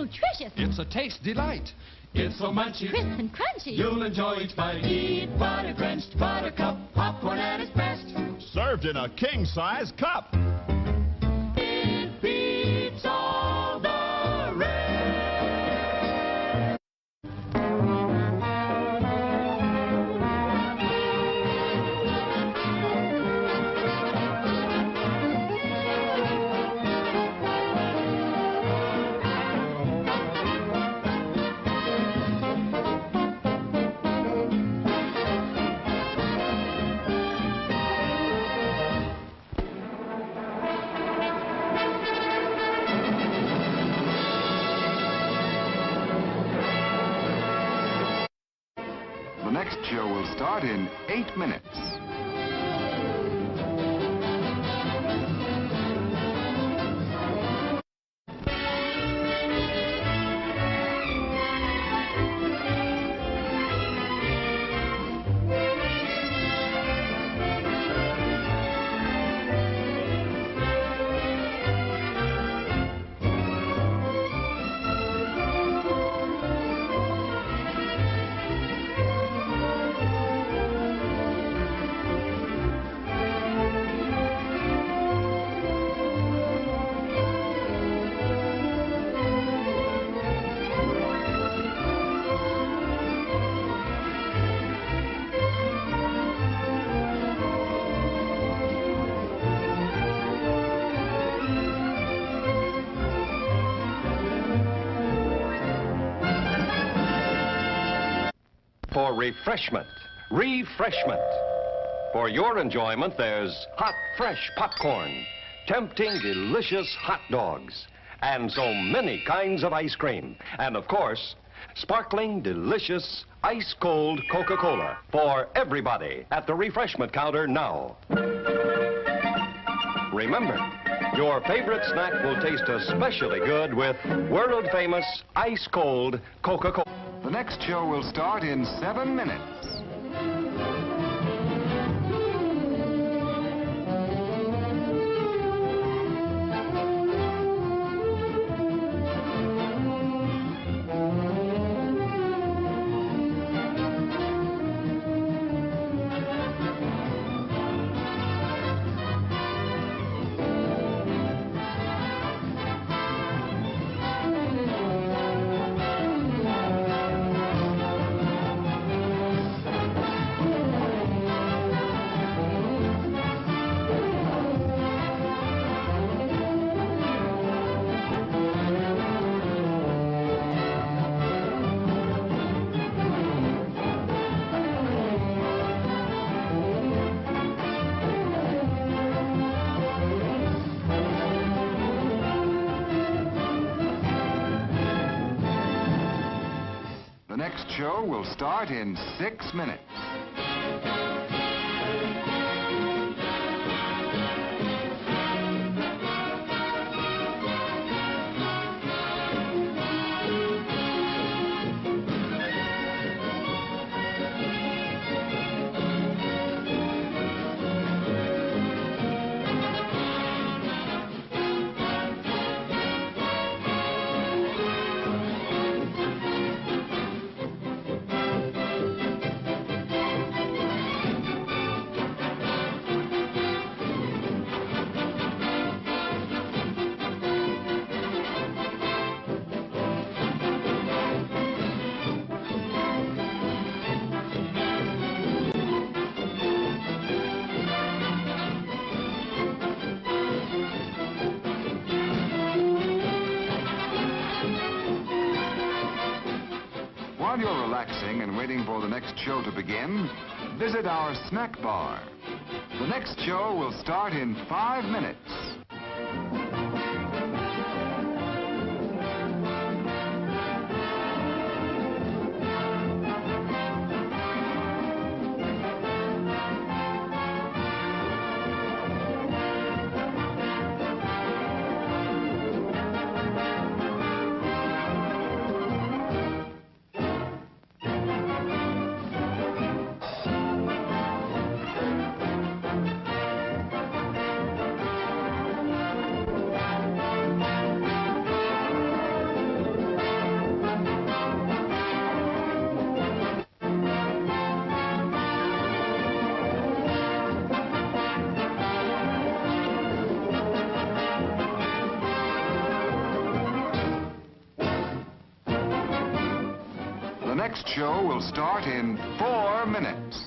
nutritious. It's a taste delight. It's so munchy, Crisp and crunchy. you'll enjoy each bite. Eat butter-drenched buttercup popcorn at its best. Served in a king-size cup. It beats all the rest. The next show will start in 8 minutes. For refreshment. For your enjoyment, there's hot, fresh popcorn, tempting, delicious hot dogs, and so many kinds of ice cream. And of course, sparkling, delicious, ice-cold Coca-Cola for everybody at the refreshment counter now. Remember, your favorite snack will taste especially good with world-famous ice-cold Coca-Cola. The next show will start in 7 minutes. The next show will start in 6 minutes. While you're relaxing and waiting for the next show to begin, visit our snack bar. The next show will start in 5 minutes. next show will start in 4 minutes.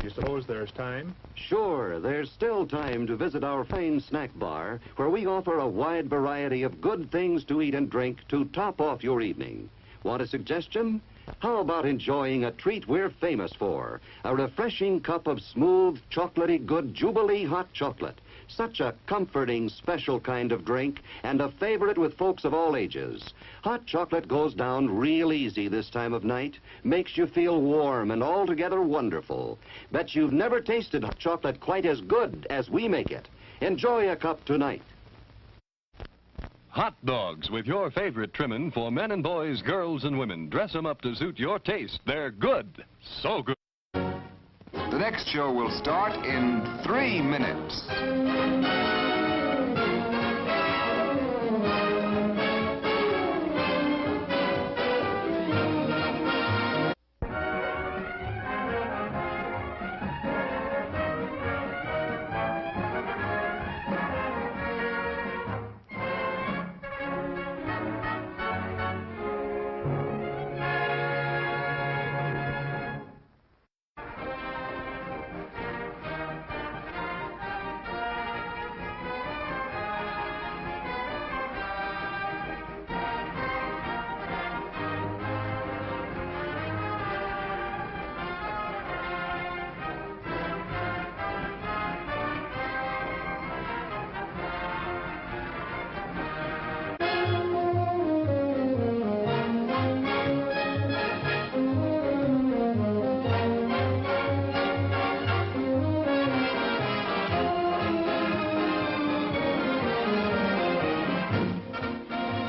You suppose there's time? Sure, there's still time to visit our fine snack bar, where we offer a wide variety of good things to eat and drink to top off your evening. Want a suggestion? How about enjoying a treat we're famous for? A refreshing cup of smooth, chocolatey good Jubilee hot chocolate. Such a comforting, special kind of drink, and a favorite with folks of all ages. Hot chocolate goes down real easy this time of night, makes you feel warm and altogether wonderful. Bet you've never tasted hot chocolate quite as good as we make it. Enjoy a cup tonight. Hot dogs with your favorite trimming for men and boys, girls and women. Dress them up to suit your taste. They're good. So good. The next show will start in 3 minutes.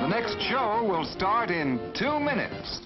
The next show will start in 2 minutes.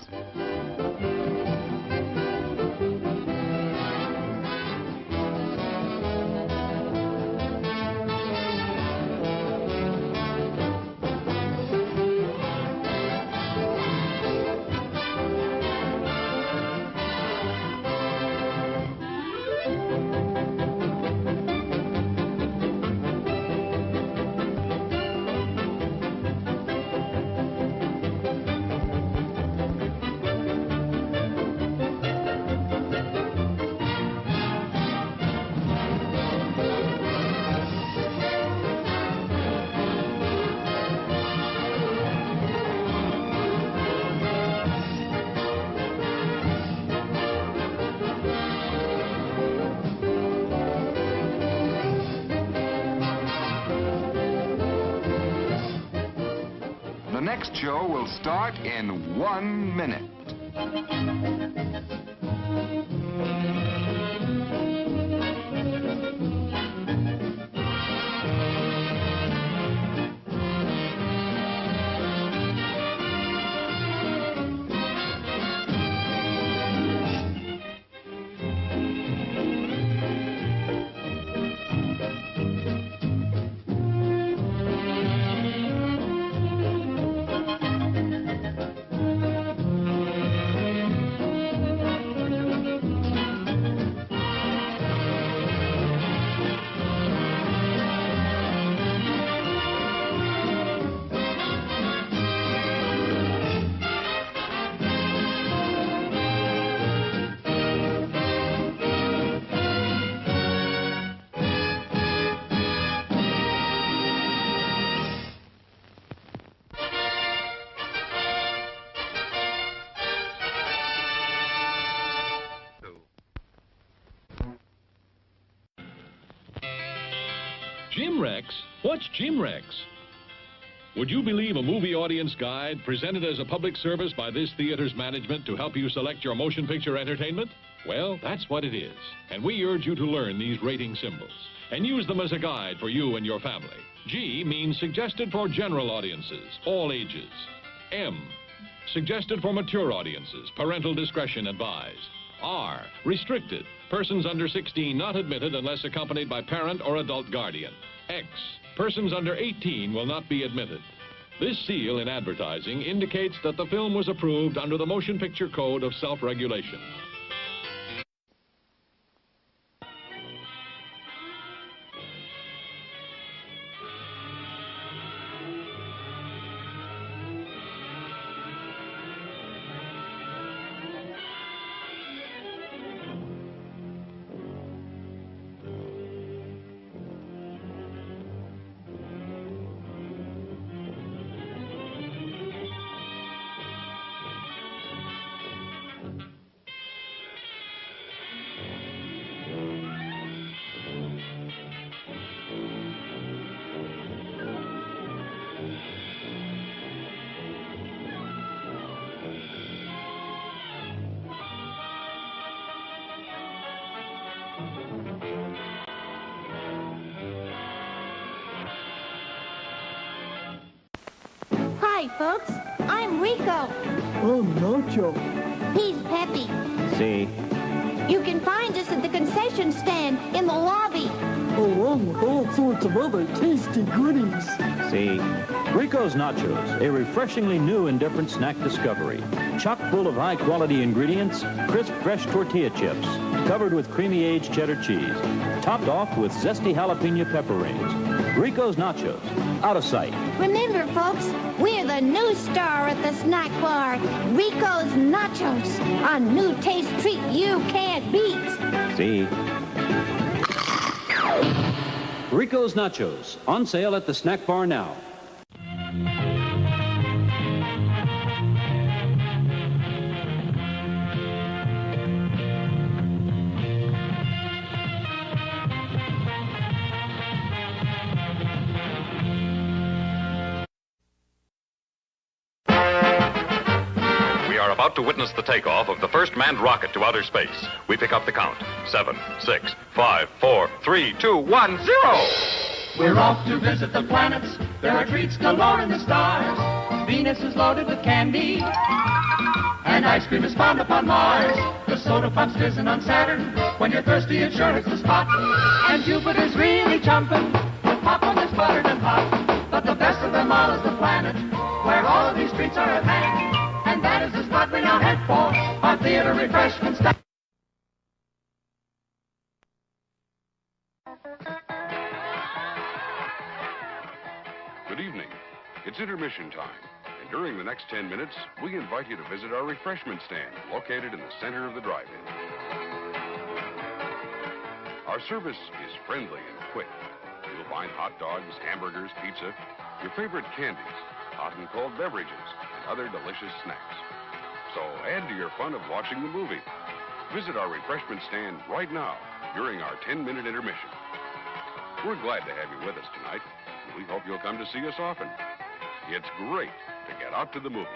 The next show will start in 1 minute. Jim Rex? What's Jim Rex? Would you believe a movie audience guide presented as a public service by this theater's management to help you select your motion picture entertainment? Well, that's what it is. And we urge you to learn these rating symbols and use them as a guide for you and your family. G means suggested for general audiences, all ages. M, suggested for mature audiences, parental discretion advised. R, restricted, persons under 16 not admitted unless accompanied by parent or adult guardian. X, persons under 18 will not be admitted. This seal in advertising indicates that the film was approved under the Motion Picture Code of Self-Regulation. Hi, folks. I'm Rico. Oh, Nacho. He's Peppy. See? You can find us at the concession stand in the lobby. Along with all sorts of other tasty goodies. See? Rico's Nachos, a refreshingly new and different snack discovery. Chock full of high-quality ingredients, crisp, fresh tortilla chips, covered with creamy aged cheddar cheese, topped off with zesty jalapeno pepper rings. Rico's Nachos, out of sight. Remember, folks, we're the new star at the snack bar, Rico's Nachos, a new taste treat you can't beat. See? Rico's Nachos, on sale at the snack bar now. About to witness the takeoff of the first manned rocket to outer space. We pick up the count. 7, 6, 5, 4, 3, 2, 1, 0! We're off to visit the planets. There are treats galore in the stars. Venus is loaded with candy, and ice cream is found upon Mars. The soda pump's fizzing on Saturn. When you're thirsty, it sure hits the spot. And Jupiter's really jumping with popcorn that's buttered and hot. But the best of them all is the planet, where all of these treats are at hand. And that is the spot we now head for, our theater refreshment stand. Good evening. It's intermission time. And during the next 10 minutes, we invite you to visit our refreshment stand located in the center of the drive-in. Our service is friendly and quick. You'll find hot dogs, hamburgers, pizza, your favorite candies, hot and cold beverages, and other delicious snacks. So add to your fun of watching the movie. Visit our refreshment stand right now during our 10-minute intermission. We're glad to have you with us tonight, and we hope you'll come to see us often. It's great to get out to the movies.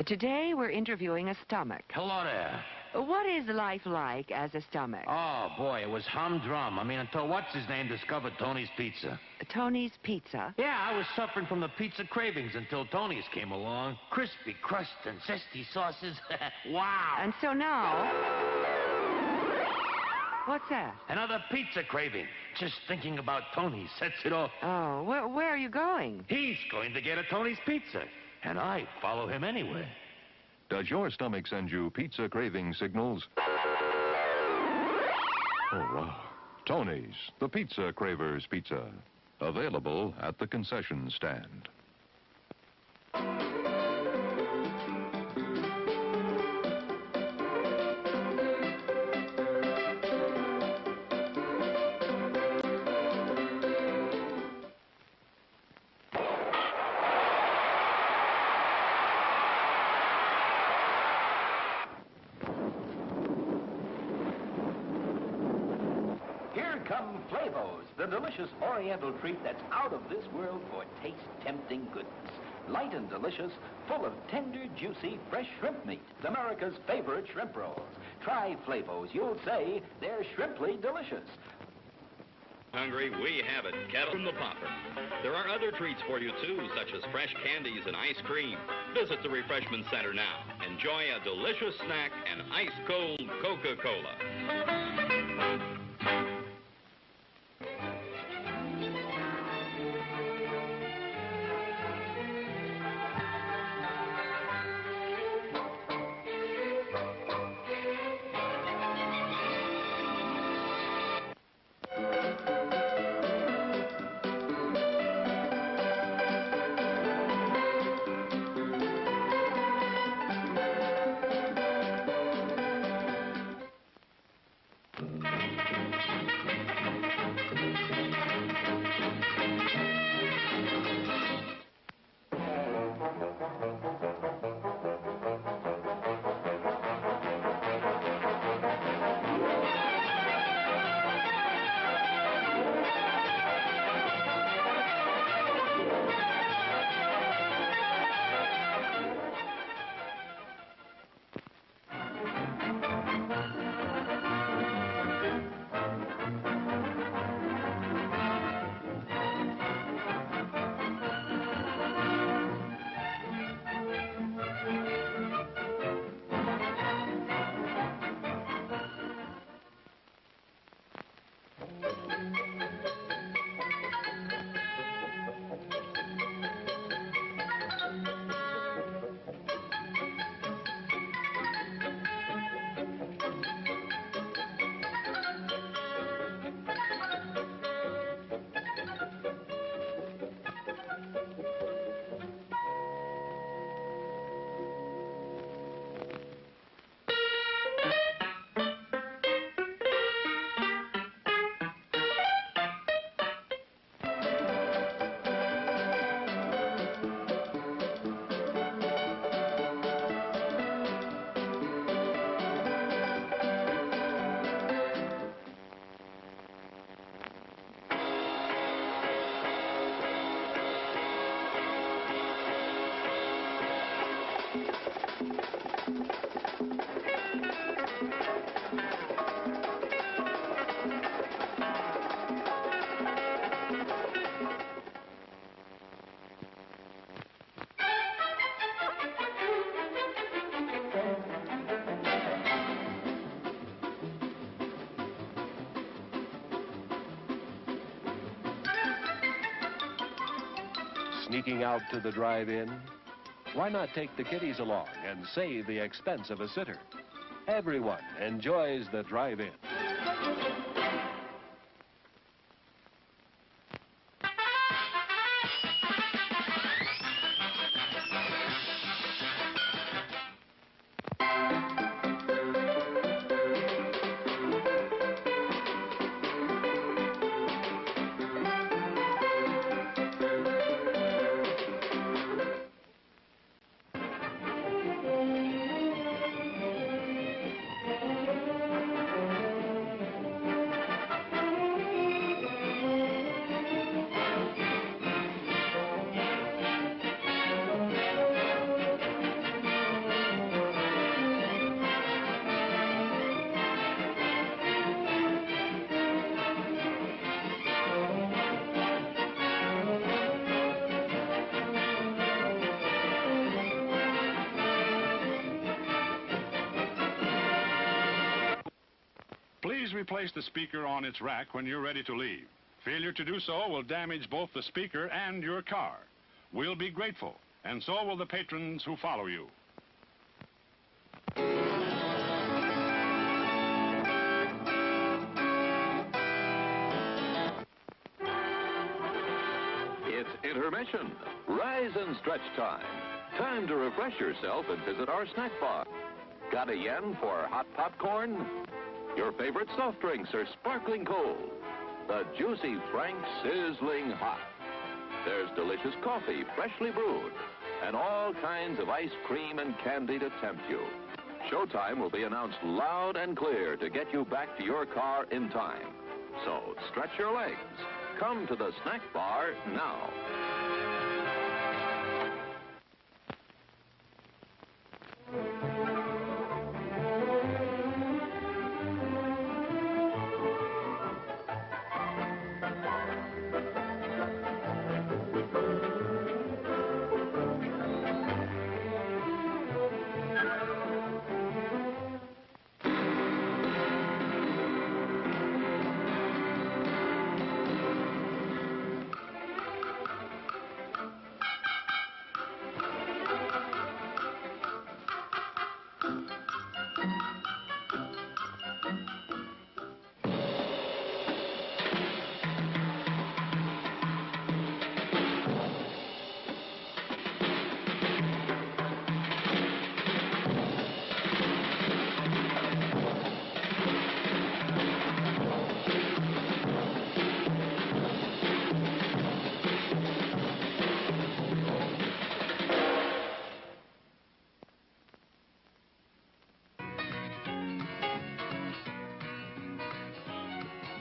Today we're interviewing a stomach. Hello there. What is life like as a stomach? Oh, boy, it was humdrum. I mean, until what's-his-name discovered Tony's Pizza. Tony's Pizza? Yeah, I was suffering from the pizza cravings until Tony's came along. Crispy crust and zesty sauces. Wow. And so now... What's that? Another pizza craving. Just thinking about Tony sets it off. Oh, where are you going? He's going to get a Tony's Pizza, and I follow him anywhere. Does your stomach send you pizza craving signals? Oh, wow. Tony's, the Pizza Cravers Pizza. Available at the concession stand. Flavos, the delicious oriental treat that's out of this world for taste-tempting goodness. Light and delicious, full of tender, juicy, fresh shrimp meat. It's America's favorite shrimp rolls. Try Flavos. You'll say they're shrimply delicious. Hungry? We have it. Kettle from the popper. There are other treats for you, too, such as fresh candies and ice cream. Visit the Refreshment Center now. Enjoy a delicious snack and ice-cold Coca-Cola. Sneaking out to the drive-in? Why not take the kiddies along and save the expense of a sitter? Everyone enjoys the drive-in. Please replace the speaker on its rack when you're ready to leave. Failure to do so will damage both the speaker and your car. We'll be grateful, and so will the patrons who follow you. It's intermission. Rise and stretch time. Time to refresh yourself and visit our snack bar. Got a yen for hot popcorn? Your favorite soft drinks are sparkling cold. The juicy Frank sizzling hot. There's delicious coffee, freshly brewed, and all kinds of ice cream and candy to tempt you. Showtime will be announced loud and clear to get you back to your car in time. So stretch your legs. Come to the snack bar now.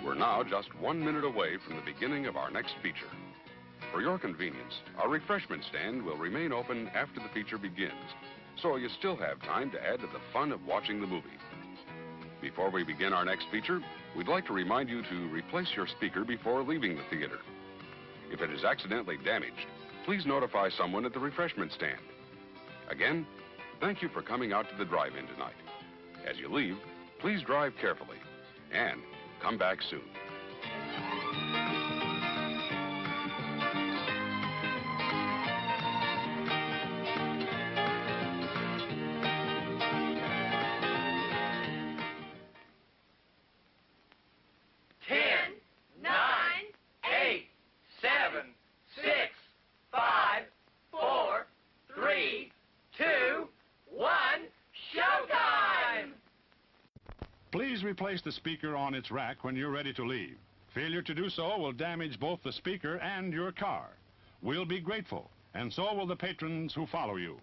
We're now just 1 minute away from the beginning of our next feature. For your convenience, our refreshment stand will remain open after the feature begins, so you still have time to add to the fun of watching the movie. Before we begin our next feature, we'd like to remind you to replace your speaker before leaving the theater. If it is accidentally damaged, please notify someone at the refreshment stand. Again, thank you for coming out to the drive-in tonight. As you leave, please drive carefully and come back soon. Please replace the speaker on its rack when you're ready to leave. Failure to do so will damage both the speaker and your car. We'll be grateful, and so will the patrons who follow you.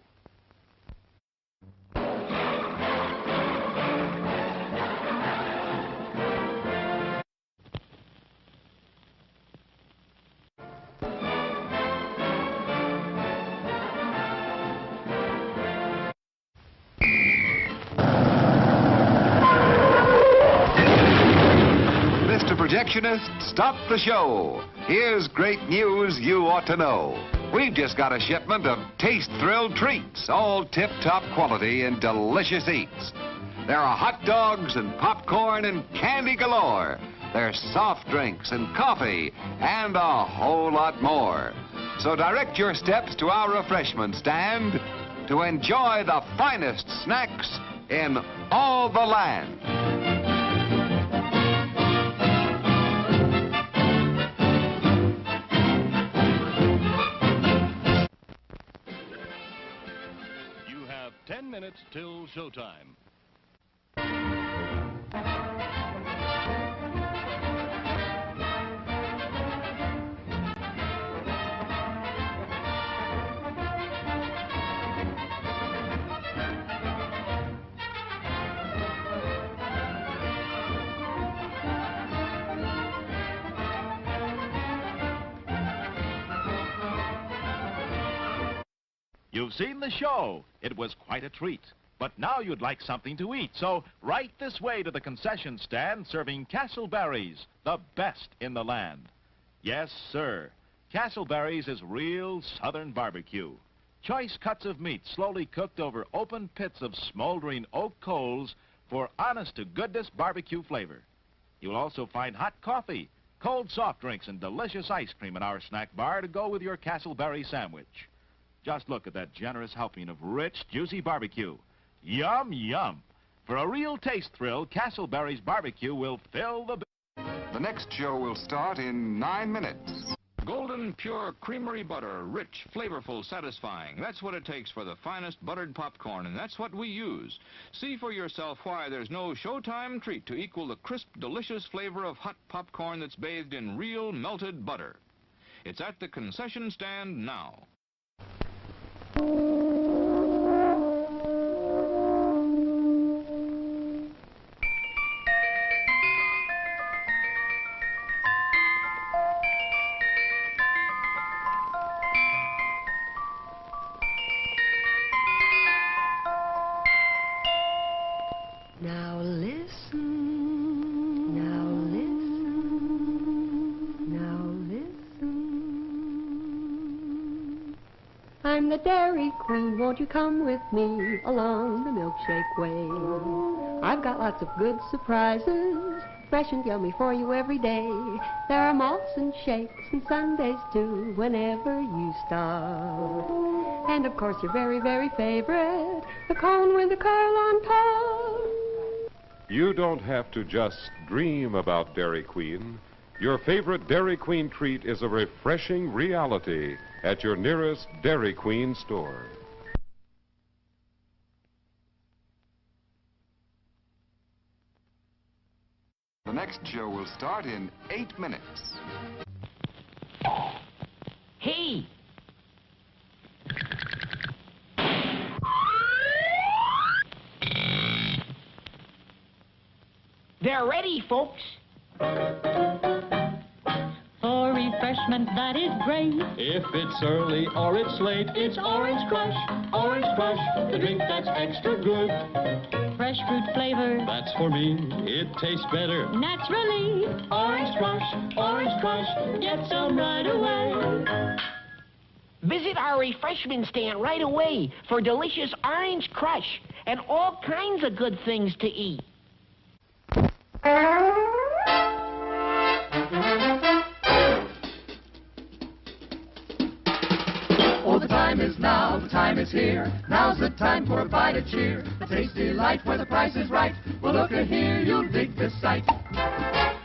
Projectionist, stop the show. Here's great news you ought to know. We've just got a shipment of taste-thrilled treats, all tip-top quality and delicious eats. There are hot dogs and popcorn and candy galore. There's soft drinks and coffee and a whole lot more. So direct your steps to our refreshment stand to enjoy the finest snacks in all the land. You have 10 minutes till showtime. You've seen the show. It was quite a treat. But now you'd like something to eat, so right this way to the concession stand serving Castleberry's, the best in the land. Yes, sir. Castleberry's is real southern barbecue. Choice cuts of meat slowly cooked over open pits of smoldering oak coals for honest-to-goodness barbecue flavor. You'll also find hot coffee, cold soft drinks, and delicious ice cream in our snack bar to go with your Castleberry sandwich. Just look at that generous helping of rich, juicy barbecue. Yum, yum. For a real taste thrill, Castleberry's barbecue will fill the... The next show will start in 9 minutes. Golden, pure creamery butter, rich, flavorful, satisfying. That's what it takes for the finest buttered popcorn, and that's what we use. See for yourself why there's no Showtime treat to equal the crisp, delicious flavor of hot popcorn that's bathed in real melted butter. It's at the concession stand now. Now listen, now listen, now listen. I'm the Dairy Queen, won't you come with me along the milkshake way? I've got lots of good surprises, fresh and yummy for you every day. There are malts and shakes and sundaes too, whenever you stop. And of course your very, very favorite, the cone with the curl on top. You don't have to just dream about Dairy Queen. Your favorite Dairy Queen treat is a refreshing reality at your nearest Dairy Queen store. The next show will start in 8 minutes. Hey! They're ready, folks. For refreshment that is great. If it's early or it's late, it's Orange Crush. Orange Crush, the drink that's extra good. Fresh fruit flavor. That's for me. It tastes better. Naturally. Orange Crush, get some right away. Visit our refreshment stand right away for delicious Orange Crush and all kinds of good things to eat. Oh, the time is now, the time is here. Now's the time for a bite of cheer. A tasty light where the price is right. Well, look at here, you'll dig this sight.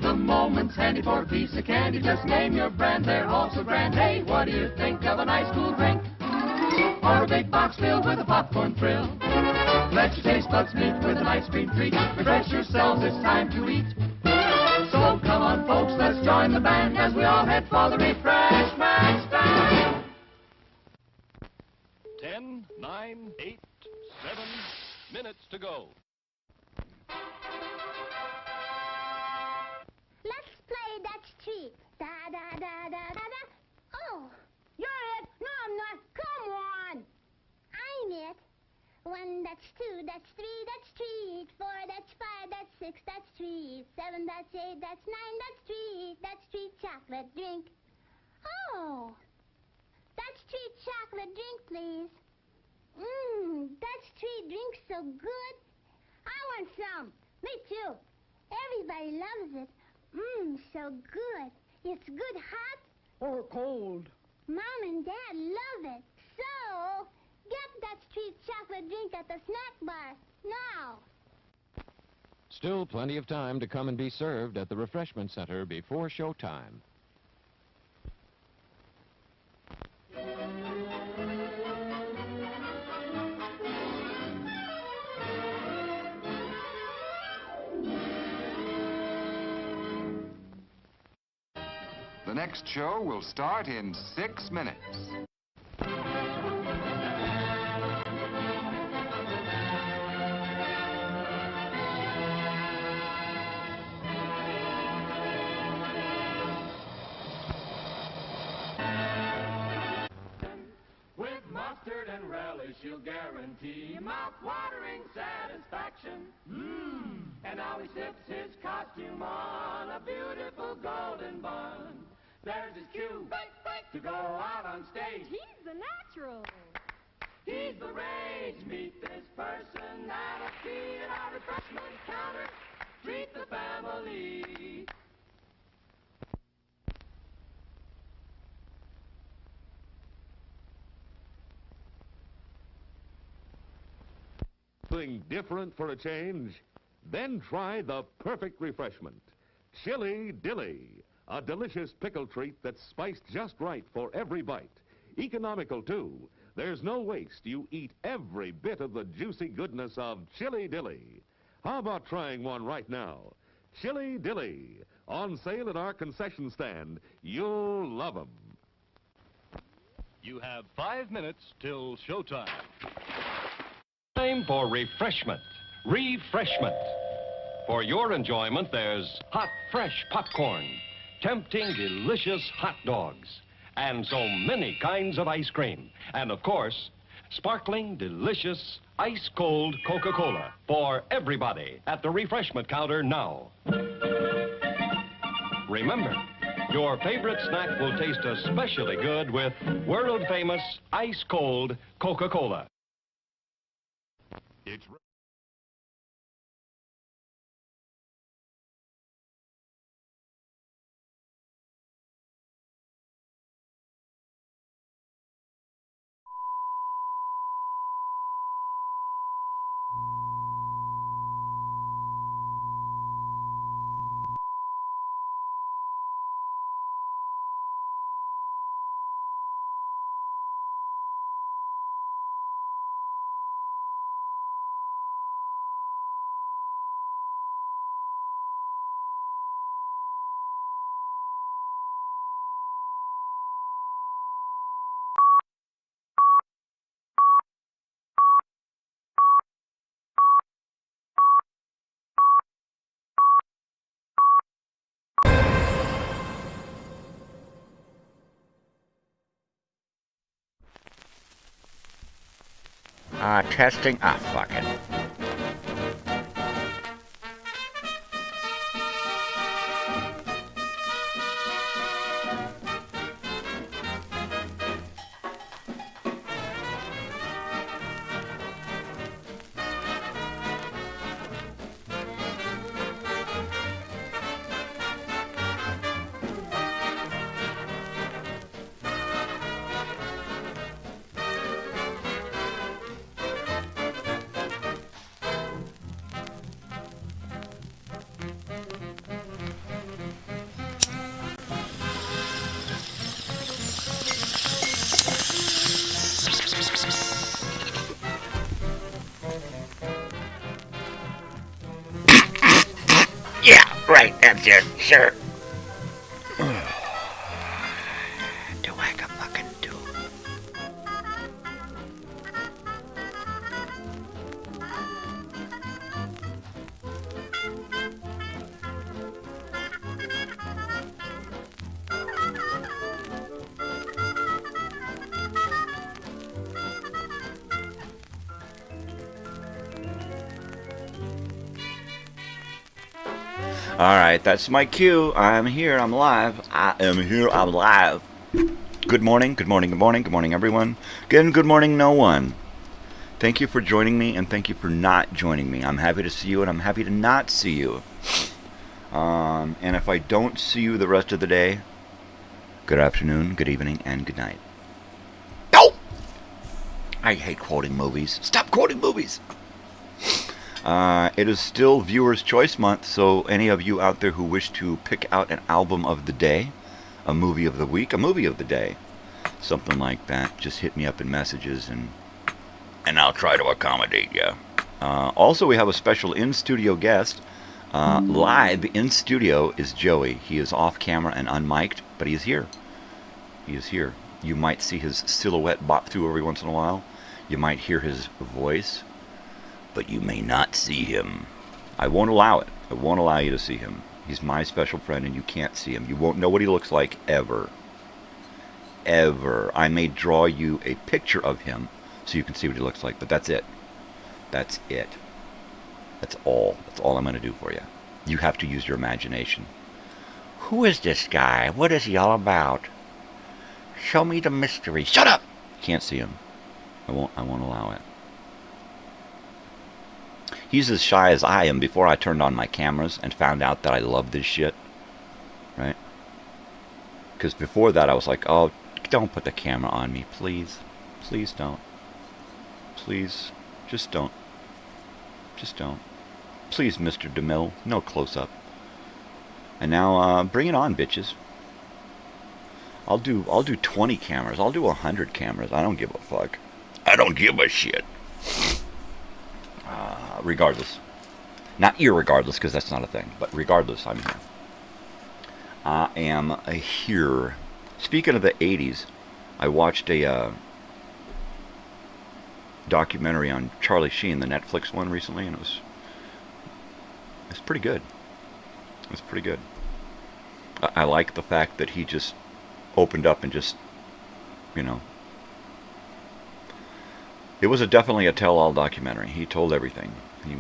The moment's handy for a piece of candy. Just name your brand, they're all so grand. Hey, what do you think of a nice cool drink? Or a big box filled with a popcorn thrill? Let your taste buds meet with an ice cream treat. Refresh yourselves, it's time to eat. So come on, folks, let's join the band as we all head for the refreshment stand. 10, 9, 8, 7 minutes to go. Let's play Dutch treat. Da da da da da da. Oh, you're it. No, I'm not. Come on. I'm it. 1, that's 2, that's 3, that's treat. 4, that's 5, that's 6, that's treat. 7, that's 8, that's 9, that's treat. That's treat chocolate drink. Oh, that's treat chocolate drink, please. That's treat drink so good. I want some. Me too. Everybody loves it. So good. It's good hot or cold. Mom and Dad love it. So, get that treat chocolate drink at the snack bar now. Still plenty of time to come and be served at the refreshment center before showtime. The next show will start in 6 minutes. With mustard and relish, you'll guarantee mouth-watering satisfaction. And now he slips his costume on a beautiful golden bun. There's his cue to go out on stage. He's the natural. He's the rage. Meet this personality at our refreshment counter. Treat the family. Something different for a change? Then try the perfect refreshment. Chili Dilly, a delicious pickle treat that's spiced just right for every bite. Economical, too. There's no waste. You eat every bit of the juicy goodness of Chili Dilly. How about trying one right now? Chili Dilly, on sale at our concession stand. You'll love 'em. You have 5 minutes till showtime. Time for refreshment. Refreshment. For your enjoyment, there's hot, fresh popcorn, tempting, delicious hot dogs, and so many kinds of ice cream. And, of course, sparkling, delicious, ice-cold Coca-Cola for everybody at the refreshment counter now. Remember, your favorite snack will taste especially good with world-famous ice-cold Coca-Cola. It's Testing. Fuck it. Yeah, right, that's it, sure. Do I can fucking do? Alright, that's my cue. I'm here, I'm live. I am here, I'm live. Good morning, good morning, good morning, good morning, everyone. Again, good morning, no one. Thank you for joining me, and thank you for not joining me. I'm happy to see you, and I'm happy to not see you. And if I don't see you the rest of the day, good afternoon, good evening, and good night. No! I hate quoting movies. Stop quoting movies! It is still Viewer's Choice Month, so any of you out there who wish to pick out an album of the day, a movie of the week, a movie of the day, something like that, just hit me up in messages and I'll try to accommodate you. Also, we have a special in-studio guest. Live in studio is Joey. He is off camera and unmiked, but he is here. He is here. You might see his silhouette bop through every once in a while. You might hear his voice, but you may not see him. I won't allow it. I won't allow you to see him. He's my special friend, and you can't see him. You won't know what he looks like ever. Ever. I may draw you a picture of him so you can see what he looks like, but that's it. That's it. That's all. That's all I'm going to do for you. You have to use your imagination. Who is this guy? What is he all about? Show me the mystery. Shut up! Can't see him. I won't allow it. He's as shy as I am before I turned on my cameras and found out that I love this shit. Right? Because before that I was like, oh, don't put the camera on me, please. Please don't. Please, just don't. Just don't. Please, Mr. DeMille, no close-up. And now, bring it on, bitches. I'll do 20 cameras. I'll do 100 cameras. I don't give a fuck. I don't give a shit. Regardless. Not irregardless, because that's not a thing. But regardless, I'm here. I am here. Speaking of the 80s, I watched a documentary on Charlie Sheen, the Netflix one recently, and it's pretty good. It's pretty good. I like the fact that he just opened up and just, you know, it was definitely a tell-all documentary. He told everything. He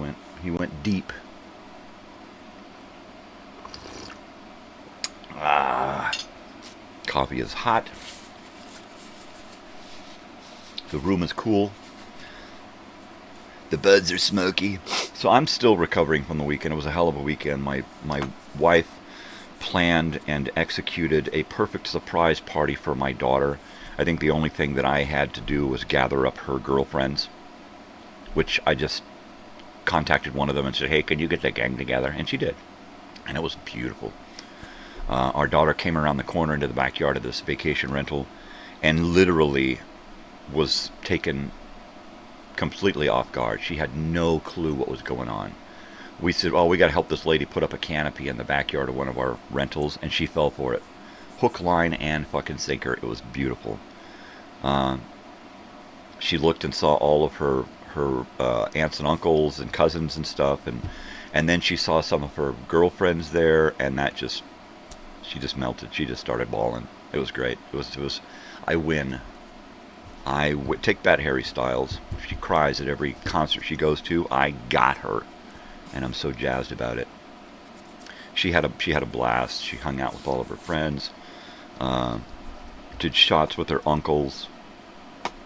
went deep. Coffee is hot. The room is cool. The buds are smoky. So I'm still recovering from the weekend. It was a hell of a weekend. My wife planned and executed a perfect surprise party for my daughter. I think the only thing that I had to do was gather up her girlfriends, which I just contacted one of them and said, hey, can you get the gang together? And she did. And it was beautiful. Our daughter came around the corner into the backyard of this vacation rental and literally was taken completely off guard. She had no clue what was going on. We said, oh, we got to help this lady put up a canopy in the backyard of one of our rentals, and she fell for it. Hook, line, and fucking sinker. It was beautiful. She looked and saw all of her aunts and uncles and cousins and stuff, and then she saw some of her girlfriends there, and she just melted. She just started bawling. It was great. It was I win. Take that, Harry Styles. She cries at every concert she goes to. I got her, and I'm so jazzed about it. She had a blast. She hung out with all of her friends, did shots with her uncles.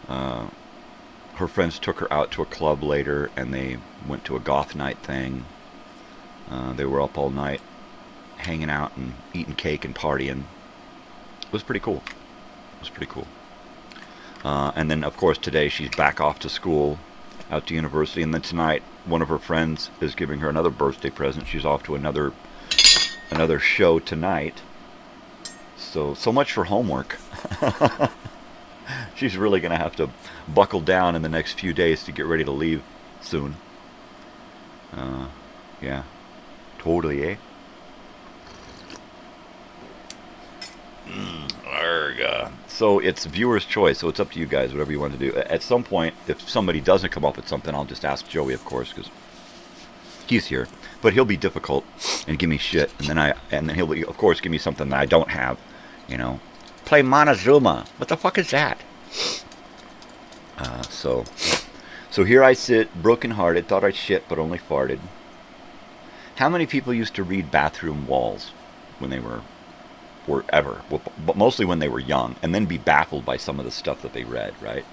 Her friends took her out to a club later, and they went to a goth night thing. They were up all night, hanging out and eating cake and partying. It was pretty cool. It was pretty cool. And then, of course, today she's back off to school, out to university, and then tonight one of her friends is giving her another birthday present. She's off to another show tonight. So much for homework. She's really going to have to buckle down in the next few days to get ready to leave soon. Yeah, totally, eh? So it's viewer's choice, so it's up to you guys, whatever you want to do. At some point, if somebody doesn't come up with something, I'll just ask Joey, of course, because he's here. But he'll be difficult and give me shit, and then he'll, of course, give me something that I don't have, you know. Play Montezuma. What the fuck is that? So here I sit, broken-hearted, thought I'd shit, but only farted. How many people used to read bathroom walls when they were ever, but mostly when they were young, and then be baffled by some of the stuff that they read, right?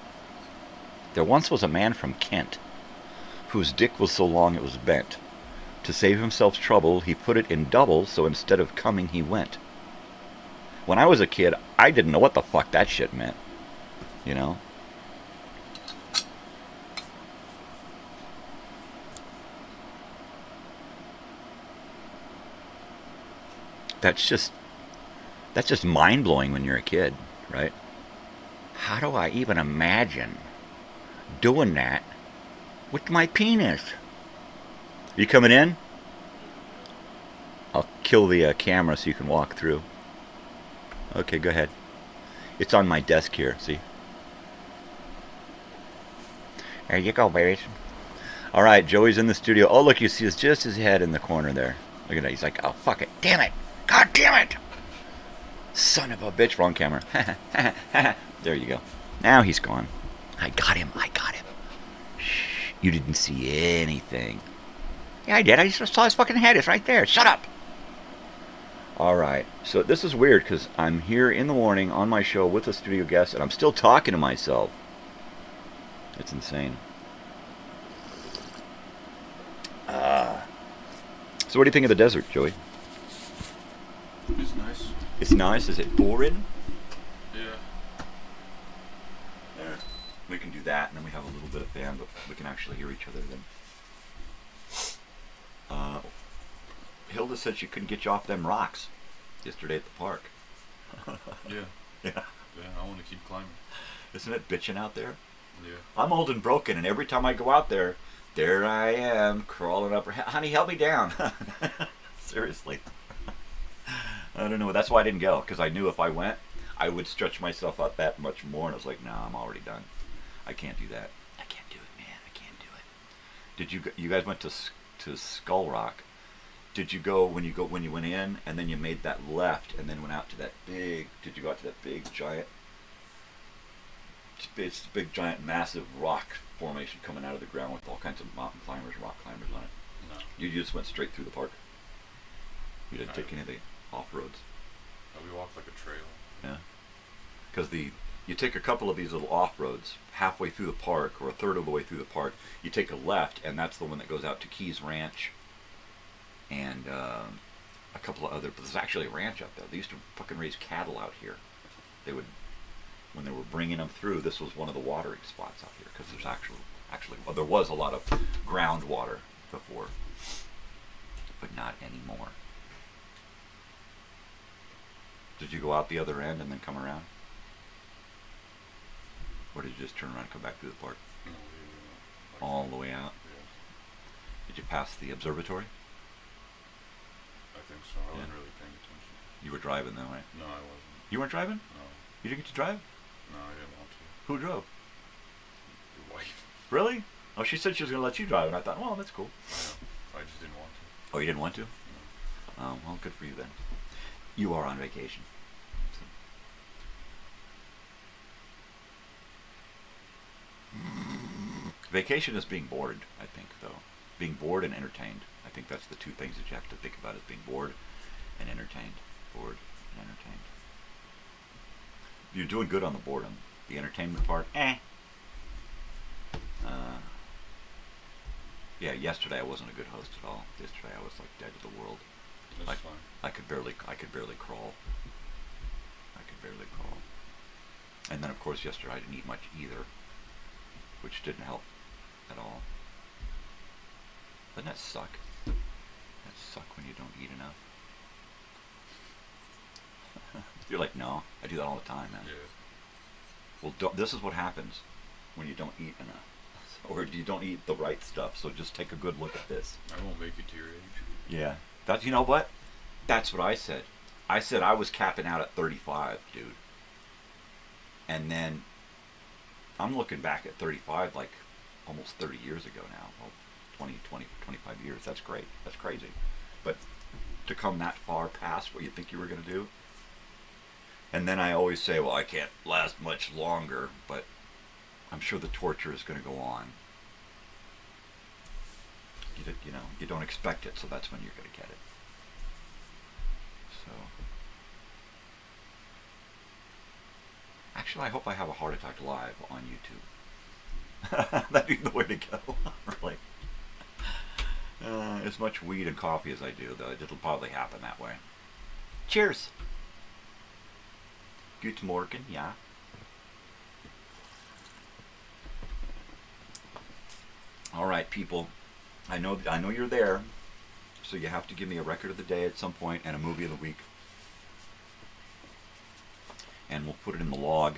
There once was a man from Kent whose dick was so long it was bent. To save himself trouble, he put it in double, so instead of coming, he went. When I was a kid, I didn't know what the fuck that shit meant, you know? That's just mind-blowing when you're a kid, right? How do I even imagine doing that with my penis? You coming in? I'll kill the camera so you can walk through. Okay, go ahead. It's on my desk here, see? There you go, babies. Alright, Joey's in the studio. Oh, look, you see just his head in the corner there. Look at that. He's like, oh, fuck it. Damn it. God damn it. Son of a bitch. Wrong camera. There you go. Now he's gone. I got him. Shh. You didn't see anything. Yeah, I did. I just saw his fucking head. It's right there. Shut up. Alright. So this is weird because I'm here in the morning on my show with a studio guest and I'm still talking to myself. It's insane. So what do you think of the desert, Joey? It's nice. It's nice. Is it boring? Yeah. There. We can do that, and then we have a little bit of fan, but we can actually hear each other then. Hilda said she couldn't get you off them rocks yesterday at the park. Yeah. Yeah. Yeah, I want to keep climbing. Isn't it bitching out there? Yeah. I'm old and broken, and every time I go out there, there I am crawling up. Honey, help me down. Seriously. I don't know. That's why I didn't go, because I knew if I went, I would stretch myself out that much more, and I was like, nah, I'm already done. I can't do that. I can't do it, man. I can't do it. Did you guys went to Skull Rock? Did you go when you went in, and then you made that left, and then went out to that big? Did you go out to that big giant? It's a big giant massive rock formation coming out of the ground with all kinds of mountain climbers, rock climbers on it. No. You just went straight through the park. You didn't take any of the off-roads. No, we walked like a trail. Yeah. Because you take a couple of these little off-roads halfway through the park, or a third of the way through the park. You take a left, and that's the one that goes out to Keys Ranch. And a couple of other, but there's actually a ranch up there. They used to fucking raise cattle out here. They would, when they were bringing them through, this was one of the watering spots out here, because there's actually, well, there was a lot of groundwater before, but not anymore. Did you go out the other end and then come around? Or did you just turn around and come back through the park? No, all the way out? Yeah. Did you pass the observatory? I think so. I wasn't really paying attention. You were driving though, right? No, I wasn't. You weren't driving? No. You didn't get to drive? No, I didn't want to. Who drove? Your wife. Really? Oh, she said she was going to let you drive, and I thought, well, that's cool. I just didn't want to. Oh, you didn't want to? No. Oh, well, good for you then. You are on vacation. So. Vacation is being bored, I think, though. Being bored and entertained. I think that's the two things that you have to think about, is being bored and entertained. Bored and entertained. You're doing good on the boredom. The entertainment part, yeah, yesterday I wasn't a good host at all. Yesterday I was like dead to the world. That's fine. I could barely crawl. I could barely crawl. And then of course yesterday I didn't eat much either, which didn't help at all. Doesn't that suck? Doesn't that suck when you don't eat enough? You're like, no, I do that all the time, man. Yeah. Well, this is what happens when you don't eat enough. Or you don't eat the right stuff, so just take a good look at this. I won't make it to your age. Yeah. You know what? That's what I said. I said I was capping out at 35, dude. And then I'm looking back at 35 like almost 30 years ago now. Well, 25 years. That's great. That's crazy. But to come that far past what you think you were going to do. And then I always say, well, I can't last much longer, but I'm sure the torture is going to go on. You know, you don't expect it, so that's when you're going to get it. So, actually, I hope I have a heart attack live on YouTube. That'd be the way to go, really. As much weed and coffee as I do, though, it'll probably happen that way. Cheers. Guten Morgen, yeah. All right, people. I know you're there, so you have to give me a record of the day at some point and a movie of the week, and we'll put it in the log,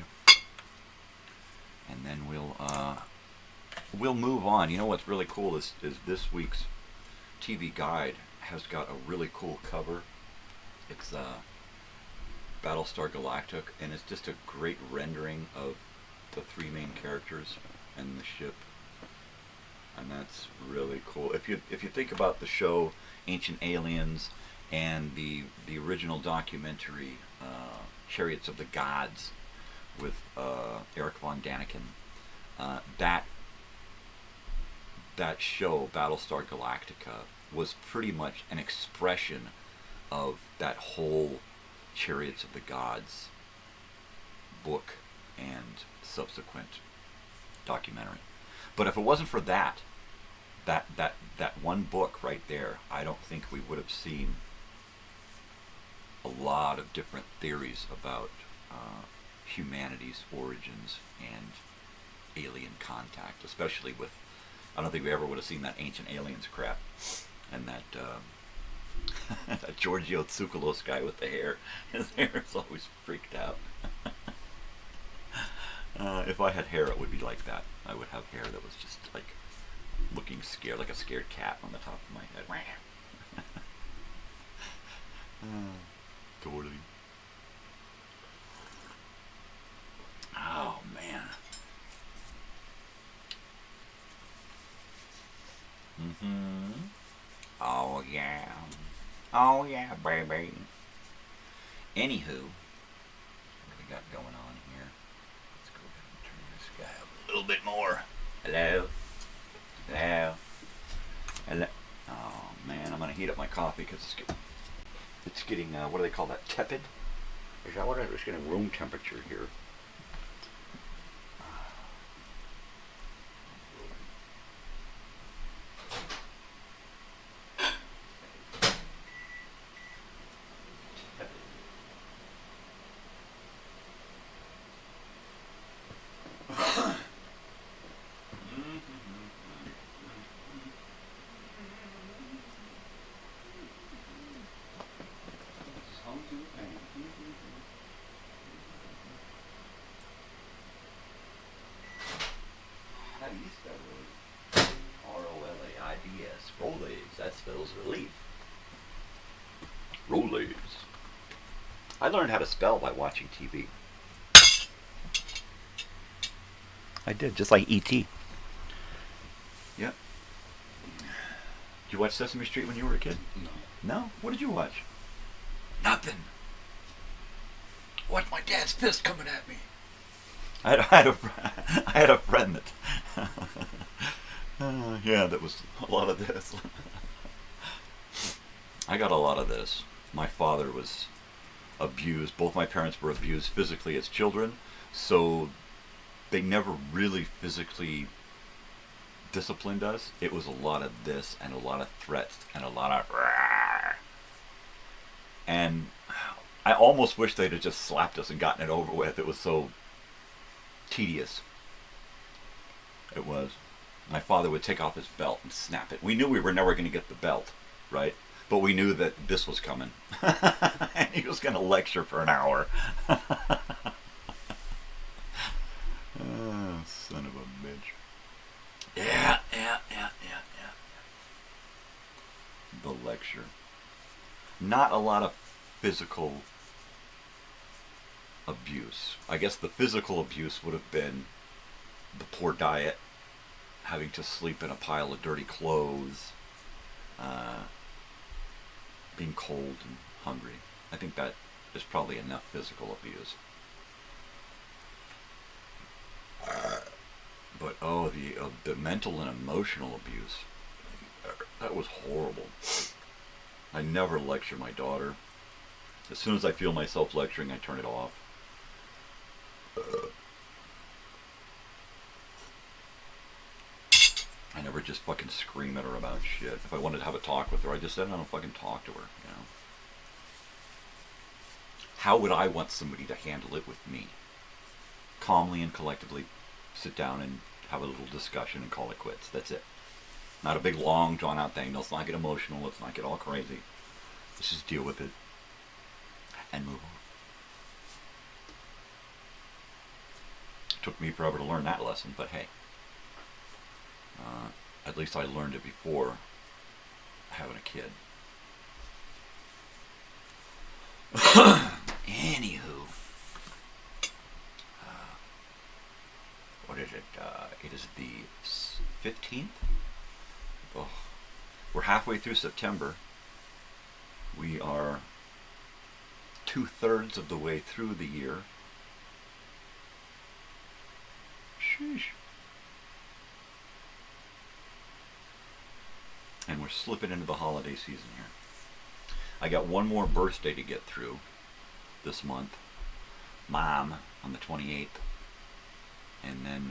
and then we'll move on. You know what's really cool is this week's TV guide has got a really cool cover. It's Battlestar Galactica, and it's just a great rendering of the three main characters and the ship. And that's really cool. If you think about the show Ancient Aliens and the original documentary Chariots of the Gods with Eric Von Daniken, that show Battlestar Galactica was pretty much an expression of that whole Chariots of the Gods book and subsequent documentary. But if it wasn't for that one book right there, I don't think we would have seen a lot of different theories about humanity's origins and alien contact, especially with, I don't think we ever would have seen that ancient aliens crap and that that Giorgio Tsoukalos guy with the hair. His hair is always freaked out. If I had hair, it would be like that. I would have hair that was just like looking scared, like a scared cat on the top of my head. Totally. Oh man. Oh yeah. Oh yeah, baby. Anywho, what do we got going on here? Let's go ahead and turn this guy up a little bit more. Hello? Hello? Hello? Oh man, I'm gonna heat up my coffee because it's getting what do they call that? Tepid? Is that what it is? It's getting room temperature here. How do you spell Rose? R-O-L-A-I-D-S. Rolaids. That spells relief. Rolaids. I learned how to spell by watching TV. I did, just like E.T. Yep. Did you watch Sesame Street when you were a kid? No. No? What did you watch? Nothing. What's my dad's fist coming at me? I had a friend that yeah, that was a lot of this. I got a lot of this. My father was abused. Both my parents were abused physically as children, so they never really physically disciplined us. It was a lot of this and a lot of threats and a lot of and I almost wish they'd have just slapped us and gotten it over with. It was so tedious. It was. My father would take off his belt and snap it. We knew we were never going to get the belt, right? But we knew that this was coming. And he was going to lecture for an hour. Oh, son of a bitch. Yeah. The lecture. Not a lot of physical abuse. I guess the physical abuse would have been the poor diet, having to sleep in a pile of dirty clothes, being cold and hungry. I think that is probably enough physical abuse. But oh, the mental and emotional abuse, that was horrible. I never lecture my daughter. As soon as I feel myself lecturing, I turn it off. I never just fucking scream at her about shit. If I wanted to have a talk with her, I just said, I don't fucking talk to her, you know. How would I want somebody to handle it with me? Calmly and collectively sit down and have a little discussion and call it quits. That's it. Not a big, long, drawn-out thing. Let's not get emotional. Let's not get all crazy. Let's just deal with it and move on. It took me forever to learn that lesson, but hey. At least I learned it before having a kid. Anywho. What is it? It is the 15th? Oh, we're halfway through September. We are 2/3 of the way through the year. Sheesh. And we're slipping into the holiday season here. I got one more birthday to get through this month. Mom on the 28th. And then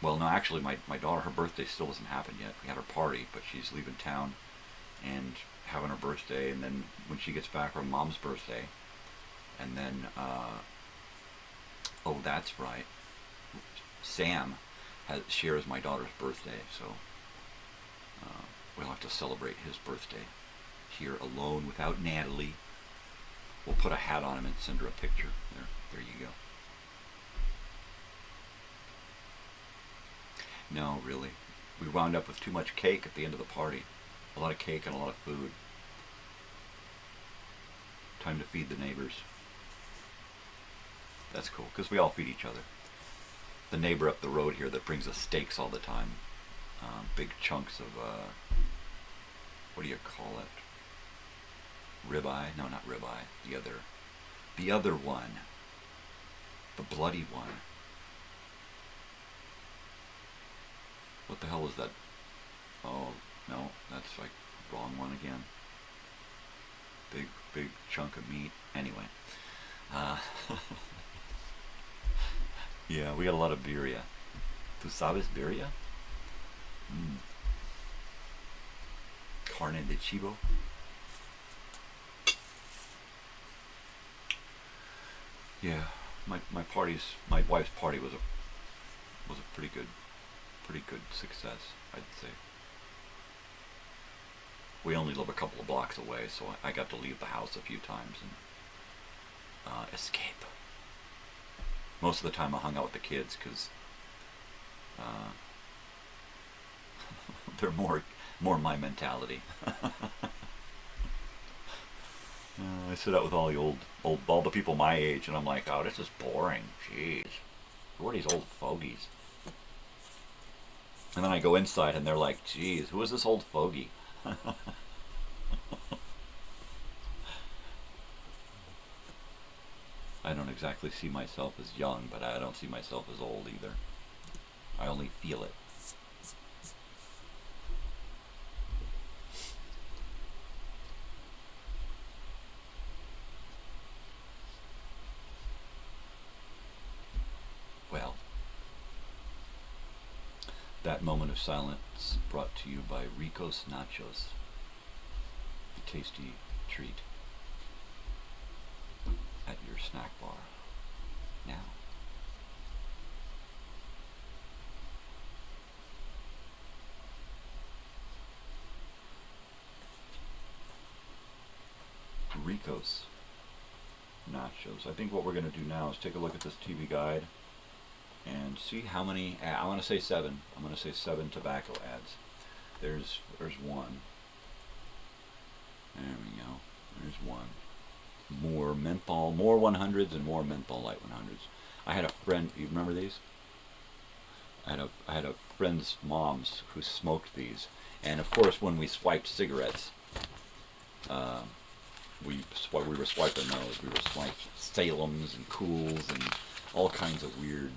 well, no, actually, my daughter, her birthday still hasn't happened yet. We had her party, but she's leaving town and having her birthday, and then when she gets back, her mom's birthday, and then, oh, that's right, Sam shares my daughter's birthday, so we'll have to celebrate his birthday here alone without Natalie. We'll put a hat on him and send her a picture. There you go. No, really. We wound up with too much cake at the end of the party. A lot of cake and a lot of food. Time to feed the neighbors. That's cool, because we all feed each other. The neighbor up the road here that brings us steaks all the time. Big chunks of, what do you call it? Ribeye? No, not ribeye. The other one. The bloody one. What the hell is that? Oh, no, that's like wrong one again. Big chunk of meat. Anyway. Yeah, we got a lot of birria. Tu sabes birria? Carne de chivo. Yeah, my wife's party was a pretty good success, I'd say. We only live a couple of blocks away, so I got to leave the house a few times and escape. Most of the time I hung out with the kids because they're more my mentality. I sit out with all the people my age, and I'm like, oh, this is boring. Jeez, who are these old fogies? And then I go inside, and they're like, geez, who is this old fogey? I don't exactly see myself as young, but I don't see myself as old either. I only feel it. Well, that moment of silence brought to you by Rico's Nachos, a tasty treat at your snack bar now. Rico's Nachos. I think what we're going to do now is take a look at this TV guide and see how many, I'm going to say 7. I'm going to say 7 tobacco ads. There's one. There we go. There's one. More menthol, more 100s and more menthol light 100s. I had a friend, you remember these? I had a friend's mom's who smoked these, and of course when we swiped cigarettes, we were swiping those. We were swiping Salem's and Cools and all kinds of weird.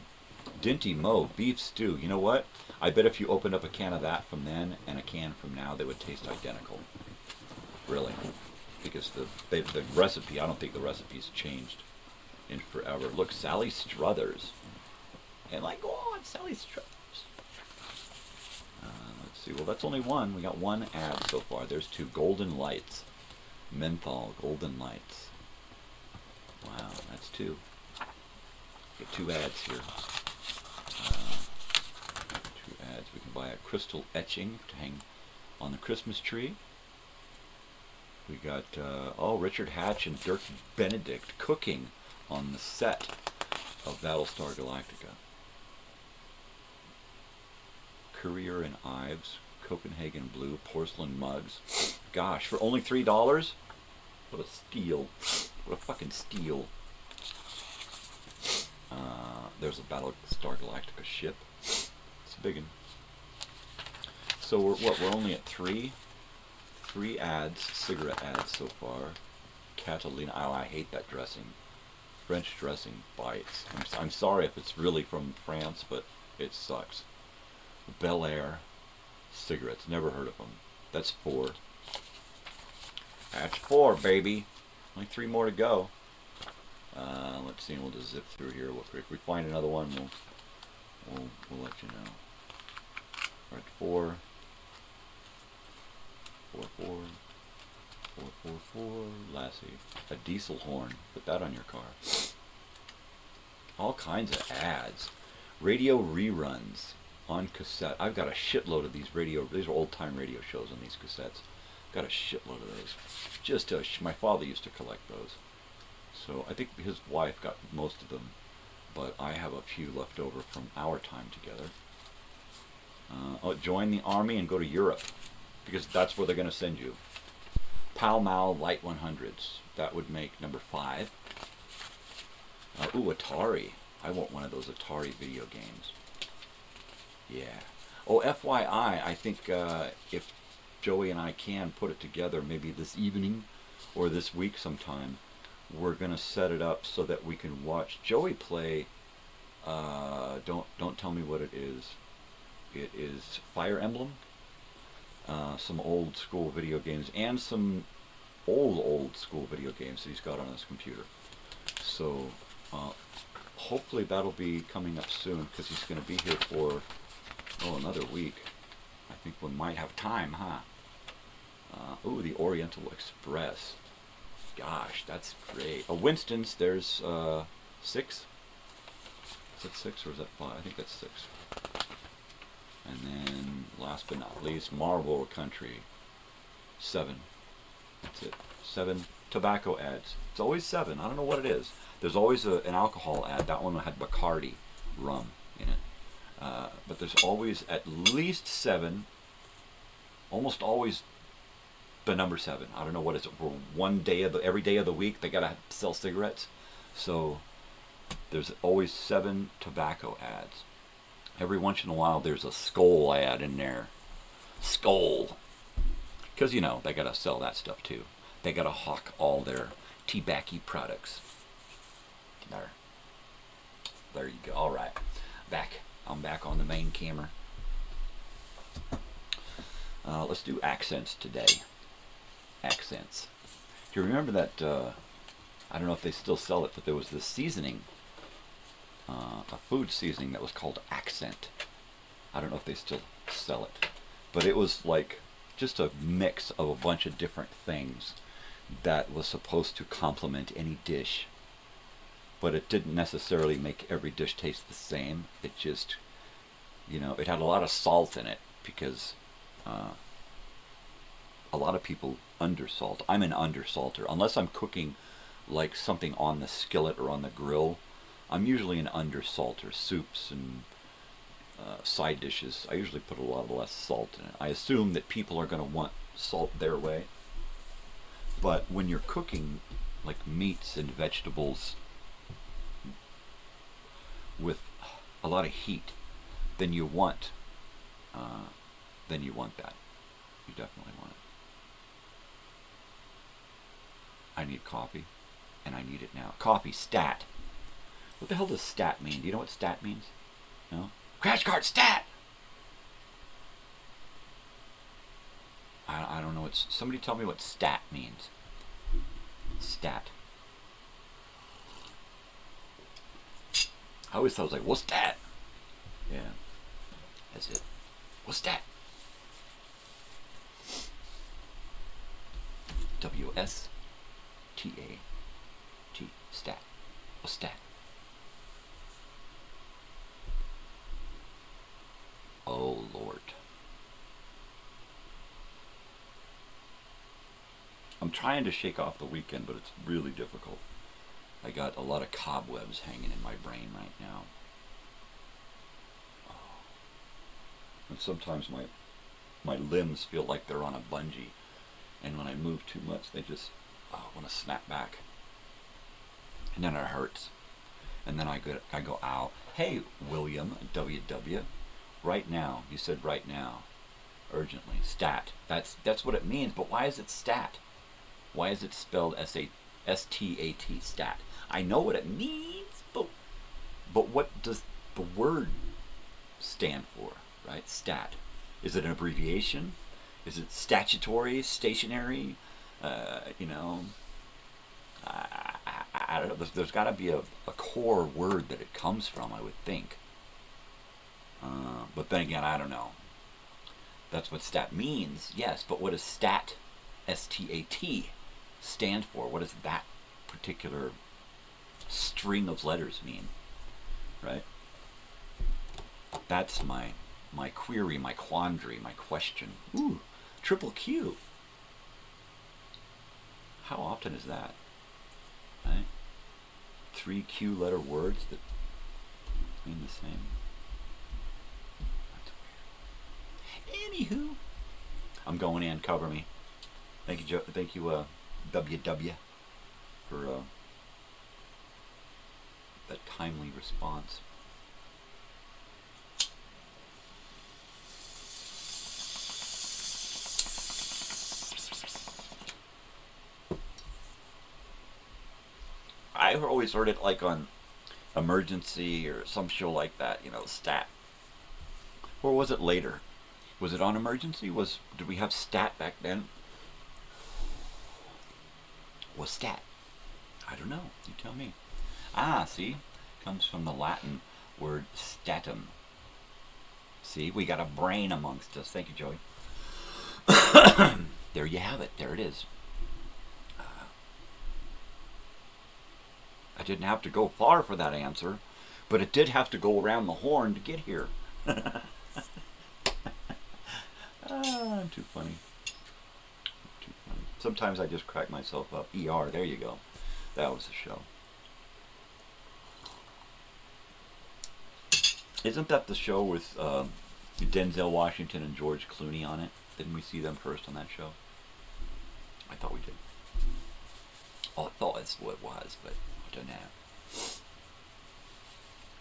Dinty Mo beef stew. You know what? I bet if you opened up a can of that from then and a can from now, they would taste identical. Really. Because the recipe, I don't think the recipe's changed in forever. Look, Sally Struthers. And like, oh, it's Sally Struthers. Let's see. Well, that's only one. We got one ad so far. There's 2 Golden Lights. Menthol Golden Lights. Wow, that's 2. Get 2 ads here. 2 ads. We can buy a crystal etching to hang on the Christmas tree. We got, Richard Hatch and Dirk Benedict cooking on the set of Battlestar Galactica. Courier and Ives, Copenhagen Blue, porcelain mugs. Gosh, for only $3? What a steal. What a fucking steal. There's a Battlestar Galactica ship. It's a big one. So we're only at 3 ads, cigarette ads so far. Catalina, oh, I hate that dressing. French dressing bites. I'm sorry if it's really from France, but it sucks. Bel Air cigarettes, never heard of them. That's 4. That's 4, baby. Only 3 more to go. Let's see, we'll just zip through here real quick. If we find another one, we'll let you know. All right, 4, 4, 4, 4, 4, 4, Lassie. A diesel horn. Put that on your car. All kinds of ads. Radio reruns on cassette. I've got a shitload of these are old-time radio shows on these cassettes. Got a shitload of those. My father used to collect those. So I think his wife got most of them, but I have a few left over from our time together. Join the army and go to Europe, because that's where they're going to send you. Pall Mall Light 100s. That would make number 5. Ooh, Atari. I want one of those Atari video games. Yeah. Oh, FYI, I think if Joey and I can put it together, maybe this evening or this week sometime, we're going to set it up so that we can watch Joey play, don't tell me what it is. It is Fire Emblem, some old school video games, and some old school video games that he's got on his computer. So hopefully that'll be coming up soon, because he's going to be here for another week. I think we might have time, huh? Ooh, the Oriental Express. Gosh, that's great. Winston's, there's 6. Is that 6 or is that 5? I think that's 6. And then, last but not least, Marlboro Country. 7. That's it. 7 tobacco ads. It's always 7. I don't know what it is. There's always an alcohol ad. That one had Bacardi rum in it. But there's always at least 7. Almost always the number 7. I don't know what is it. For every day of the week, they gotta sell cigarettes. So there's always 7 tobacco ads. Every once in a while, there's a Skoal ad in there. Skoal. Because, they got to sell that stuff, too. They got to hawk all their tobacco products. There you go. All right. I'm back on the main camera. Let's do accents today. Accents. Do you remember that, I don't know if they still sell it, but there was this seasoning, a food seasoning that was called Accent. I don't know if they still sell it, but it was like just a mix of a bunch of different things that was supposed to complement any dish, but it didn't necessarily make every dish taste the same. It just, it had a lot of salt in it, because a lot of people undersalt. I'm an undersalter. Unless I'm cooking like something on the skillet or on the grill, I'm usually an undersalter. Soups and side dishes, I usually put a lot less salt in it. I assume that people are going to want salt their way. But when you're cooking like meats and vegetables with a lot of heat, then you want that. You definitely want it. I need coffee, and I need it now. Coffee, stat. What the hell does stat mean? Do you know what stat means? No? Crash cart, stat! I don't know what... Somebody tell me what stat means. Stat. I always thought it was like, what's that? Yeah. That's it. What's that? W-S-T-A-T. Stat. What's that? Oh, Lord. I'm trying to shake off the weekend, but it's really difficult. I got a lot of cobwebs hanging in my brain right now. Oh. And sometimes my limbs feel like they're on a bungee. And when I move too much, they just want to snap back. And then it hurts. And then I go, ow. Hey, William, WW. Right now. You said right now. Urgently. Stat. That's what it means. But why is it stat? Why is it spelled S-T-A-T, stat? I know what it means, but what does the word stand for, right? Stat. Is it an abbreviation? Is it statutory, stationary? I don't know. There's got to be a core word that it comes from, I would think. But then again, I don't know. That's what stat means, yes, but what does stat, S-T-A-T, stand for? What does that particular string of letters mean, right? That's my query, my quandary, my question. Ooh, triple Q. How often is that, right? 3 Q letter words that mean the same. Anywho, I'm going in. Cover me. Thank you, Joe. Thank you, WW, for that timely response. I always heard it like on Emergency or some show like that, you know, Stat. Or was it later? Was it on Emergency? Did we have Stat back then? Was Stat? I don't know. You tell me. Ah, see? Comes from the Latin word statum. See? We got a brain amongst us. Thank you, Joey. There you have it. There it is. I didn't have to go far for that answer, but it did have to go around the horn to get here. I'm too funny. Too funny. Sometimes I just crack myself up. ER, there you go. That was the show. Isn't that the show with Denzel Washington and George Clooney on it? Didn't we see them first on that show? I thought we did. Oh, I thought that's what it was, but I don't know.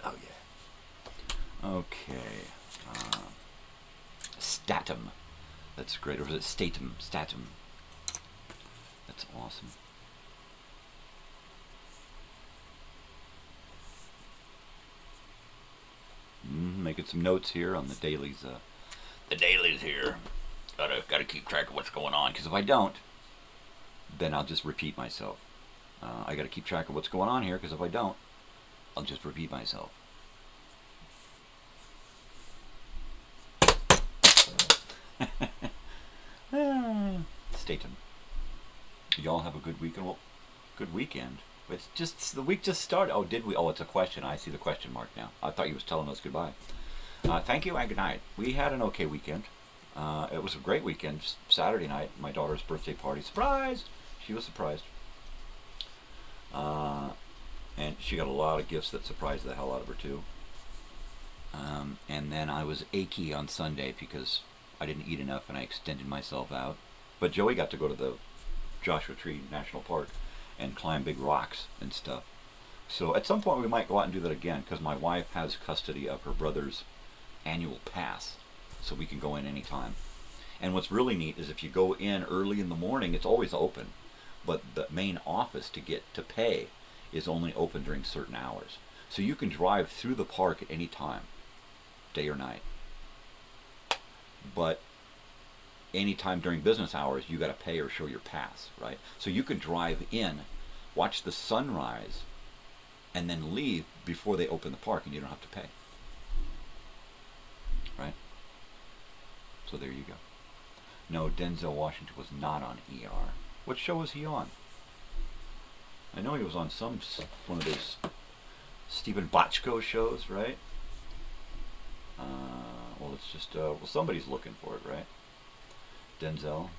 Oh, yeah. Okay. Statum. That's great. Or is it statum? Statum. That's awesome. Making some notes here on the dailies. The dailies here. Gotta keep track of what's going on, because if I don't, then I'll just repeat myself. I gotta keep track of what's going on here, because if I don't, I'll just repeat myself. Statum. Y'all have a good weekend. Well, good weekend. It's just the week just started. Oh, did we? Oh, it's a question. I see the question mark now. I thought you was telling us goodbye. Thank you and good night. We had an okay weekend. It was a great weekend. Saturday night, my daughter's birthday party. Surprise! She was surprised. And she got a lot of gifts that surprised the hell out of her too. And then I was achy on Sunday because I didn't eat enough and I extended myself out. But Joey got to go to the Joshua Tree National Park and climb big rocks and stuff. So at some point we might go out and do that again, because my wife has custody of her brother's annual pass, so we can go in anytime. And what's really neat is if you go in early in the morning, it's always open, but the main office to get to pay is only open during certain hours. So you can drive through the park at any time, day or night. But anytime during business hours, you got to pay or show your pass, right? So you can drive in, watch the sunrise, and then leave before they open the park, and you don't have to pay. Right? So there you go. No, Denzel Washington was not on ER. What show was he on? I know he was on one of those Stephen Bochco shows, right? Well, it's just, well, somebody's looking for it, right? Denzel,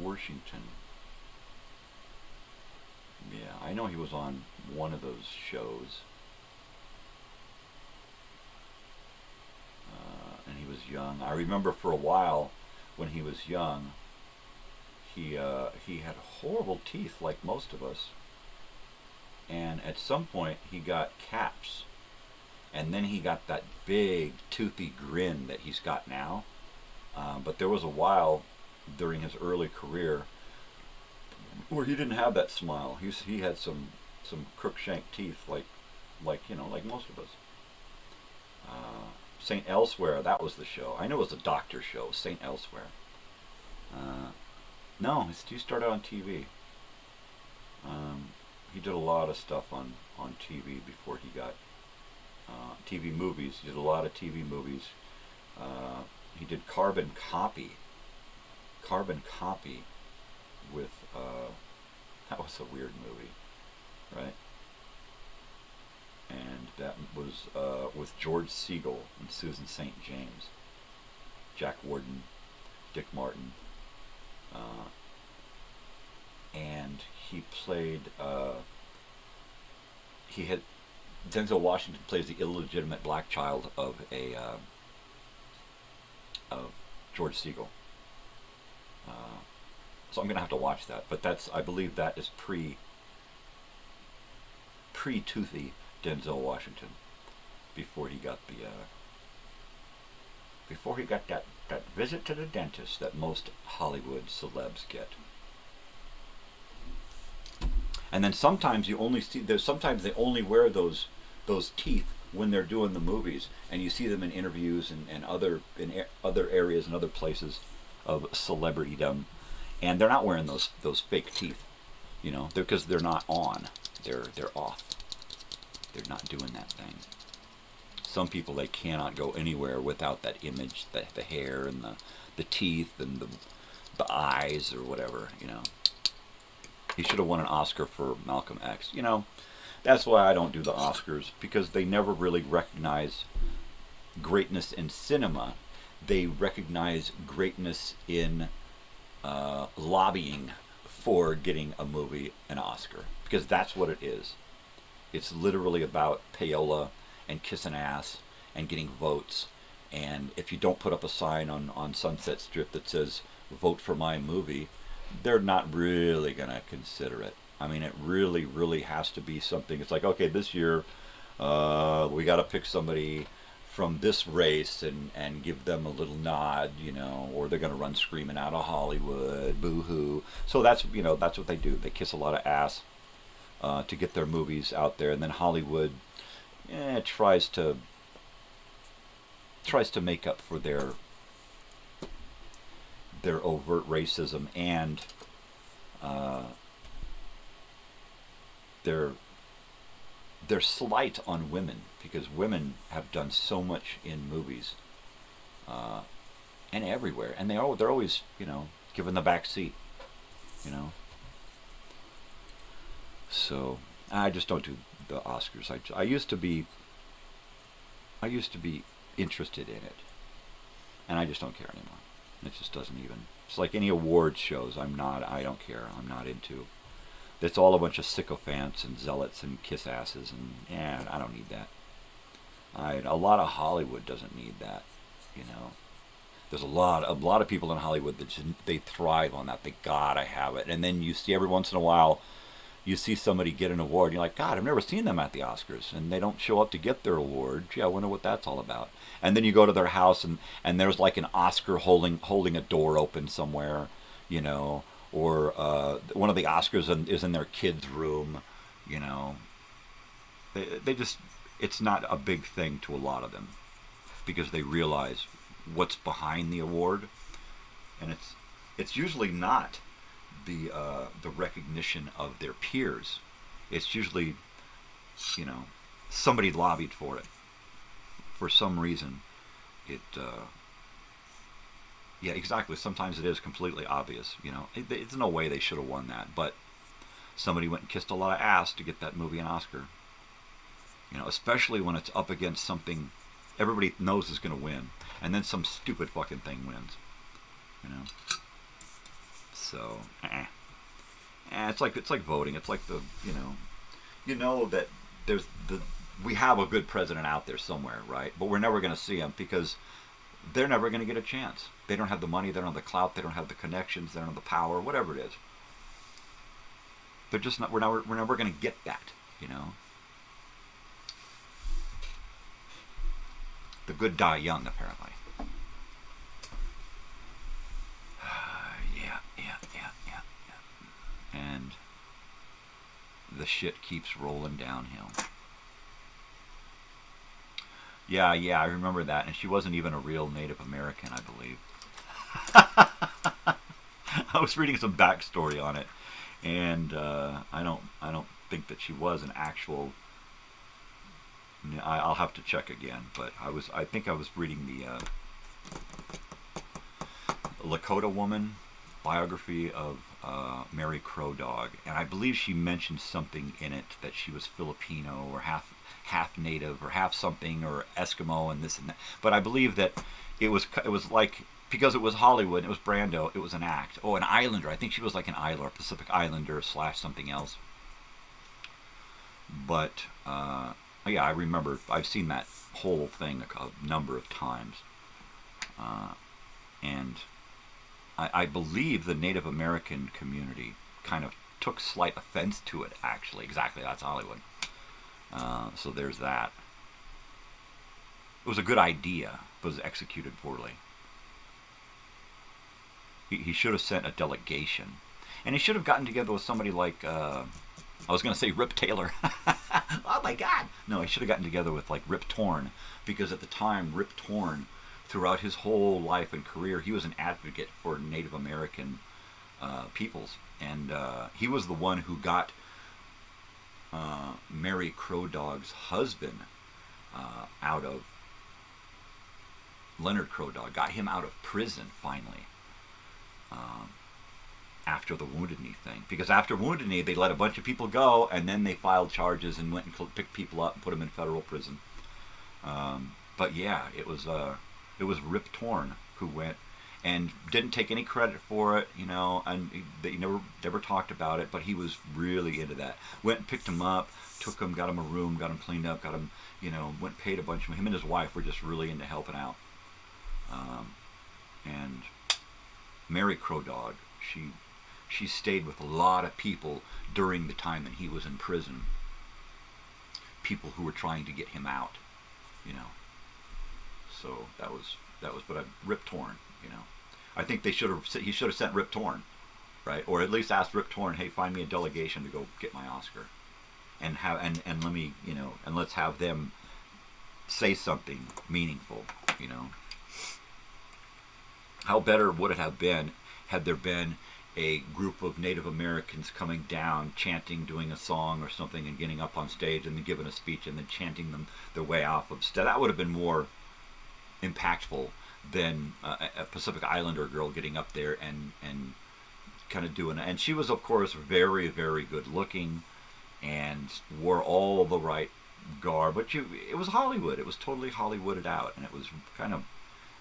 Washington. Yeah, I know he was on one of those shows. And he was young. I remember for a while when he was young, he had horrible teeth like most of us. And at some point he got caps. And then he got that big toothy grin that he's got now. But there was a while during his early career where he didn't have that smile. He had some crook-shank teeth like you know, like most of us. St. Elsewhere, that was the show. I know it was a doctor show, St. Elsewhere. No, he started on TV. He did a lot of stuff on TV before he got TV movies. He did a lot of TV movies. He did Carbon Copy with that was a weird movie, right? And that was with George Siegel and Susan St. James, Jack Warden, Dick Martin, and he played. He had Denzel Washington plays the illegitimate black child of George Siegel. So I'm gonna have to watch that, but I believe that is pre-toothy Denzel Washington, before he got that visit to the dentist that most Hollywood celebs get. And then sometimes you only see sometimes they only wear those teeth when they're doing the movies, and you see them in interviews and other areas and other places of celebritydom, and they're not wearing those fake teeth, you know, because they're not on, they're off, they're not doing that thing. Some people, they cannot go anywhere without that image, the hair and the teeth and the eyes or whatever, you know. He should have won an Oscar for Malcolm X. You know, that's why I don't do the Oscars, because they never really recognize greatness in cinema. They recognize greatness in lobbying for getting a movie an Oscar, because that's what it is. It's literally about payola and kissing ass and getting votes. And if you don't put up a sign on Sunset Strip that says, "Vote for my movie," they're not really going to consider it. I mean, it really, really has to be something. It's like, okay, this year we got to pick somebody from this race and give them a little nod, you know, or they're going to run screaming out of Hollywood, boo-hoo. So that's, you know, that's what they do. They kiss a lot of ass to get their movies out there, and then Hollywood tries to make up for their overt racism and their slight on women, because women have done so much in movies and everywhere, and they're always, you know, given the back seat, you know. So I just don't do the Oscars. I used to be interested in it, and I just don't care anymore. It just doesn't even. It's like any awards shows. I don't care. I'm not into. It's all a bunch of sycophants and zealots and kiss asses, and I don't need that. A lot of Hollywood doesn't need that, you know. There's a lot of people in Hollywood that they thrive on that. They gotta have it. And then you see every once in a while, you see somebody get an award, and you're like, God, I've never seen them at the Oscars, and they don't show up to get their award. Gee, I wonder what that's all about. And then you go to their house, and there's like an Oscar holding a door open somewhere, you know, or one of the Oscars is in their kid's room, you know. They just, it's not a big thing to a lot of them, because they realize what's behind the award, and it's usually not the recognition of their peers. It's usually, you know, somebody lobbied for it for some reason. Yeah, exactly. Sometimes it is completely obvious, you know. There's no way they should have won that, but somebody went and kissed a lot of ass to get that movie an Oscar. You know, especially when it's up against something everybody knows is going to win, and then some stupid fucking thing wins, you know. So, it's like voting. It's like you know that we have a good president out there somewhere, right? But we're never going to see him, because they're never going to get a chance. They don't have the money, they don't have the clout, they don't have the connections, they don't have the power, whatever it is. They're just not. We're never going to get that, you know. The good die young, apparently. Yeah. And the shit keeps rolling downhill. Yeah, I remember that. And she wasn't even a real Native American, I believe. I was reading some backstory on it, And I don't think that she was an actual. I'll have to check again, but I think I was reading the Lakota woman biography of Mary Crow Dog, and I believe she mentioned something in it that she was Filipino or half native or half something or Eskimo and this and that. But I believe that it was like, because it was Hollywood, it was Brando, it was an act. Oh, an Islander. I think she was like an Islander, Pacific Islander / something else. But yeah, I remember I've seen that whole thing a number of times, and I believe the Native American community kind of took slight offense to it, actually. Exactly, that's Hollywood. So there's that. It was a good idea, but it was executed poorly. He should have sent a delegation. And he should have gotten together with somebody like, I was going to say Rip Taylor. Oh my God! No, he should have gotten together with like Rip Torn, because at the time, Rip Torn, throughout his whole life and career, he was an advocate for Native American peoples. And he was the one who got Mary Crow Dog's husband out of, Leonard Crow Dog, got him out of prison finally. After the Wounded Knee thing. Because after Wounded Knee, they let a bunch of people go, and then they filed charges and went and picked people up and put them in federal prison. But yeah, it was Rip Torn who went and didn't take any credit for it, you know, and they never talked about it, but he was really into that. Went and picked him up, took him, got him a room, got him cleaned up, got him, you know, went and paid a bunch of him and his wife were just really into helping out. And Mary Crow Dog, she stayed with a lot of people during the time that he was in prison. People who were trying to get him out, you know. So that was but Rip Torn, you know. I think he should have sent Rip Torn, right? Or at least asked Rip Torn, hey, find me a delegation to go get my Oscar, and let me, you know, and let's have them say something meaningful, you know. How better would it have been had there been a group of Native Americans coming down, chanting, doing a song or something, and getting up on stage and then giving a speech and then chanting them their way off of stage? That would have been more impactful than a Pacific Islander girl getting up there and kind of doing it. And she was, of course, very, very good looking and wore all the right garb. But it was Hollywood. It was totally Hollywooded out, and it was kind of,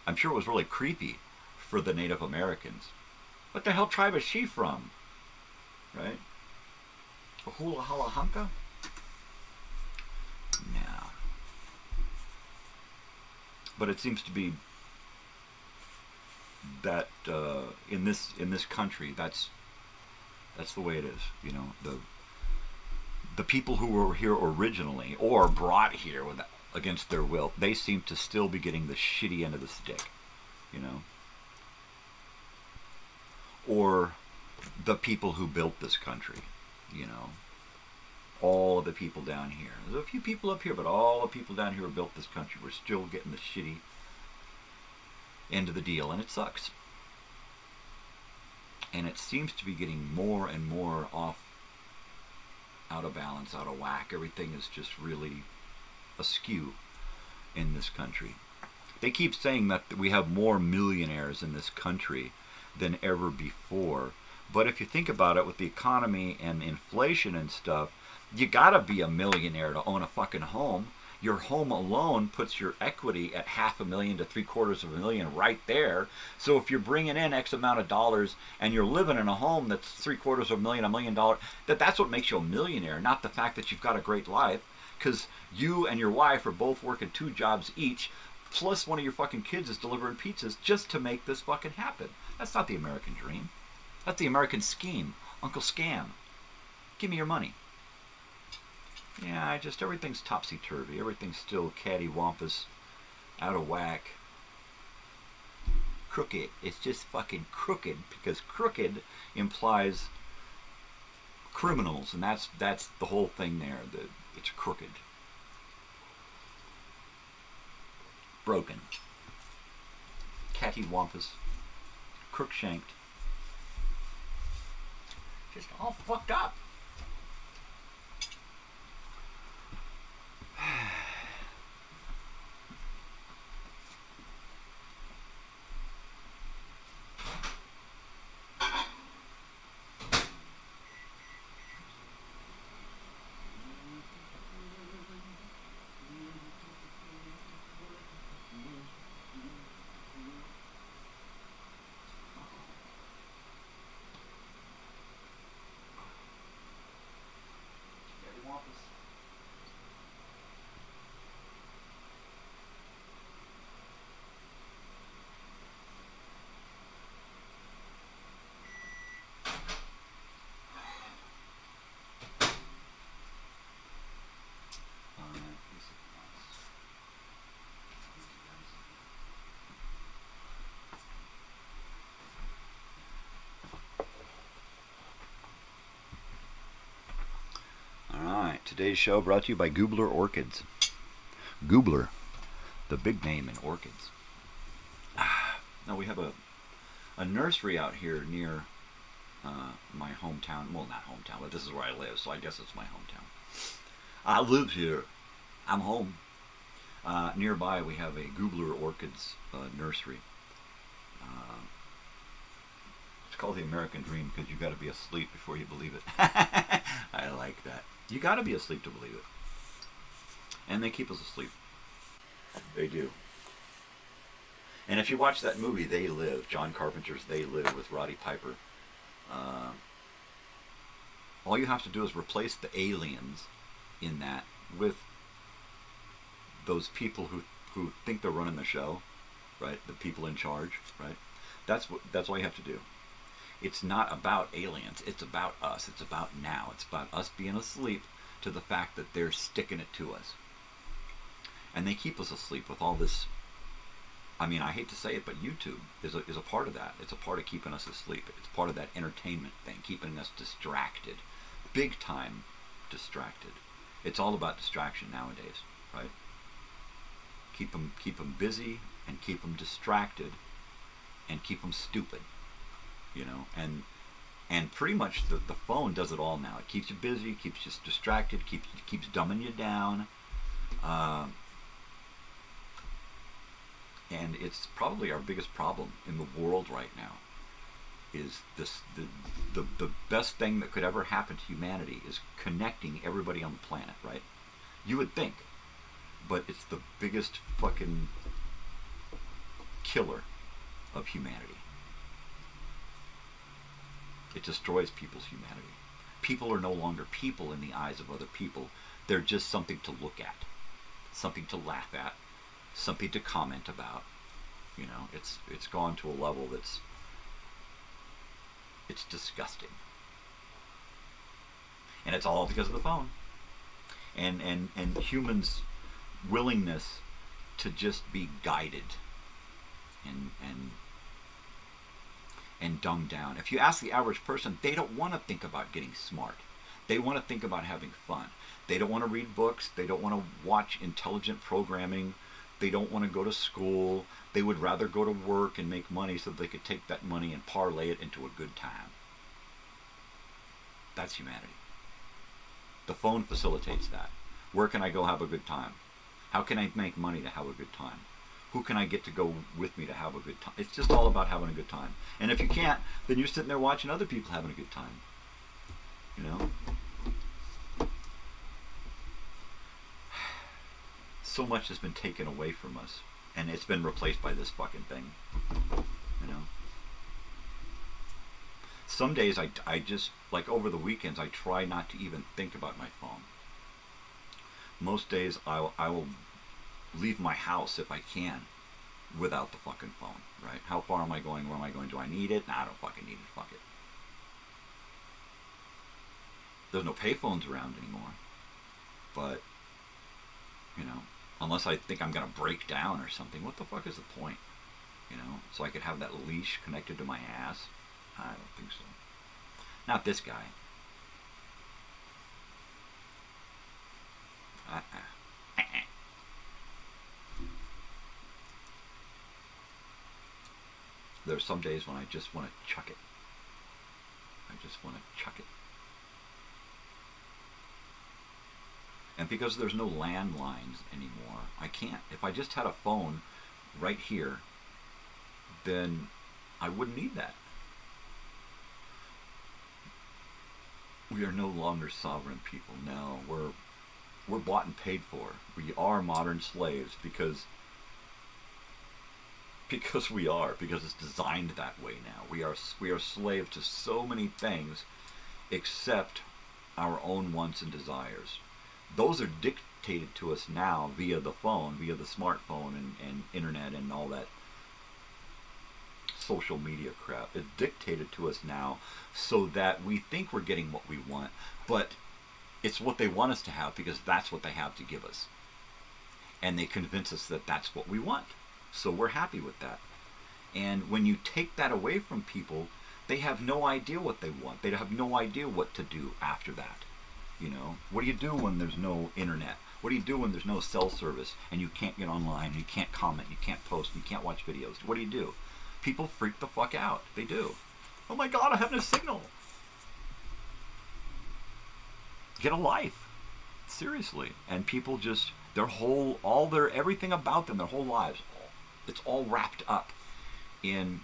I'm sure it was really creepy for the Native Americans. What the hell tribe is she from? Right? Hula Hala Hunka? No. But it seems to be that in this country, that's the way it is. You know, the people who were here originally or brought here against their will, they seem to still be getting the shitty end of the stick. You know. Or the people who built this country, you know. All of the people down here. There's a few people up here, but all the people down here who built this country were still getting the shitty end of the deal, and it sucks. And it seems to be getting more and more out of balance, out of whack. Everything is just really askew in this country. They keep saying that we have more millionaires in this country than ever before. But if you think about it, with the economy and inflation and stuff, you gotta be a millionaire to own a fucking home. Your home alone puts your equity at $500,000 to $750,000 right there. So if you're bringing in X amount of dollars and you're living in a home that's $750,000, $1 million, that's what makes you a millionaire, not the fact that you've got a great life, because you and your wife are both working 2 jobs each, plus one of your fucking kids is delivering pizzas just to make this fucking happen. That's not the American dream. That's the American scheme. Uncle Scam. Give me your money. Yeah, everything's topsy-turvy. Everything's still cattywampus, out of whack. Crooked. It's just fucking crooked, because crooked implies criminals, and that's the whole thing there. It's crooked. Broken. Cattywampus. Crookshanked. Just all fucked up. Alright, today's show brought to you by Goobler Orchids. Goobler, the big name in orchids. Now we have a nursery out here near my hometown. Well, not hometown, but this is where I live, so I guess it's my hometown. I live here. I'm home. Nearby we have a Goobler Orchids nursery. It's called the American Dream because you got to be asleep before you believe it. I like that. You got to be asleep to believe it. And they keep us asleep. They do. And if you watch that movie, They Live, John Carpenter's They Live with Roddy Piper, all you have to do is replace the aliens in that with those people who think they're running the show, right? The people in charge, right? That's all you have to do. It's not about aliens. It's about us. It's about now. It's about us being asleep to the fact that they're sticking it to us. And they keep us asleep with all this. I mean, I hate to say it, but YouTube is a part of that. It's a part of keeping us asleep. It's part of that entertainment thing, keeping us distracted. Big time distracted. It's all about distraction nowadays, right? Keep them busy and keep them distracted and keep them stupid. You know, and pretty much the phone does it all now. It keeps you busy, keeps you distracted, keeps dumbing you down, and it's probably our biggest problem in the world right now. Is the best thing that could ever happen to humanity is connecting everybody on the planet, right? You would think, but it's the biggest fucking killer of humanity. It destroys people's humanity. People are no longer people in the eyes of other people. They're just something to look at, something to laugh at, something to comment about. You know, it's gone to a level it's disgusting. And it's all because of the phone. And humans' willingness to just be guided and dumbed down. If you ask the average person, they don't want to think about getting smart. They want to think about having fun. They don't want to read books. They don't want to watch intelligent programming. They don't want to go to school. They would rather go to work and make money so that they could take that money and parlay it into a good time. That's humanity. The phone facilitates that. Where can I go have a good time? How can I make money to have a good time? Who can I get to go with me to have a good time? It's just all about having a good time. And if you can't, then you're sitting there watching other people having a good time. You know? So much has been taken away from us. And it's been replaced by this fucking thing. You know? Some days I just, like over the weekends, I try not to even think about my phone. Most days I will leave my house if I can without the fucking phone, right? How far am I going? Where am I going? Do I need it? Nah, I don't fucking need it. Fuck it. There's no payphones around anymore. But, you know, unless I think I'm going to break down or something, what the fuck is the point? You know, so I could have that leash connected to my ass? I don't think so. Not this guy. There are some days when I just want to chuck it. I just want to chuck it. And because there's no landlines anymore, I can't. If I just had a phone right here, then I wouldn't need that. We are no longer sovereign people. No, we're bought and paid for. We are modern slaves because it's designed that way now. We are slaves to so many things except our own wants and desires. Those are dictated to us now via the phone, via the smartphone and internet and all that social media crap. It's dictated to us now so that we think we're getting what we want, but it's what they want us to have because that's what they have to give us. And they convince us that that's what we want. So we're happy with that. And when you take that away from people, they have no idea what they want. They have no idea what to do after that. You know, what do you do when there's no internet? What do you do when there's no cell service and you can't get online, you can't comment, you can't post, you can't watch videos? What do you do? People freak the fuck out. They do. Oh my God, I have no signal. Get a life. Seriously. And people just, everything about them, their whole lives, it's all wrapped up in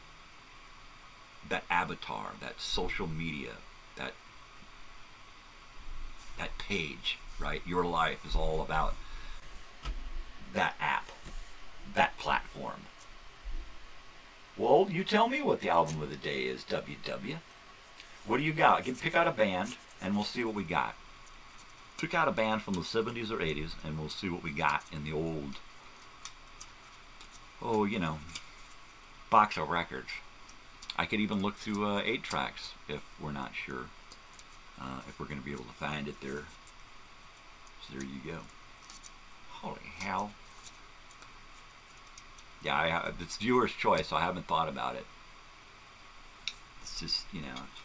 that avatar, that social media, that page, right? Your life is all about that app, that platform. Well, you tell me what the album of the day is, WW. What do you got? Pick out a band, and we'll see what we got. Pick out a band from the 70s or 80s, and we'll see what we got in the old, box of records. I could even look through 8 tracks if we're not sure. If we're going to be able to find it there. So there you go. Holy hell. Yeah, it's viewer's choice, so I haven't thought about it. It's just,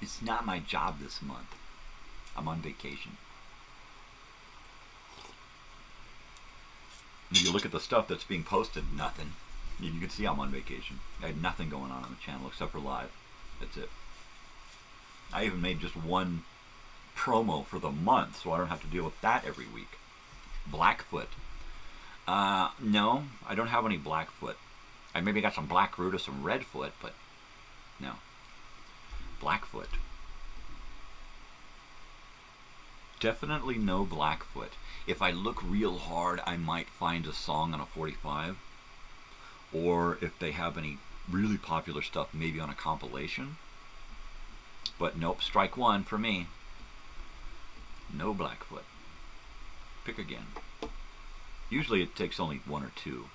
it's not my job this month. I'm on vacation. And you look at the stuff that's being posted, nothing. You can see I'm on vacation. I had nothing going on the channel except for live. That's it. I even made just one promo for the month, so I don't have to deal with that every week. Blackfoot. No, I don't have any Blackfoot. I maybe got some Blackroot or some Redfoot, but no. Blackfoot. Definitely no Blackfoot. If I look real hard, I might find a song on a 45. Or if they have any really popular stuff, maybe on a compilation. But nope, strike one for me. No Blackfoot. Pick again. Usually it takes only one or two.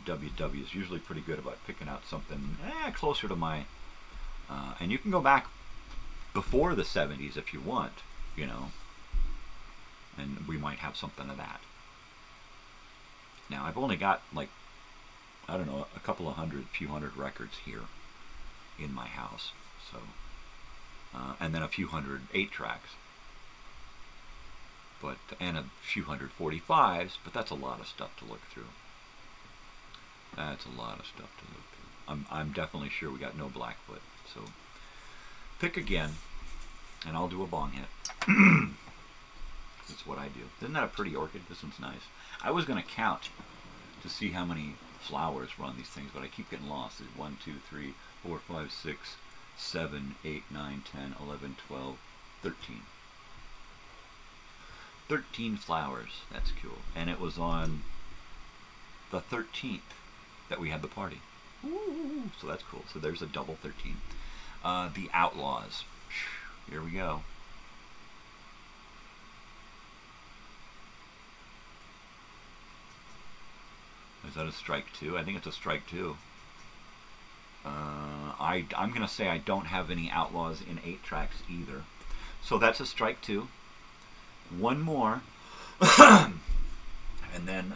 WW is usually pretty good about picking out something closer to my... and you can go back before the 70s if you want, and we might have something of that. Now, I've only got, I don't know, a few hundred records here in my house, so... and then a few hundred 8 tracks. And a few hundred 45s, but that's a lot of stuff to look through. That's a lot of stuff to look through. I'm definitely sure we got no Blackfoot. So pick again, and I'll do a bong hit. That's what I do. Isn't that a pretty orchid? This one's nice. I was going to count to see how many flowers were on these things, but I keep getting lost. There's 1, 2, 3, 4, 5, 6, 7, 8, 9, 10, 11, 12, 13. 13 flowers. That's cool. And it was on the 13th that we had the party. Ooh, so that's cool. So there's a double 13. The Outlaws. Here we go. Is that a strike 2? I think it's a strike 2. I'm going to say I don't have any Outlaws in 8 tracks either. So that's a strike 2. One more. And then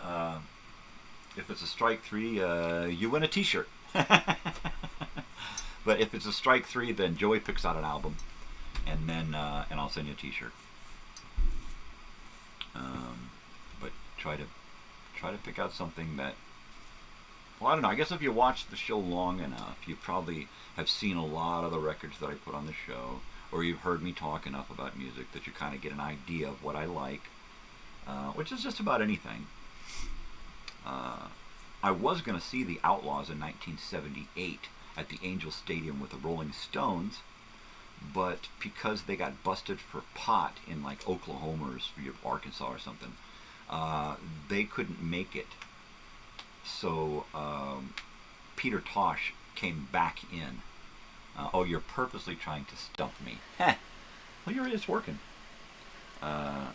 if it's a strike 3, you win a t-shirt. But if it's a strike 3, then Joey picks out an album, and then and I'll send you a t-shirt. But try to pick out something that Well, I don't know. I guess if you watch the show long enough, you probably have seen a lot of the records that I put on the show, or you've heard me talk enough about music that you kind of get an idea of what I like, which is just about anything. I was going to see the Outlaws in 1978 at the Angel Stadium with the Rolling Stones, but because they got busted for pot in like Oklahoma or Arkansas or something, they couldn't make it. So Peter Tosh came back in. Oh, you're purposely trying to stump me. Heh. Well, you're just working. But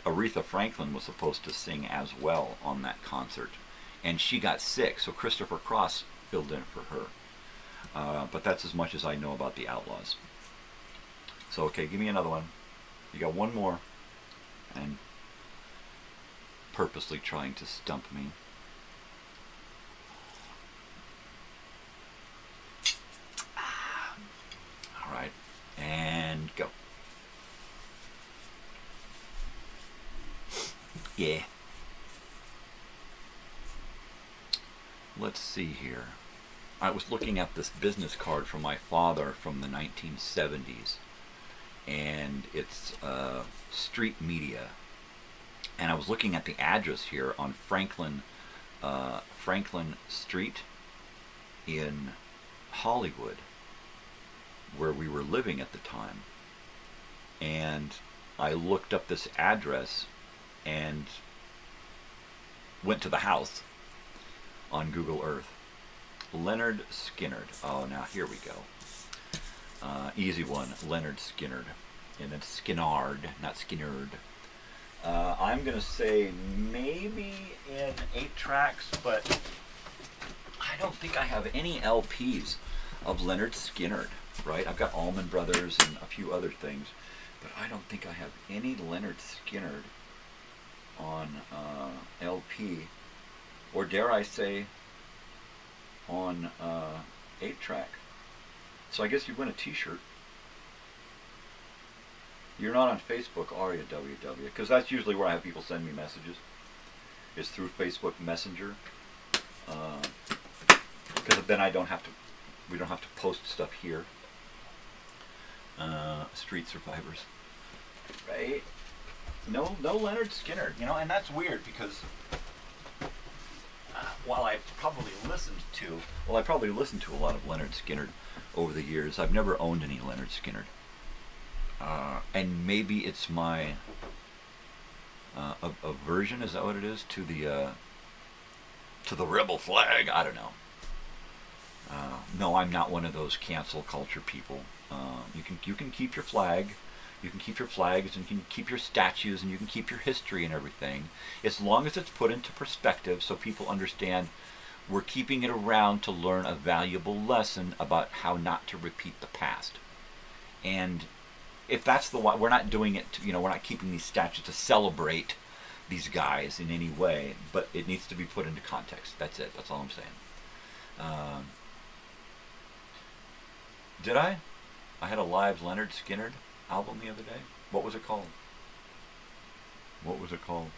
Aretha Franklin was supposed to sing as well on that concert, and she got sick, so Christopher Cross filled in for her. But that's as much as I know about the Outlaws. So, okay, give me another one. You got one more. And purposely trying to stump me. All right, and go. Yeah. Let's see here. I was looking at this business card from my father from the 1970s, and it's street media. And I was looking at the address here on Franklin Street in Hollywood, where we were living at the time. And I looked up this address and went to the house on Google Earth. Leonard Skinnard. Oh, now here we go. Easy one. Leonard Skinnard. And it's Skinnard, not Skinnard. I'm going to say maybe in 8 tracks, but I don't think I have any LPs of Leonard Skinnard, right? I've got Allman Brothers and a few other things, but I don't think I have any Leonard Skinnard on LP, or dare I say, on 8-track. So I guess you win a t-shirt. You're not on Facebook, are you, WW? Because that's usually where I have people send me messages. It's through Facebook Messenger. Because then we don't have to post stuff here. Street Survivors. Right? No Leonard Skinnard. You know, and that's weird because while I probably listened to a lot of Leonard Skinnard over the years, I've never owned any Leonard Skinnard. And maybe it's my aversion, is that what it is, to the rebel flag? I don't know. No, I'm not one of those cancel culture people. You can keep your flag, you can keep your flags, and you can keep your statues, and you can keep your history and everything, as long as it's put into perspective so people understand we're keeping it around to learn a valuable lesson about how not to repeat the past. And if that's the one, we're not doing it to, we're not keeping these statues to celebrate these guys in any way, but it needs to be put into context. That's it. That's all I'm saying. Did I? I had a live Leonard Skinnard album the other day. What was it called? What was it called?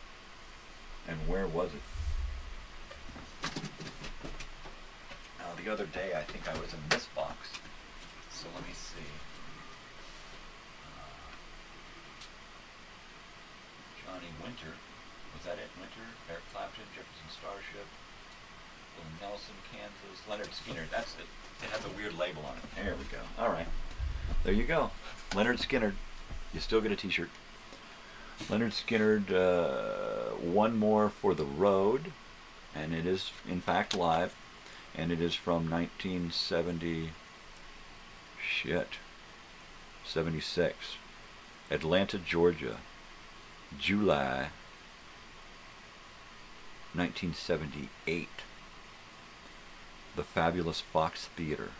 And where was it? The other day I think I was in this box. So let me see. Johnny Winter. Was that it? Winter? Eric Clapton, Jefferson Starship, Willie Nelson, Kansas, Leonard Skinnard. That's it. It has a weird label on it. There we go. All right. There you go. Leonard Skinnard. You still get a t-shirt. Leonard Skinnard, one more for the road. And it is, in fact, live. And it is from 76. Atlanta, Georgia. July 1978. The Fabulous Fox Theater.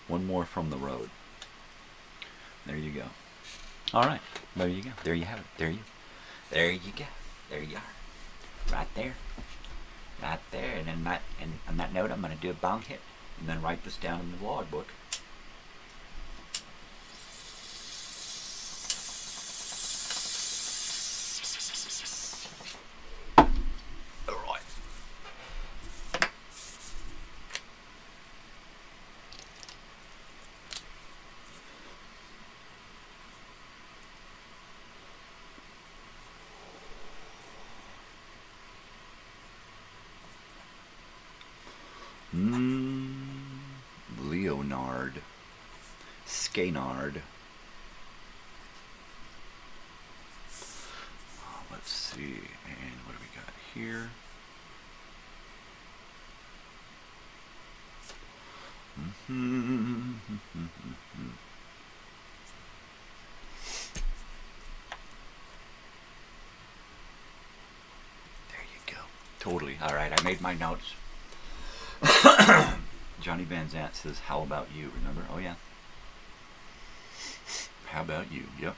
One more from the road. There you go. All right. There you go. There you have it. There you go. There you are. Right there. Right there. And then on that note, I'm going to do a bong hit and then write this down in the logbook. Leonard. Skeynard. Let's see. And what do we got here? Totally. All right, I made my notes. Johnny Van Zant says, how about you? Remember? Oh, yeah. How about you? Yep.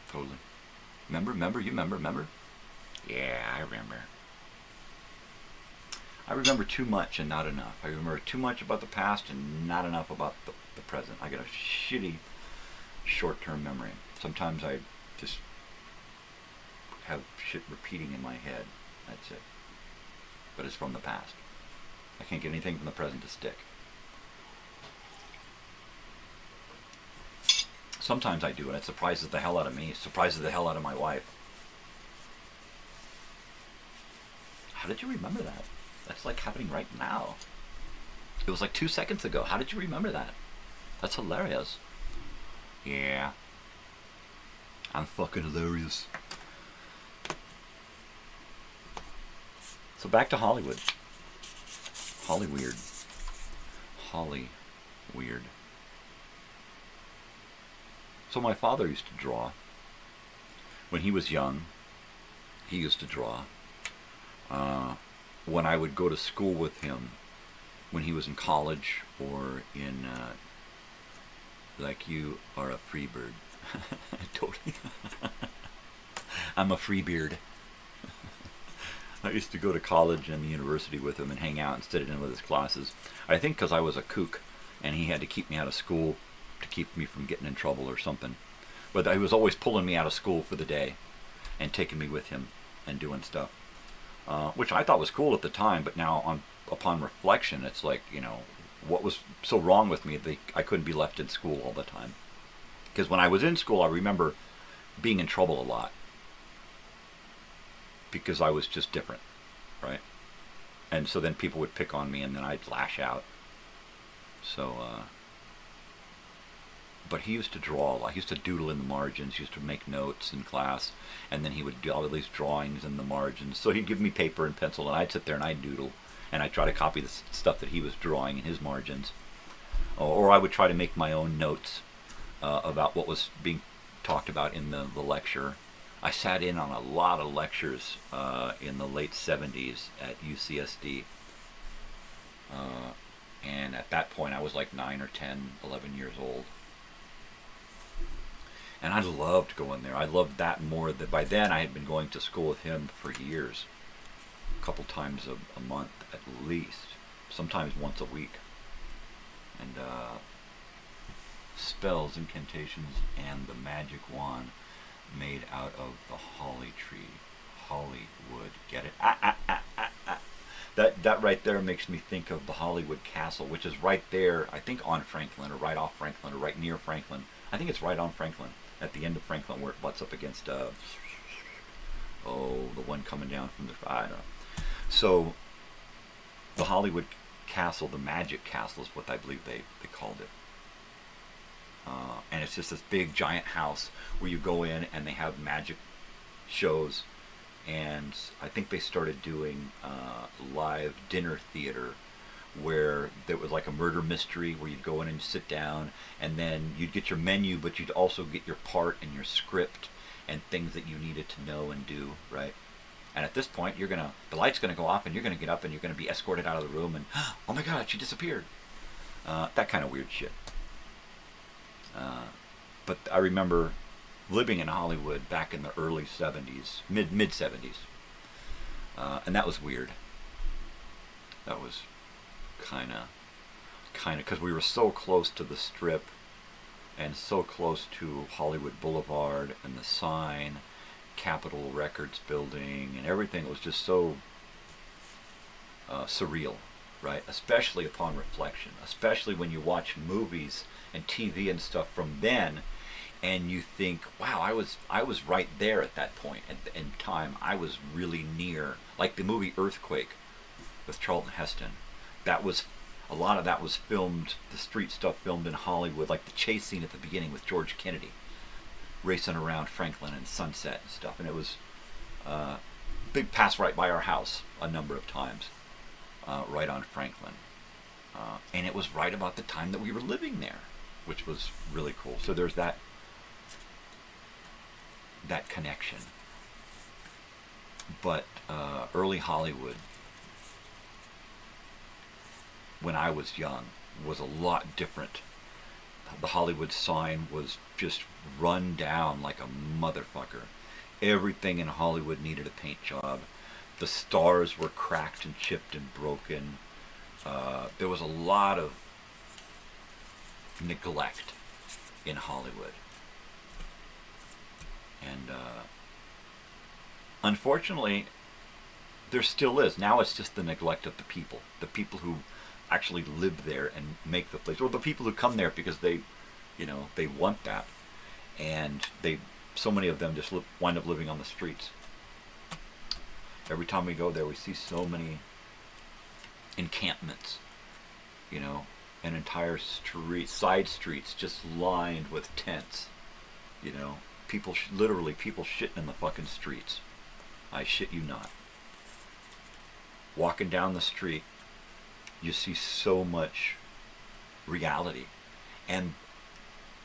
Totally. Remember? You remember? Yeah, I remember. I remember too much and not enough. I remember too much about the past and not enough about the present. I got a shitty short-term memory. Sometimes I just have shit repeating in my head. That's it. But it's from the past. I can't get anything from the present to stick. Sometimes I do, and it surprises the hell out of me. It surprises the hell out of my wife. How did you remember that? That's like happening right now. It was like 2 seconds ago. How did you remember that? That's hilarious. Yeah. I'm fucking hilarious. So back to Hollywood. Hollyweird. Hollyweird. So my father used to draw. When he was young, he used to draw. When I would go to school with him, when he was in college or in, like you are a free bird. Totally. I'm a free beard. I used to go to college and the university with him and hang out and sit in with his classes. I think because I was a kook and he had to keep me out of school to keep me from getting in trouble or something. But he was always pulling me out of school for the day and taking me with him and doing stuff. Which I thought was cool at the time, but now upon reflection, it's like, you know, what was so wrong with me that I couldn't be left in school all the time. Because when I was in school, I remember being in trouble a lot. Because I was just different, right? And so then people would pick on me and then I'd lash out. So, but he used to draw a lot. He used to doodle in the margins. He used to make notes in class. And then he would do all of these drawings in the margins. So he'd give me paper and pencil and I'd sit there and I'd doodle. And I'd try to copy the stuff that he was drawing in his margins. Or I would try to make my own notes about what was being talked about in the lecture. I sat in on a lot of lectures in the late 70s at UCSD. And at that point I was like 9 or 10, 11 years old. And I loved going there. I loved that more. That by then I had been going to school with him for years. A couple times a month at least. Sometimes once a week. And spells, incantations, and the magic wand made out of the holly tree. Hollywood. Get it? That right there makes me think of the Hollywood Castle, which is right there, I think on Franklin, or right off Franklin, or right near Franklin. I think it's right on Franklin, at the end of Franklin, where it butts up against, the one coming down from the, I don't know. So, the Hollywood Castle, the Magic Castle is what I believe they called it. And it's just this big giant house where you go in and they have magic shows. And I think they started doing live dinner theater where there was like a murder mystery where you'd go in and sit down and then you'd get your menu, but you'd also get your part and your script and things that you needed to know and do, right? And at this point, the light's gonna go off and you're gonna get up and you're gonna be escorted out of the room and, oh my God, she disappeared. That kind of weird shit. But I remember living in Hollywood back in the early 70s, mid 70s. And that was weird. That was kind of, because we were so close to the Strip and so close to Hollywood Boulevard and the sign, Capitol Records building, and everything was just so surreal, right? Especially upon reflection, especially when you watch movies and TV and stuff from then, and you think, wow, I was right there at that point in time. I was really near, like the movie Earthquake. with Charlton Heston. That was, a lot of that was filmed, the street stuff filmed in Hollywood, like the chase scene at the beginning with George Kennedy racing around Franklin and Sunset and stuff. And it was big pass right by our house a number of times, right on Franklin. And it was right about the time that we were living there, which was really cool. So there's that connection. But early Hollywood, when I was young, was a lot different. The Hollywood sign was just run down like a motherfucker. Everything in Hollywood needed a paint job. The stars were cracked and chipped and broken. There was a lot of neglect in Hollywood. And unfortunately, there still is. Now it's just the neglect of the people who actually live there and make the place, or the people who come there because they want that, and so many of them just wind up living on the streets. Every time we go there, we see so many encampments, and entire side streets just lined with tents, people shitting in the fucking streets. I shit you not. Walking down the street, you see so much reality. And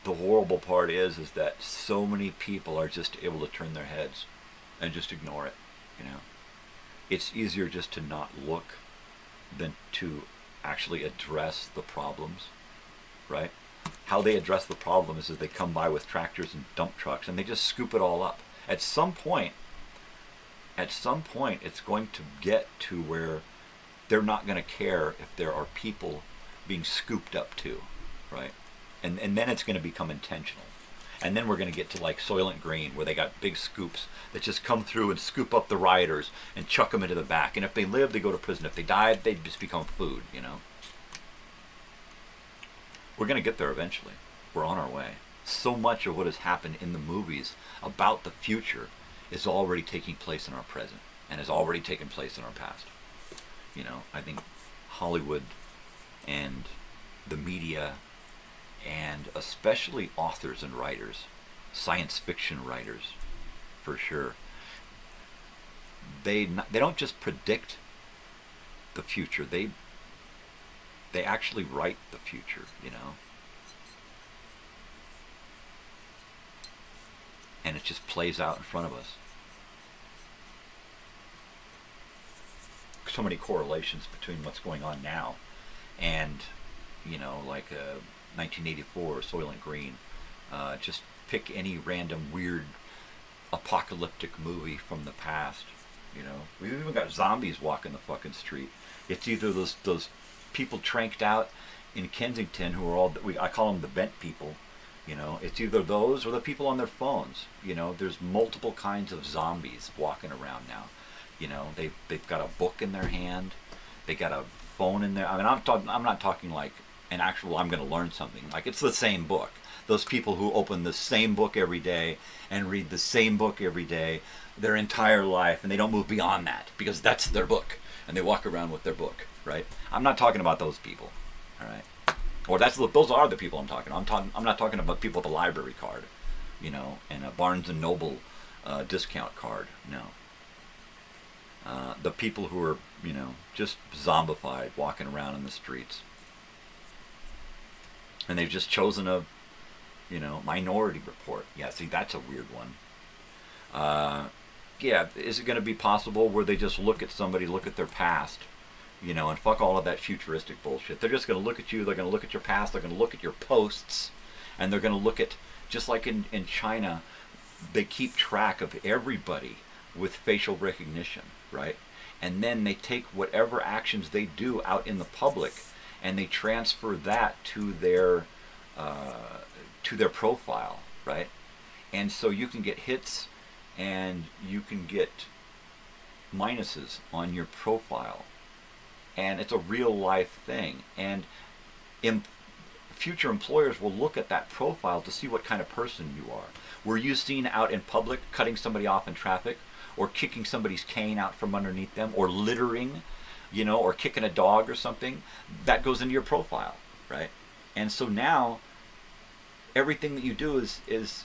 the horrible part is that so many people are just able to turn their heads and just ignore it, It's easier just to not look than to actually address the problems, right? How they address the problems is they come by with tractors and dump trucks and they just scoop it all up. At some point, it's going to get to where they're not going to care if there are people being scooped up too, right? And then it's going to become intentional. And then we're going to get to like Soylent Green, where they got big scoops that just come through and scoop up the rioters and chuck them into the back. And if they live, they go to prison. If they died, they just become food, We're going to get there eventually. We're on our way. So much of what has happened in the movies about the future is already taking place in our present and has already taken place in our past. I think Hollywood and the media, and especially authors and writers, science fiction writers, for sure, they don't just predict the future. They actually write the future, And it just plays out in front of us. So many correlations between what's going on now and, like 1984 or Soylent Green. Just pick any random weird apocalyptic movie from the past. We've even got zombies walking the fucking street. It's either those people tranked out in Kensington who are I call them the bent people. It's either those or the people on their phones. There's multiple kinds of zombies walking around now. They've got a book in their hand. They got a phone in there. I mean, I'm not talking like an actual I'm going to learn something. Like it's the same book. Those people who open the same book every day and read the same book every day their entire life, and they don't move beyond that because that's their book, and they walk around with their book, right? I'm not talking about those people, all right? Or those are the people I'm talking about. I'm not talking about people with a library card, and a Barnes and Noble discount card. No. The people who are, just zombified, walking around in the streets. And they've just chosen a, Minority Report. Yeah, see, that's a weird one. Yeah, is it going to be possible where they just look at their past, and fuck all of that futuristic bullshit? They're just going to look at you, they're going to look at your past, they're going to look at your posts, and they're going to look at, just like in China, they keep track of everybody with facial recognition, right? And then they take whatever actions they do out in the public and they transfer that to their profile, right? And so you can get hits and you can get minuses on your profile, and it's a real life thing. And future employers will look at that profile to see what kind of person you are. Were you seen out in public cutting somebody off in traffic, or kicking somebody's cane out from underneath them, or littering, you know, or kicking a dog or something, that goes into your profile, right? And so now everything that you do is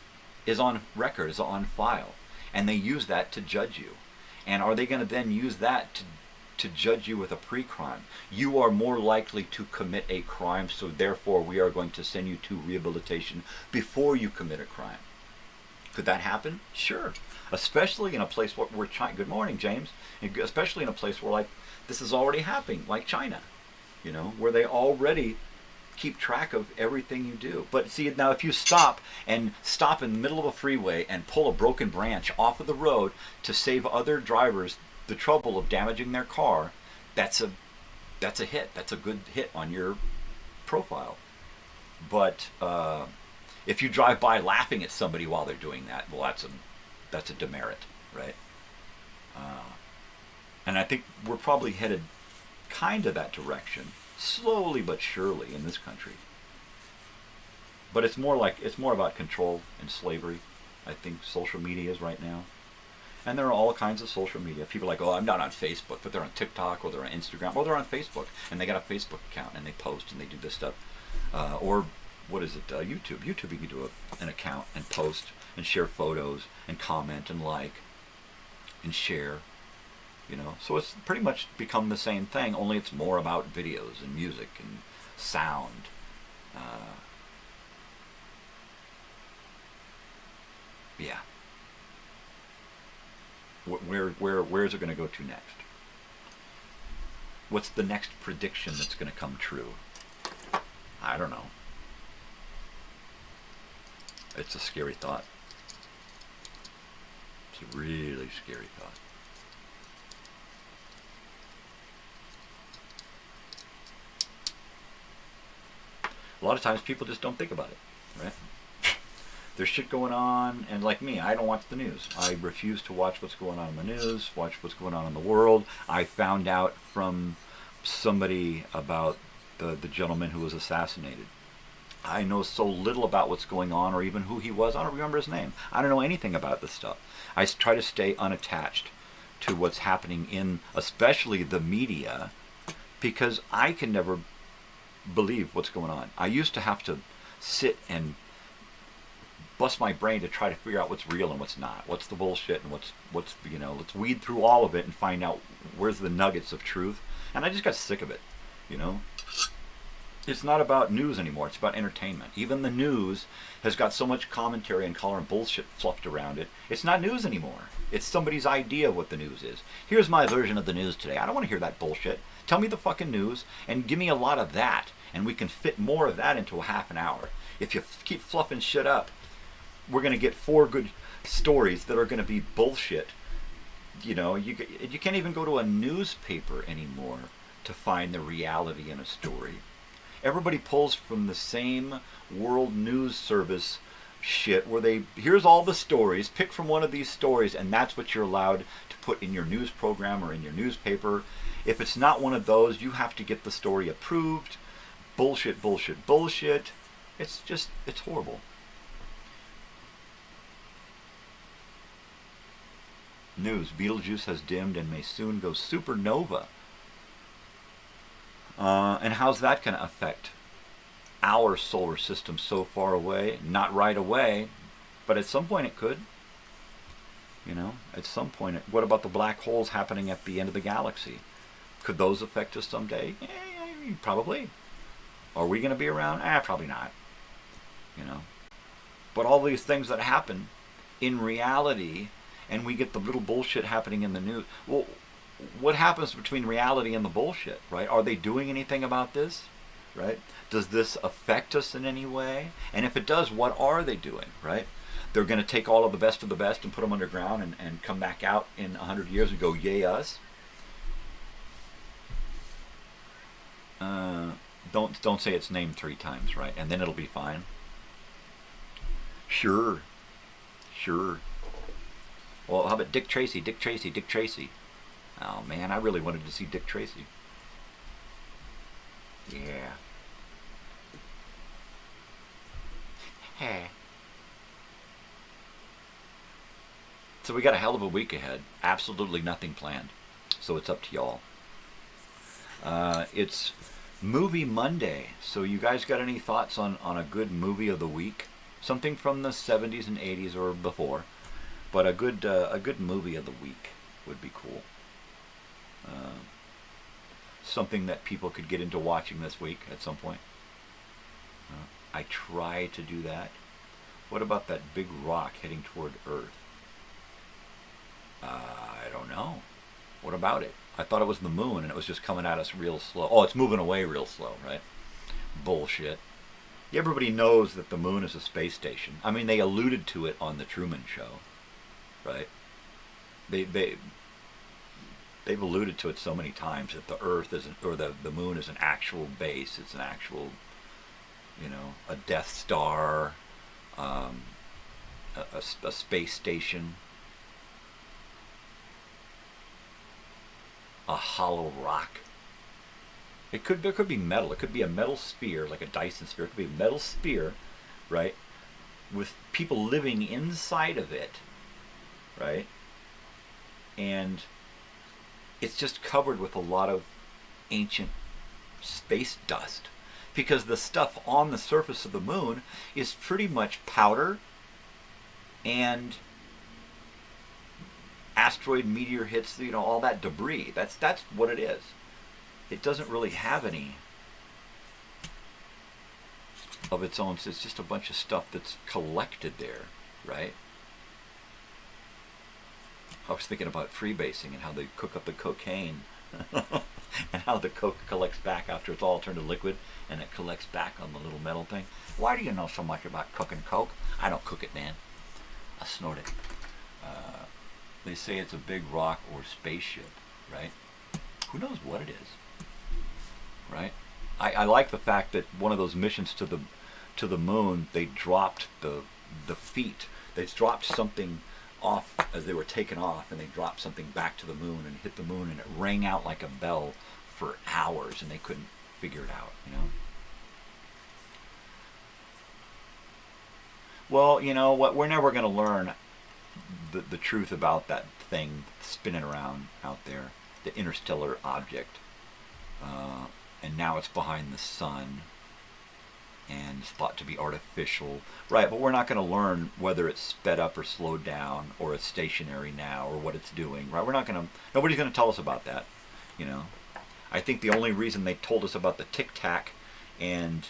on record, is on file, and they use that to judge you. And are they going to then use that to judge you with a pre-crime? You are more likely to commit a crime, so therefore we are going to send you to rehabilitation before you commit a crime. Could that happen? Sure. Especially in a place where China, good morning, James, especially in a place where like this is already happening, like China, you know, where they already keep track of everything you do. But see, now if you stop in the middle of a freeway and pull a broken branch off of the road to save other drivers the trouble of damaging their car, that's a hit. That's a good hit on your profile. But if you drive by laughing at somebody while they're doing that, well, that's a demerit, right? And I think we're probably headed kind of that direction, slowly but surely, in this country. But it's more about control and slavery. I think social media is right now. And there are all kinds of social media. People are like, oh, I'm not on Facebook, but they're on TikTok, or they're on Instagram, or they're on Facebook, and they got a Facebook account, and they post, and they do this stuff. Or, what is it, YouTube. YouTube, you can do an account, and post, and share photos, and comment, and like, and share. You know, so it's pretty much become the same thing, only it's more about videos, and music, and sound. Yeah. Where's it going to go to next? What's the next prediction that's going to come true? I don't know. It's a scary thought. It's a really scary thought. A lot of times people just don't think about it, right? There's shit going on, and like me, I don't watch the news. I refuse to watch what's going on in the news, watch what's going on in the world. I found out from somebody about the gentleman who was assassinated. I know so little about what's going on, or even who he was. I don't remember his name. I don't know anything about this stuff. I try to stay unattached to what's happening in, especially the media, because I can never believe what's going on. I used to have to sit and bust my brain to try to figure out what's real and what's not, what's the bullshit, and what's you know, let's weed through all of it and find out where's the nuggets of truth. And I just got sick of it, you know. It's not about news anymore, it's about entertainment. Even the news has got so much commentary and color and bullshit fluffed around it. It's not news anymore. It's somebody's idea of what the news is. Here's my version of the news today. I don't want to hear that bullshit. Tell me the fucking news and give me a lot of that, and we can fit more of that into a half an hour. If you keep fluffing shit up, we're going to get 4 good stories that are going to be bullshit. You know, you can't even go to a newspaper anymore to find the reality in a story. Everybody pulls from the same World News Service shit where here's all the stories, pick from one of these stories, and that's what you're allowed to put in your news program or in your newspaper. If it's not one of those, you have to get the story approved. Bullshit, bullshit, bullshit. It's horrible. News: Betelgeuse has dimmed and may soon go supernova. And how's that going to affect our solar system so far away? Not right away, but at some point it could. You know, at some point. What about the black holes happening at the end of the galaxy? Could those affect us someday? Probably. Are we going to be around? Probably not. You know. But all these things that happen in reality, and we get the little bullshit happening in the news. Well, what happens between reality and the bullshit, right? Are they doing anything about this, right? Does this affect us in any way? And if it does, what are they doing, right? They're going to take all of the best and put them underground and come back out in 100 years and go, yay us. Don't say its name 3 times, right? And then it'll be fine. Sure. Well, how about Dick Tracy? Dick Tracy. Oh man, I really wanted to see Dick Tracy. Yeah. Hey. So we got a hell of a week ahead. Absolutely nothing planned. So it's up to y'all. It's Movie Monday, so you guys got any thoughts on a good movie of the week? Something from the 70s and 80s or before, but a good movie of the week would be cool. Something that people could get into watching this week at some point. I try to do that. What about that big rock heading toward Earth? I don't know. What about it? I thought it was the moon and it was just coming at us real slow. Oh, it's moving away real slow, right? Bullshit. Everybody knows that the moon is a space station. I mean, they alluded to it on the Truman Show, right? They've alluded to it so many times that the Earth isn't, or the moon is an actual base. It's an actual, a Death Star, a space station, a hollow rock. There could be metal. It could be a metal sphere, like a Dyson sphere. It could be a metal sphere, right, with people living inside of it, right? And it's just covered with a lot of ancient space dust, because the stuff on the surface of the moon is pretty much powder and asteroid, meteor hits, all that debris. That's what it is. It doesn't really have any of its own. So it's just a bunch of stuff that's collected there, right? I was thinking about freebasing and how they cook up the cocaine and how the coke collects back after it's all turned to liquid, and it collects back on the little metal thing. Why do you know so much about cooking coke? I don't cook it, man. I snort it. They say it's a big rock or spaceship, right? Who knows what it is, right? I like the fact that one of those missions to the moon, they dropped the feet. They dropped something off as they were taken off, and they dropped something back to the moon and hit the moon, and it rang out like a bell for hours, and they couldn't figure it out, Well, you know what? We're never going to learn the truth about that thing spinning around out there, the interstellar object. And now it's behind the sun, and it's thought to be artificial. Right, but we're not going to learn whether it's sped up or slowed down, or it's stationary now, or what it's doing. Right, nobody's going to tell us about that, I think the only reason they told us about the tic-tac and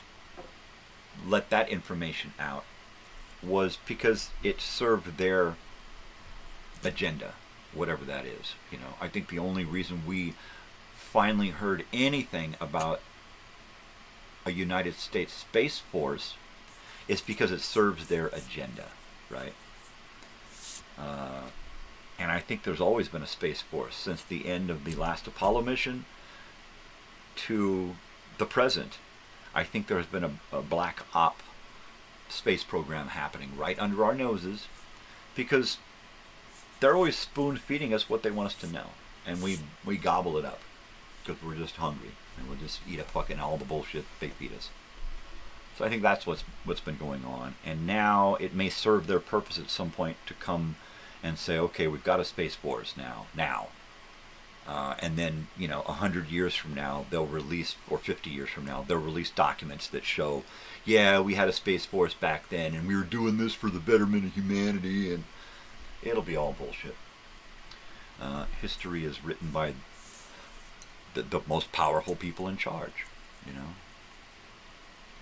let that information out was because it served their agenda, whatever that is. I think the only reason we finally heard anything about a United States Space Force is because it serves their agenda, right? And I think there's always been a Space Force since the end of the last Apollo mission to the present. I think there's been a black op space program happening right under our noses, because they're always spoon-feeding us what they want us to know, and we gobble it up because we're just hungry, and we'll just eat up fucking all the bullshit they feed us. So I think that's what's been going on, and now it may serve their purpose at some point to come and say, okay, we've got a Space Force now, and then 100 years from now they'll release, or 50 years from now they'll release documents that show, yeah, we had a Space Force back then, and we were doing this for the betterment of humanity, and it'll be all bullshit. History is written by the most powerful people in charge,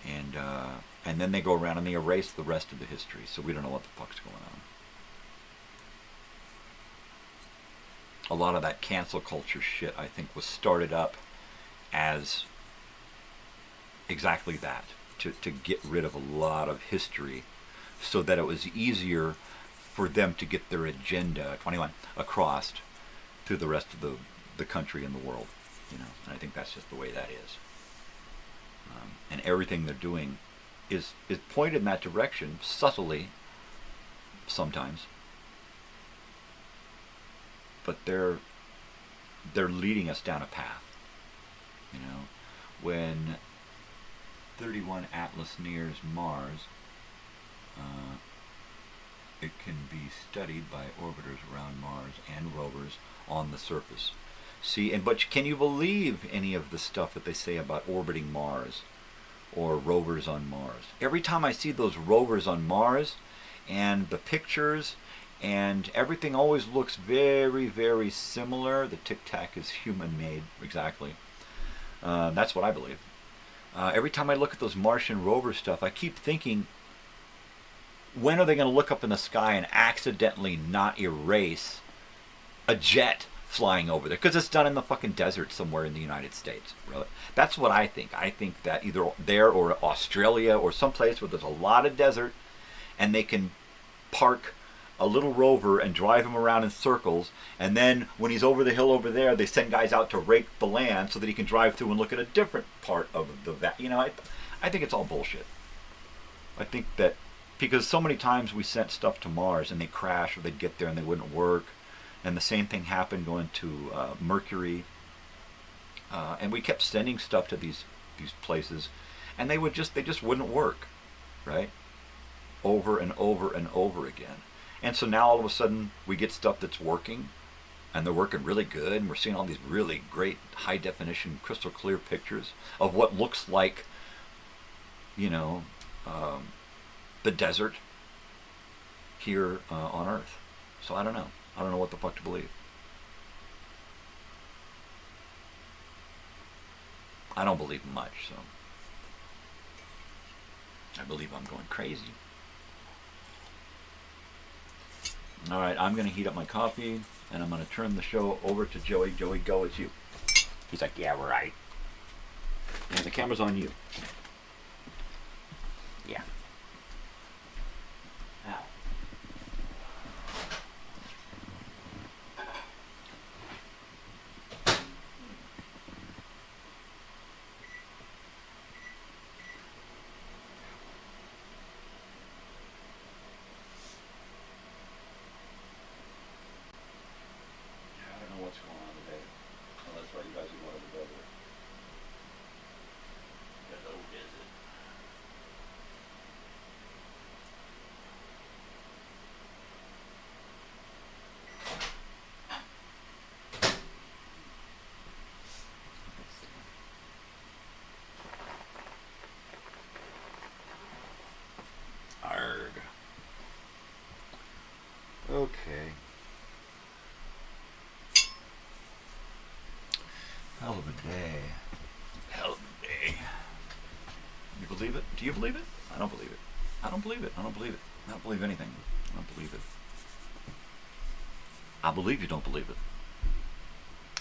and then they go around and they erase the rest of the history, so we don't know what the fuck's going on. A lot of that cancel culture shit, I think, was started up as exactly that, to get rid of a lot of history, so that it was easier for them to get their agenda 21 across to the rest of the country and the world, and I think that's just the way that is. And everything they're doing is pointed in that direction, subtly sometimes, but they're leading us down a path. When 31 Atlas nears Mars, it can be studied by orbiters around Mars and rovers on the surface. See, but can you believe any of the stuff that they say about orbiting Mars or rovers on Mars? Every time I see those rovers on Mars and the pictures and everything always looks very, very similar. The tic-tac is human-made, exactly. That's what I believe. Every time I look at those Martian rover stuff, I keep thinking, when are they going to look up in the sky and accidentally not erase a jet flying over there? Because it's done in the fucking desert somewhere in the United States. Really. That's what I think. I think that either there or Australia or someplace where there's a lot of desert and they can park a little rover and drive him around in circles, and then when he's over the hill over there, they send guys out to rake the land so that he can drive through and look at a different part of the I think it's all bullshit. I think that because so many times we sent stuff to Mars and they crash, or they'd get there and they wouldn't work, and the same thing happened going to Mercury, and we kept sending stuff to these places, and they just wouldn't work, right? Over and over and over again. And so now all of a sudden we get stuff that's working, and they're working really good, and we're seeing all these really great high definition crystal clear pictures of what looks like, the desert here on Earth. So I don't know what the fuck to believe. I don't believe much, so I believe I'm going crazy. All right, I'm going to heat up my coffee, and I'm going to turn the show over to Joey. Joey, go, it's you. He's like, yeah, right. And the camera's on you. Yeah. Ow. What's going on today? Oh, that's right, you guys are going to the desert. Hello, desert. Arg. Okay. Hell of a day. Hell of a day. You believe it? Do you believe it? I don't believe it. I don't believe it. I don't believe it. I don't believe anything. I don't believe it. I believe you don't believe it.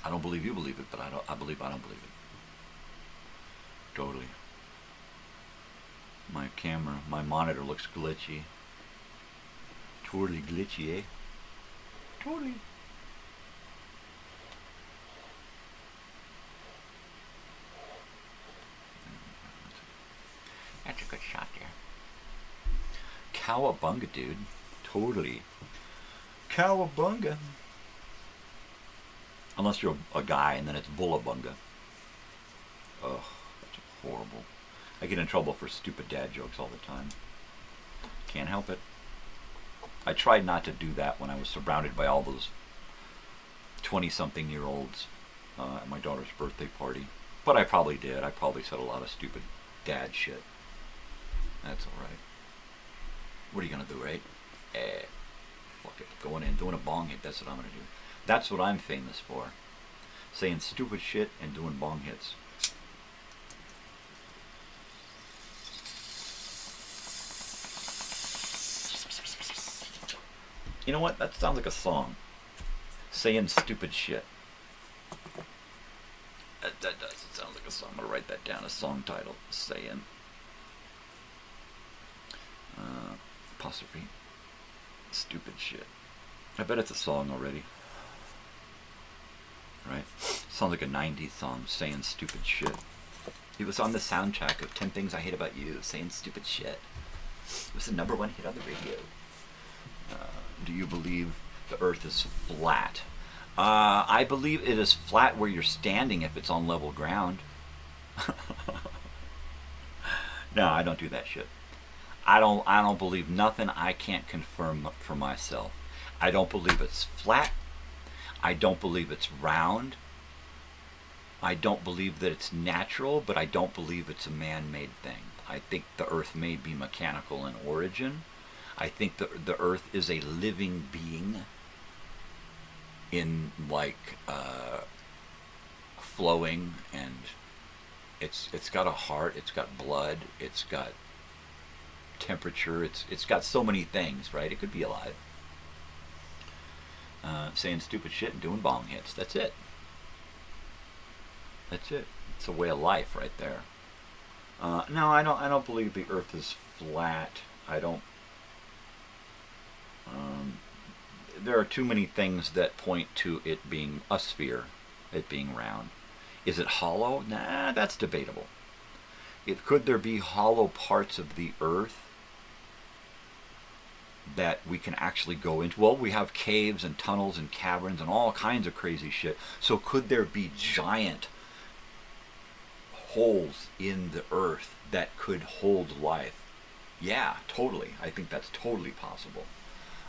I don't believe you believe it, but I believe I don't believe it. Totally. My camera, my monitor looks glitchy. Totally glitchy, eh? Totally. That's a good shot there. Cowabunga, dude. Totally. Cowabunga. Unless you're a guy, and then it's bullabunga. Ugh, that's horrible. I get in trouble for stupid dad jokes all the time. Can't help it. I tried not to do that when I was surrounded by all those 20-something-year-olds at my daughter's birthday party. But I probably did. I probably said a lot of stupid dad shit. That's alright. What are you gonna do, right? Fuck it. Going in, doing a bong hit, that's what I'm gonna do. That's what I'm famous for. Saying stupid shit and doing bong hits. You know what? That sounds like a song. Saying stupid shit. That does. It sounds like a song. I'm gonna write that down. A song title. Saying. Apostrophe. Stupid shit. I bet it's a song already. Right? Sounds like a 90s song. Saying stupid shit. It was on the soundtrack of 10 Things I Hate About You. Saying stupid shit. It was the #1 hit on the radio. Do you believe the earth is flat? I believe it is flat where you're standing if it's on level ground. No, I don't do that shit. I don't believe nothing I can't confirm for myself. I don't believe it's flat. I don't believe it's round. I don't believe that it's natural, but I don't believe it's a man-made thing. I think the Earth may be mechanical in origin. I think the Earth is a living being in like flowing, and it's got a heart, it's got blood, it's got temperature, it's got so many things, right? It could be alive. Saying stupid shit and doing bong hits. That's it. That's it. It's a way of life right there. No, I don't believe the Earth is flat. I don't. There are too many things that point to it being a sphere, it being round. Is it hollow? Nah, that's debatable. Could there be hollow parts of the Earth that we can actually go into? Well, we have caves and tunnels and caverns and all kinds of crazy shit. So could there be giant holes in the Earth that could hold life? Yeah, totally. I think that's totally possible.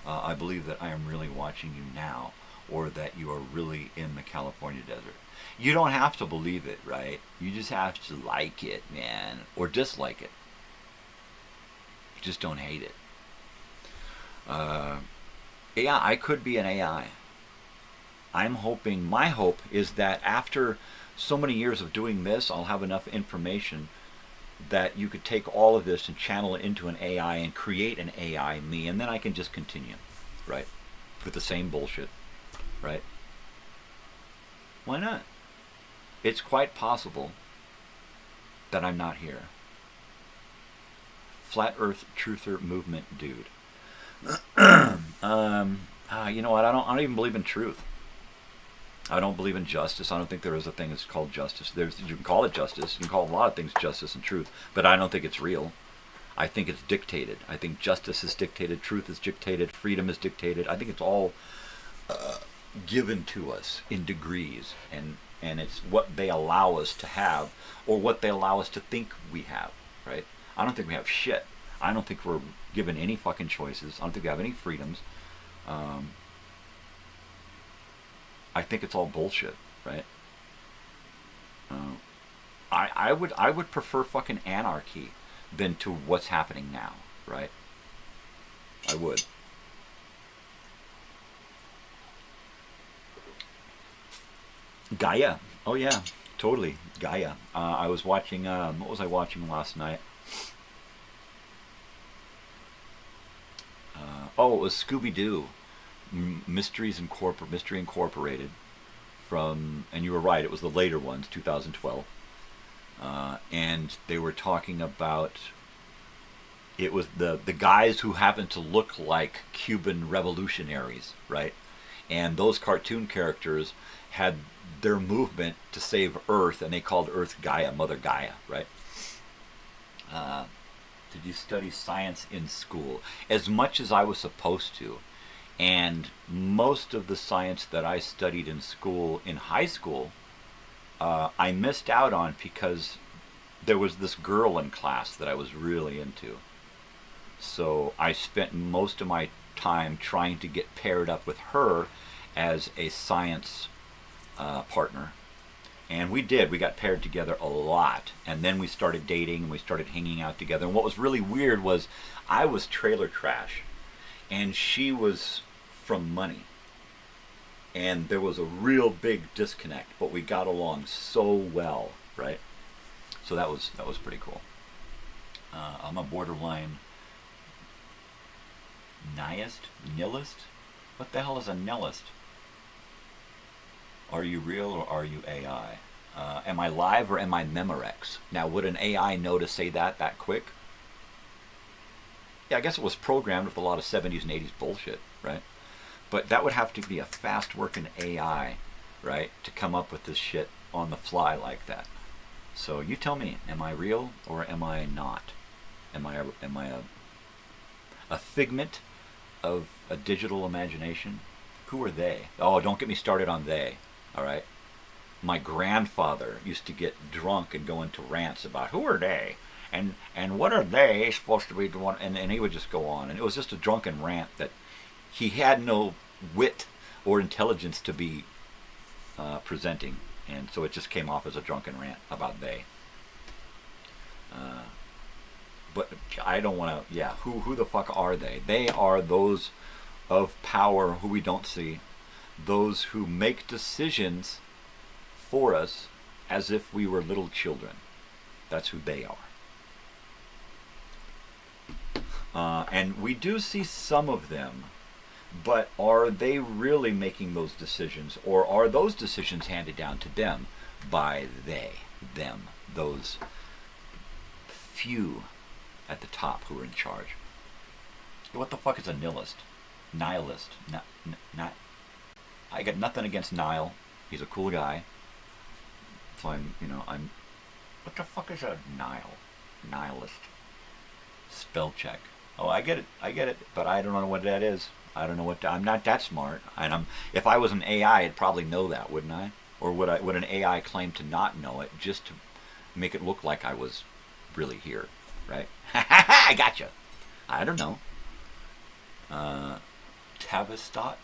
I believe that I am really watching you now, or that you are really in the California desert. You don't have to believe it, right? You just have to like it, man, or dislike it. You just don't hate it. Yeah, I could be an AI. I'm hoping, my hope is that after so many years of doing this, I'll have enough information that you could take all of this and channel it into an AI and create an AI me, and then I can just continue, right? With the same bullshit, right? Why not? It's quite possible that I'm not here. Flat Earth Truther Movement dude. You know what? I don't even believe in truth. I don't believe in justice. I don't think there is a thing that's called justice. You can call it justice. You can call a lot of things justice and truth, but I don't think it's real. I think it's dictated. I think justice is dictated, truth is dictated, freedom is dictated. I think it's all given to us in degrees, and it's what they allow us to have, or what they allow us to think we have, right? I don't think we have shit. I don't think we're given any fucking choices. I don't think we have any freedoms. I think it's all bullshit, right? I would prefer fucking anarchy than to what's happening now, right? I would. Gaia. Oh yeah, totally. Gaia. I was watching, what was I watching last night? Oh, it was Scooby-Doo. Mystery Incorporated, from, and you were right, it was the later ones, 2012, and they were talking about, it was the guys who happened to look like Cuban revolutionaries, right? And those cartoon characters had their movement to save Earth, and they called Earth Gaia, Mother Gaia, right? Did you study science in school? As much as I was supposed to. And most of the science that I studied in school, in high school, I missed out on because there was this girl in class that I was really into. So I spent most of my time trying to get paired up with her as a science partner. And we did. We got paired together a lot. And then we started dating, and we started hanging out together. And what was really weird was I was trailer trash, and she was from money. And there was a real big disconnect, but we got along so well, right? So that was pretty cool. I'm a borderline nihilist? What the hell is a nihilist? Are you real or are you AI? Am I live or am I Memorex? Now, would an AI know to say that quick? Yeah, I guess it was programmed with a lot of 70s and 80s bullshit, right? But that would have to be a fast-working AI, right, to come up with this shit on the fly like that. So you tell me, am I real or am I not? Am I a figment of a digital imagination? Who are they? Oh, don't get me started on they, all right? My grandfather used to get drunk and go into rants about who are they? And what are they supposed to be doing? And he would just go on. And it was just a drunken rant that he had no wit or intelligence to be presenting. And so it just came off as a drunken rant about they. But I don't want to, yeah, who the fuck are they? They are those of power who we don't see, those who make decisions for us as if we were little children. That's who they are. And we do see some of them, but are they really making those decisions, or are those decisions handed down to them by them, those few at the top who are in charge? What the fuck is a nihilist? Nihilist. Not. I got nothing against Nile. He's a cool guy. So I'm. What the fuck is a nihilist? Spell check. Oh, I get it, but I don't know what that is. I don't know what. I'm not that smart. And if I was an AI, I'd probably know that, wouldn't I? Or would an AI claim to not know it just to make it look like I was really here, right? I gotcha. I don't know. Tavistock?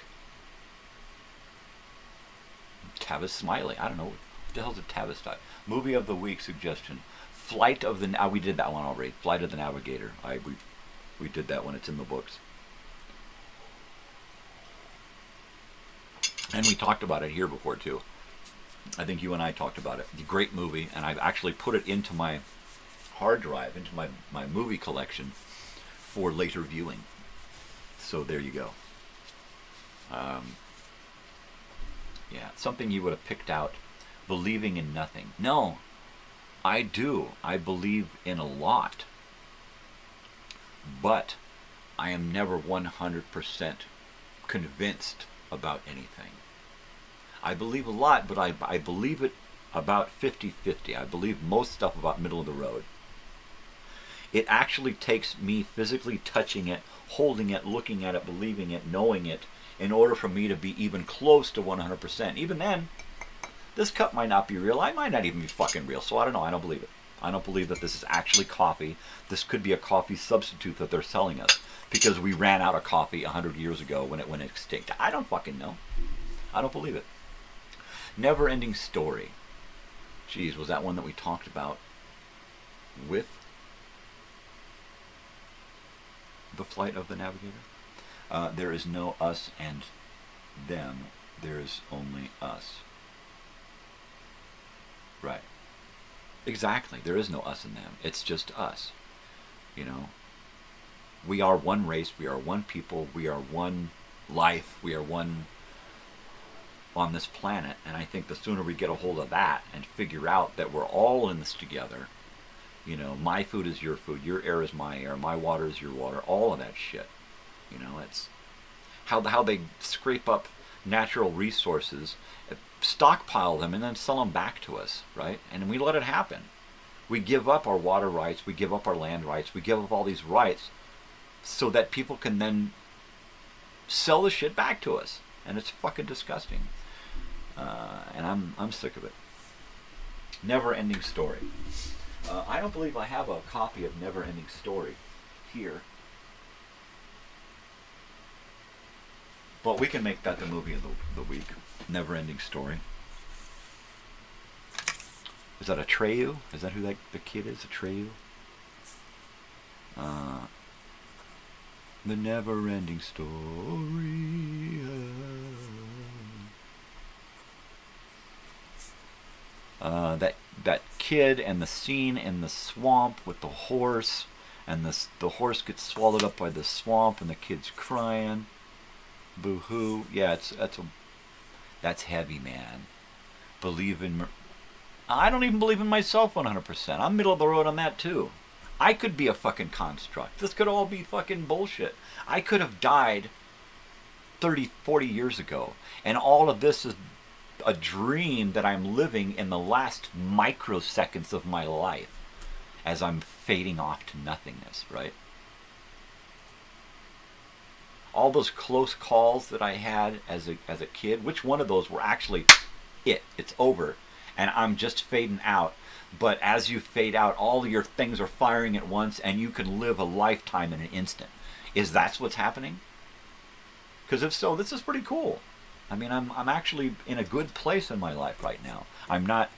Tavis Smiley. I don't know. What the hell's a Tavistock? Movie of the week suggestion. Flight of the... we did that one already. Flight of the Navigator. We did that one. It's in the books. And we talked about it here before, too. I think you and I talked about it. It's a great movie, and I've actually put it into my hard drive, into my movie collection for later viewing. So there you go. Yeah, something you would have picked out. Believing in nothing. No, I do. I believe in a lot. But I am never 100% convinced about anything. I believe a lot, but I believe it about 50-50. I believe most stuff about middle of the road. It actually takes me physically touching it, holding it, looking at it, believing it, knowing it, in order for me to be even close to 100%. Even then, this cup might not be real. I might not even be fucking real. So I don't know. I don't believe it. I don't believe that this is actually coffee. This could be a coffee substitute that they're selling us because we ran out of coffee 100 years ago when it went extinct. I don't fucking know. I don't believe it. Never-ending story. Geez, was that one that we talked about with the Flight of the Navigator? There is no us and them. There is only us. Right. Exactly. There is no us and them. It's just us. You know. We are one race. We are one people. We are one life. We are one on this planet. And I think the sooner we get a hold of that and figure out that we're all in this together, you know, my food is your food, your air is my air, my water is your water, all of that shit. You know, it's how they scrape up natural resources, stockpile them, and then sell them back to us, right? And we let it happen. We give up our water rights, we give up our land rights, we give up all these rights so that people can then sell the shit back to us. And it's fucking disgusting. And I'm sick of it. Never-ending story. I don't believe I have a copy of Never-ending Story here. But we can make that the movie of the week. Never-ending Story. Is that Atreyu? Is that who the kid is? Atreyu? The Never-ending Story. That kid and the scene in the swamp with the horse, and the horse gets swallowed up by the swamp, and the kid's crying. Boo-hoo. Yeah, that's heavy, man. I don't even believe in myself 100%. I'm middle of the road on that, too. I could be a fucking construct. This could all be fucking bullshit. I could have died 30, 40 years ago, and all of this is a dream that I'm living in the last microseconds of my life as I'm fading off to nothingness, right? All those close calls that I had as a kid, which one of those were actually it's over, and I'm just fading out. But as you fade out, all your things are firing at once, and you can live a lifetime in an instant. Is that what's happening? Because if so, this is pretty cool. I mean, I'm actually in a good place in my life right now. I'm not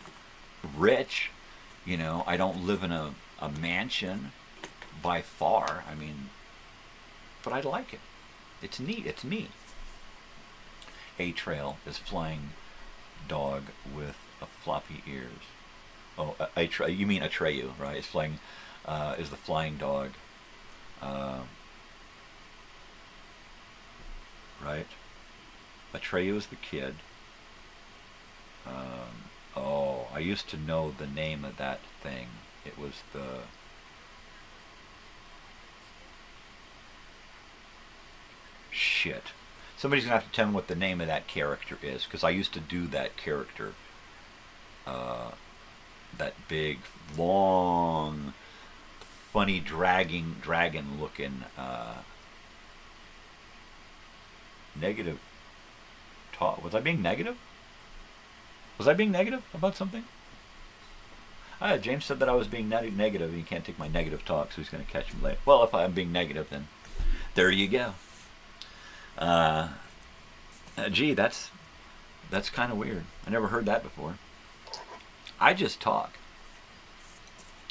rich, you know. I don't live in a mansion by far. I mean, but I like it. It's neat. It's me. A-Trail is flying dog with a floppy ears. Oh, you mean Atreyu, right? It's flying, is the flying dog. Right? Atreyu is the kid. Oh, I used to know the name of that thing. It was the... Shit. Somebody's going to have to tell me what the name of that character is, because I used to do that character. That big, long, funny, dragon-looking, negative talk. Was I being negative? Was I being negative about something? James said that I was being negative, and you can't take my negative talk, so he's going to catch me later. Well, if I'm being negative, then there you go. Gee, that's kind of weird. I never heard that before. I just talk.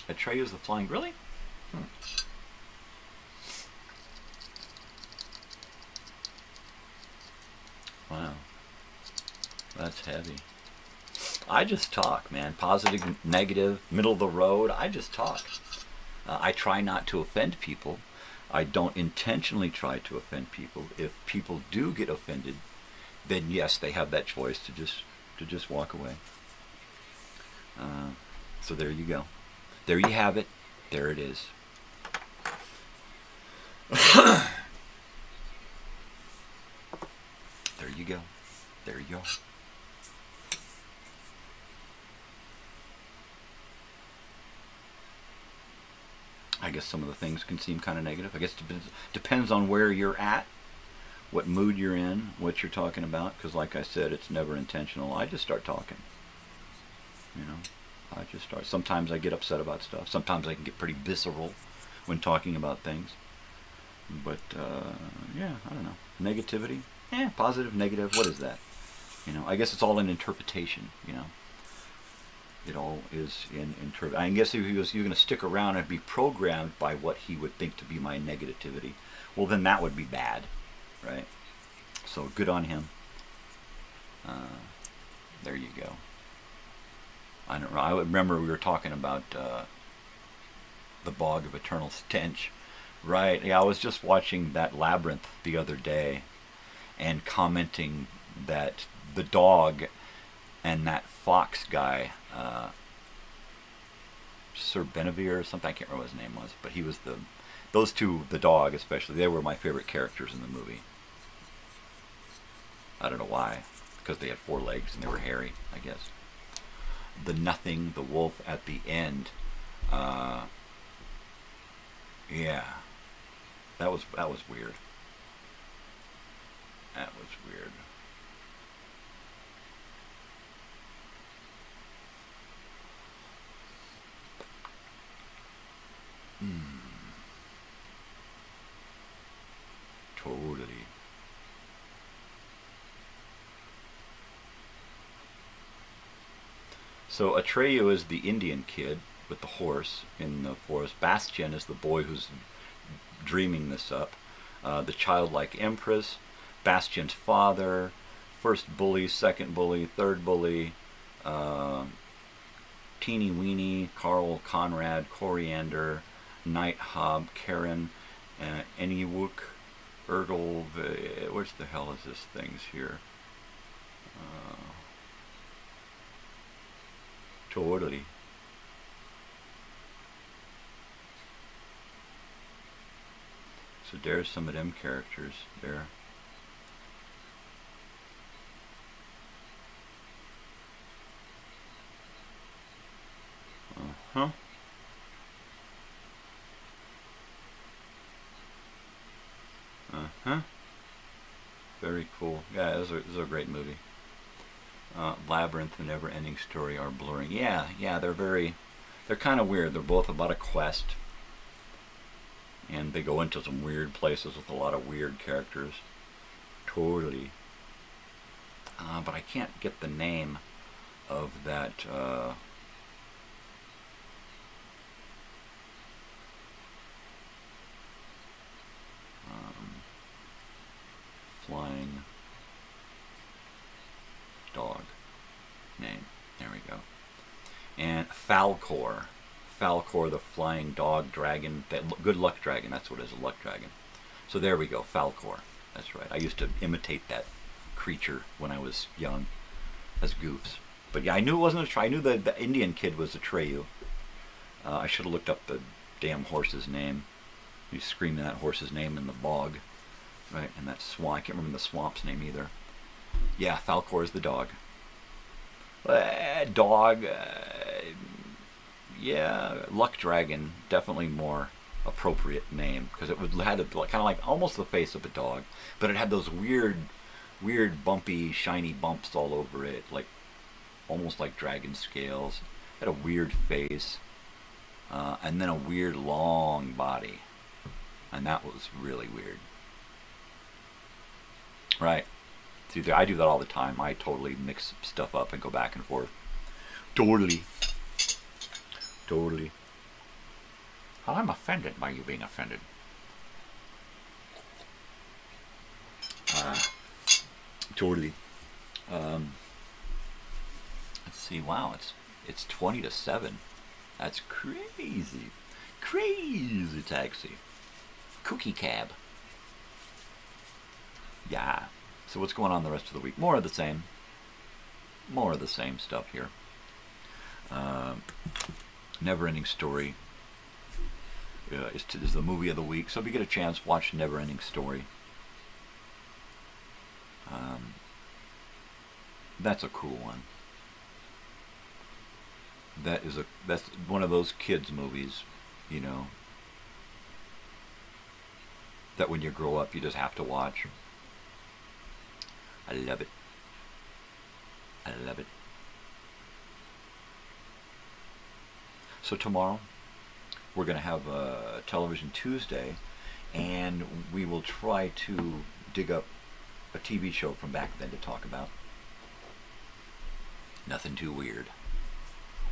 Atreyu's the flying... Really? Wow. That's heavy. I just talk, man. Positive, negative, middle of the road. I just talk. I try not to offend people. I don't intentionally try to offend people. If people do get offended, then yes, they have that choice to just walk away. So there you go. There you have it. There it is. There you go. There you go. I guess some of the things can seem kind of negative. I guess it depends on where you're at, what mood you're in, what you're talking about. Because like I said, it's never intentional. I just start talking. You know, I just start. Sometimes I get upset about stuff. Sometimes I can get pretty visceral when talking about things. But yeah, I don't know. Negativity? Positive, negative. What is that? You know, I guess it's all in interpretation. You know. It all is in I guess if he was going to stick around and be programmed by what he would think to be my negativity, well, then that would be bad, right? So good on him. There you go. I don't know. I remember we were talking about the Bog of Eternal Stench, right? Yeah, I was just watching that Labyrinth the other day, and commenting that the dog and that fox guy, Sir Benevere or something, I can't remember what his name was, but he was those two, the dog especially, they were my favorite characters in the movie. I don't know why, because they had 4 legs and they were hairy, I guess. The Nothing, the wolf at the end, yeah, that was weird. That was weird. Totally. So Atreyu is the Indian kid with the horse in the forest. Bastian is the boy who's dreaming this up. The childlike empress, Bastian's father, first bully, second bully, third bully, Teeny Weeny, Carl, Conrad, Coriander, Night Hob, Karen, Eniwook, Ergol, where's the hell is this things here? Totally. So there's some of them characters there. Uh-huh. Uh-huh. Very cool. Yeah, this is a great movie. Labyrinth and Never-Ending Story are blurring. Yeah, they're kind of weird. They're both about a quest. And they go into some weird places with a lot of weird characters. Totally. but I can't get the name of that. Flying dog name. There we go. And Falcor. Falcor, the flying dog dragon. Good luck dragon. That's what it is, a luck dragon. So there we go, Falcor. That's right. I used to imitate that creature when I was young as goofs. But yeah, I knew it wasn't a Treyu. I knew the Indian kid was a Treyu. I should have looked up the damn horse's name. He's screaming that horse's name in the bog. Right, and that swamp. I can't remember the swamp's name either. Yeah, Falcor is the dog. Dog. Yeah, Luck Dragon. Definitely more appropriate name because it had kind of like almost the face of a dog, but it had those weird, bumpy, shiny bumps all over it, like almost like dragon scales. It had a weird face, and then a weird long body, and that was really weird. Right. See, I do that all the time. I totally mix stuff up and go back and forth. Totally. I'm offended by you being offended. Totally. Let's see. Wow, it's 20 to 7. That's crazy. Crazy taxi. Cookie cab. Yeah. So what's going on the rest of the week? More of the same. More of the same stuff here. Never-Ending Story is the movie of the week. So if you get a chance, watch Never-Ending Story. That's a cool one. That's one of those kids movies, you know, that when you grow up you just have to watch. I love it. I love it. So tomorrow we're going to have a Television Tuesday, and we will try to dig up a TV show from back then to talk about. Nothing too weird,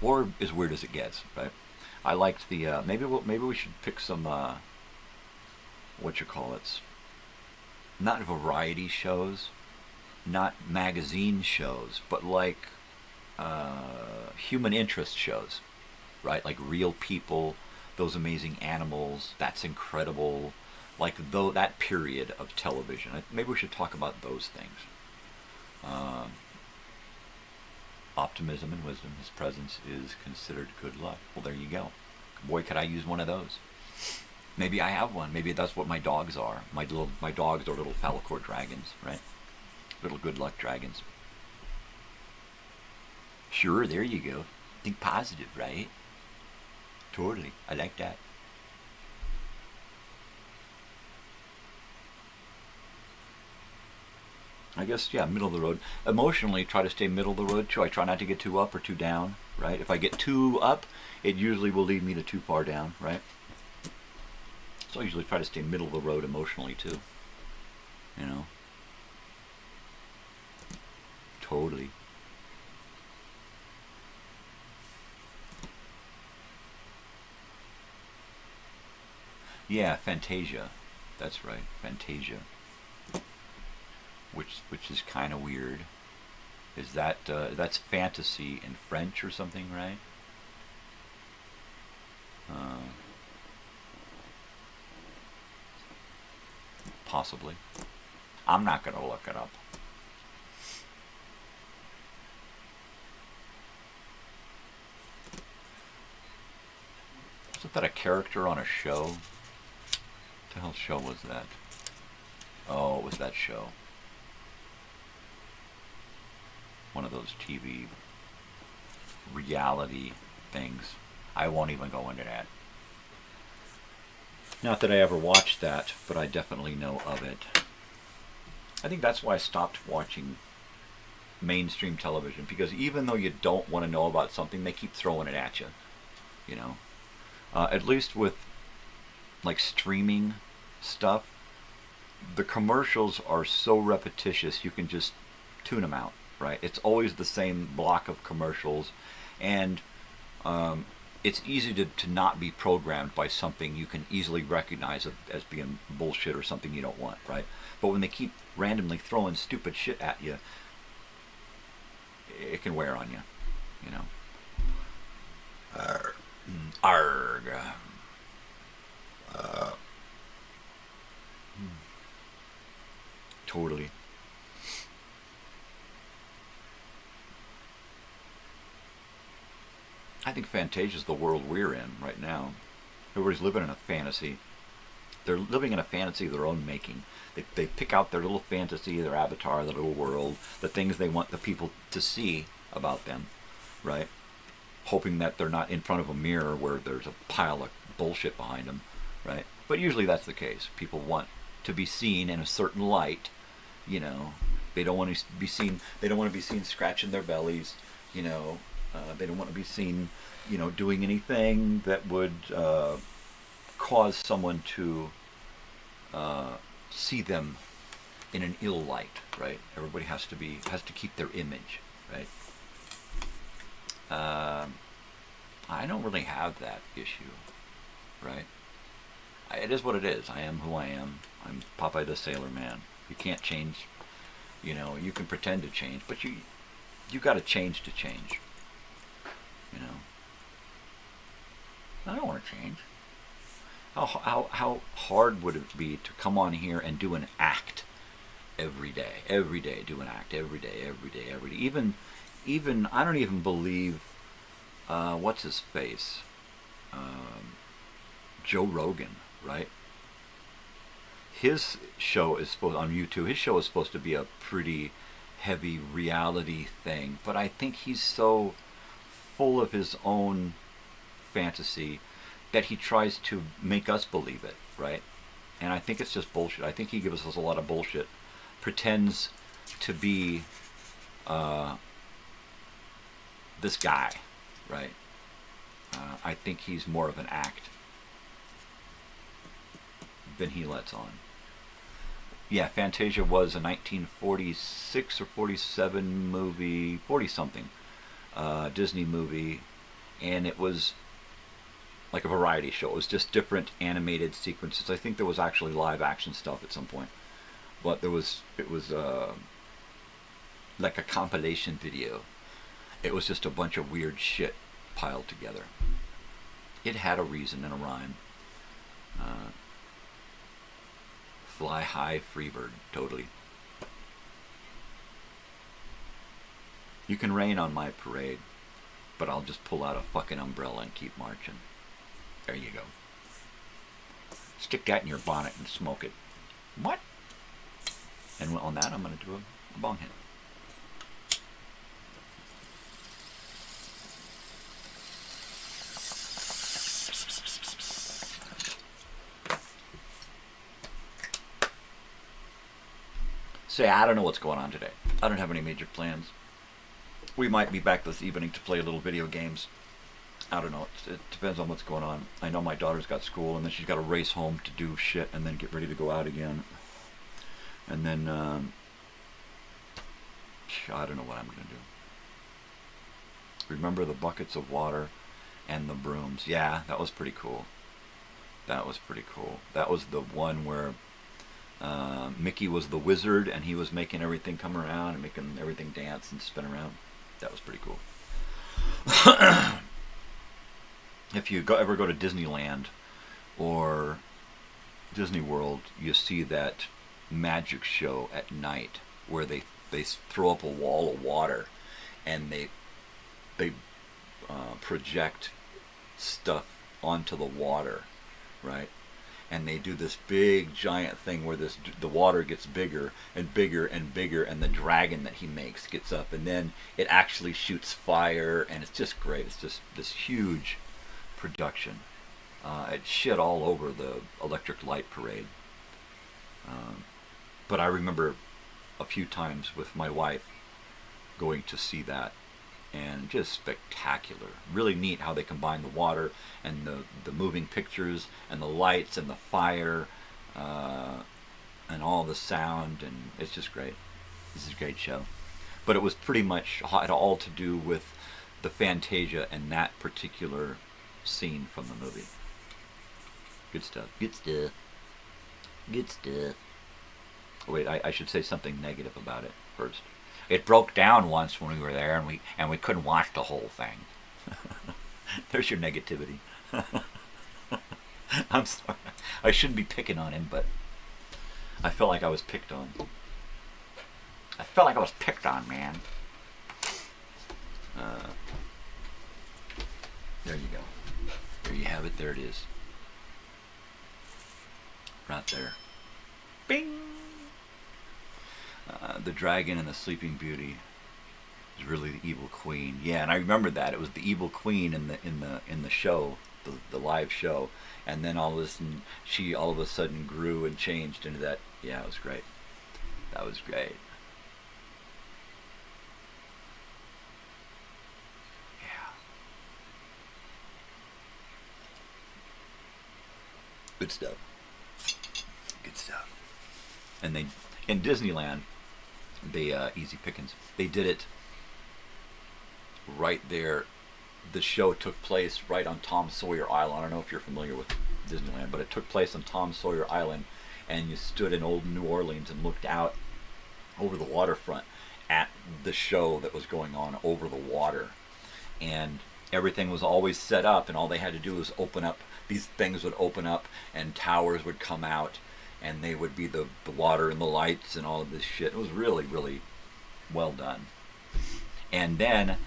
or as weird as it gets, right? I liked the maybe we should pick some not variety shows, not magazine shows, but like human interest shows, right? Like Real People, Those Amazing Animals, That's Incredible, like that period of television. Maybe we should talk about those things. Optimism and wisdom, his presence is considered good luck. Well, there you go. Boy, could I use one of those. Maybe I have one. Maybe that's what my dogs are. My dogs are little Falcor dragons, right? Little good luck dragons. Sure, there you go. Think positive, right? Totally. I like that. I guess, yeah, middle of the road. Emotionally, try to stay middle of the road, too. I try not to get too up or too down, right? If I get too up, it usually will lead me to too far down, right? So I usually try to stay middle of the road emotionally, too. You know? Totally. Yeah, Fantasia. That's right, Fantasia. Which is kind of weird. Is that that's fantasy in French or something, right? Possibly. I'm not going to look it up. Wasn't that a character on a show? What the hell show was that? Oh, it was that show. One of those TV reality things. I won't even go into that. Not that I ever watched that, but I definitely know of it. I think that's why I stopped watching mainstream television, because even though you don't want to know about something, they keep throwing it at you. You know? At least with like streaming stuff, the commercials are so repetitious you can just tune them out, right? It's always the same block of commercials, and it's easy to not be programmed by something you can easily recognize as being bullshit or something you don't want, right? But when they keep randomly throwing stupid shit at you, it can wear on you, you know. Arg. Totally. I think Fantasia is the world we're in right now. Everybody's living in a fantasy. They're living in a fantasy of their own making. They pick out their little fantasy, their avatar, their little world, the things they want the people to see about them, right? Hoping that they're not in front of a mirror where there's a pile of bullshit behind them, right? But usually that's the case. People want to be seen in a certain light, you know. They don't want to be seen. They don't want to be seen scratching their bellies, you know. They don't want to be seen, you know, doing anything that would cause someone to see them in an ill light, right? Everybody has to keep their image, right? I don't really have that issue, right? It is what it is. I am who I am. I'm Popeye the Sailor Man. You can't change, you know. You can pretend to change, but you got to change to change. You know, I don't want to change. How hard would it be to come on here and do an act every day? Every day, do an act every day. Even I don't even believe what's his face, Joe Rogan, right? His show is supposed on YouTube. His show is supposed to be a pretty heavy reality thing, but I think he's so full of his own fantasy that he tries to make us believe it, right? And I think it's just bullshit. I think he gives us a lot of bullshit. Pretends to be this guy, right? I think he's more of an act than he lets on. Yeah, Fantasia was a 1946 or 47 movie, 40-something. Disney movie, and it was like a variety show. It was just different animated sequences. I think there was actually live action stuff at some point, but it was like a compilation video. It was just a bunch of weird shit piled together. It had a reason and a rhyme. Fly high, Freebird, totally. You can rain on my parade, but I'll just pull out a fucking umbrella and keep marching. There you go. Stick that in your bonnet and smoke it. What? And on that, I'm going to do a bong hit. Say, I don't know what's going on today. I don't have any major plans. We might be back this evening to play a little video games. I don't know. It depends on what's going on. I know my daughter's got school, and then she's got to race home to do shit, and then get ready to go out again. And then, I don't know what I'm going to do. Remember the buckets of water and the brooms. Yeah, that was pretty cool. That was pretty cool. That was the one where Mickey was the wizard, and he was making everything come around and making everything dance and spin around. That was pretty cool. If you ever go to Disneyland or Disney World, you see that magic show at night where they throw up a wall of water and they project stuff onto the water, right? And they do this big giant thing where the water gets bigger and bigger and bigger, and the dragon that he makes gets up, and then it actually shoots fire, and it's just great. It's just this huge production. It shit all over the Electric Light Parade. But I remember a few times with my wife going to see that, and just spectacular. Really neat how they combine the water and the moving pictures and the lights and the fire and all the sound, and it's just great. This is a great show. But it was pretty much had all to do with the Fantasia and that particular scene from the movie. Good stuff. Good stuff. Good stuff. Wait, I should say something negative about it first. It broke down once when we were there, and we couldn't watch the whole thing. There's your negativity. I'm sorry. I shouldn't be picking on him, but I felt like I was picked on. I felt like I was picked on, man. There you go. There you have it. There it is. Right there. Bing! The dragon and the Sleeping Beauty is really the evil queen. Yeah, and I remember that. It was the evil queen in the show, the live show. And then all of a sudden, she all of a sudden grew and changed into that. Yeah, it was great. That was great. Good stuff. Good stuff. And they, in Disneyland, they, easy pickings, they did it right there. The show took place right on Tom Sawyer Island. I don't know if you're familiar with Disneyland, but it took place on Tom Sawyer Island, and you stood in old New Orleans and looked out over the waterfront at the show that was going on over the water. And everything was always set up, and all they had to do was open up. These things would open up, and towers would come out, and they would be the water and the lights and all of this shit. It was really, really well done. And then,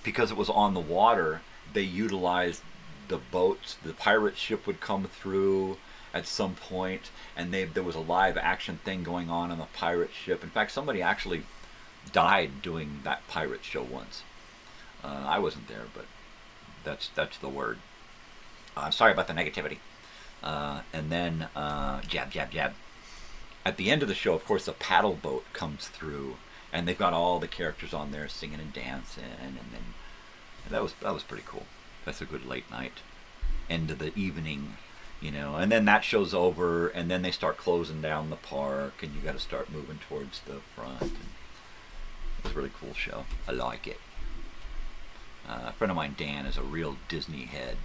because it was on the water, they utilized the boats. The pirate ship would come through at some point, and there was a live action thing going on the pirate ship. In fact, somebody actually died doing that pirate show once. I wasn't there, but that's the word. Sorry about the negativity. And then, jab, jab, jab. At the end of the show, of course, the paddle boat comes through, and they've got all the characters on there singing and dancing, and then that was pretty cool. That's a good late night, end of the evening, you know. And then that show's over, and then they start closing down the park, and you got to start moving towards the front. And it was a really cool show. I like it. A friend of mine, Dan, is a real Disney head.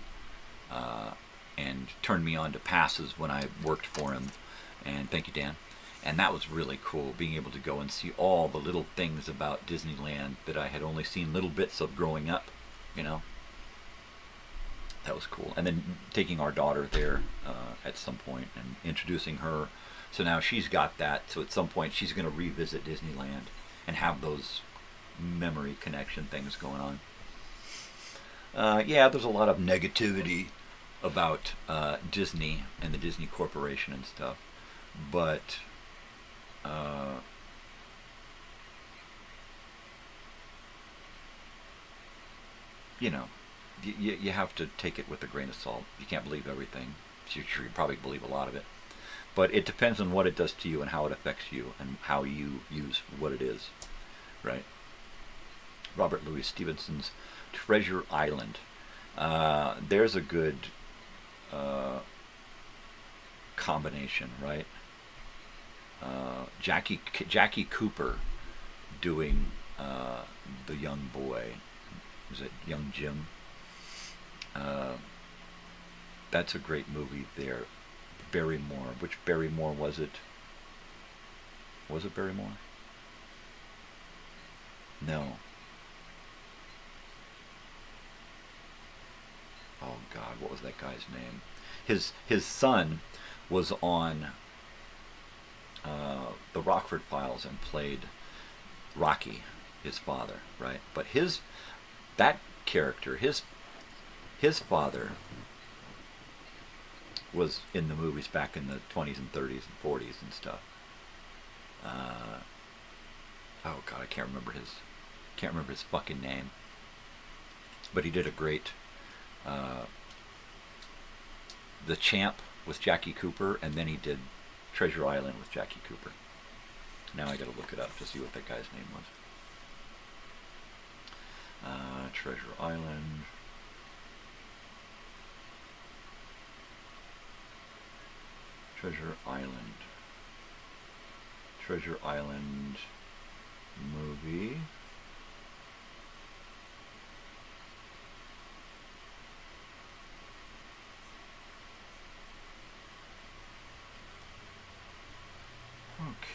And turned me on to passes when I worked for him, and thank you, Dan. And that was really cool, being able to go and see all the little things about Disneyland that I had only seen little bits of growing up, you know. That was cool. And then taking our daughter there at some point and introducing her. So now she's got that, so at some point she's going to revisit Disneyland and have those memory connection things going on. Yeah, there's a lot of negativity about Disney and the Disney Corporation and stuff, but you know, you have to take it with a grain of salt. You can't believe everything. You probably believe a lot of it, but it depends on what it does to you and how it affects you and how you use what it is, right? Robert Louis Stevenson's Treasure Island. There's a good combination, right? Jackie Cooper doing the young boy. Was it Young Jim? That's a great movie there. Barrymore. Which Barrymore was it? Was it Barrymore? No. Oh God, what was that guy's name? His son was on the Rockford Files and played Rocky, his father, right? But that character, his father was in the movies back in the 20s and 30s and 40s and stuff. Oh God, I can't remember his fucking name. But he did a great The Champ with Jackie Cooper, and then he did Treasure Island with Jackie Cooper. Now I gotta look it up to see what that guy's name was. Treasure Island. Treasure Island. Treasure Island movie.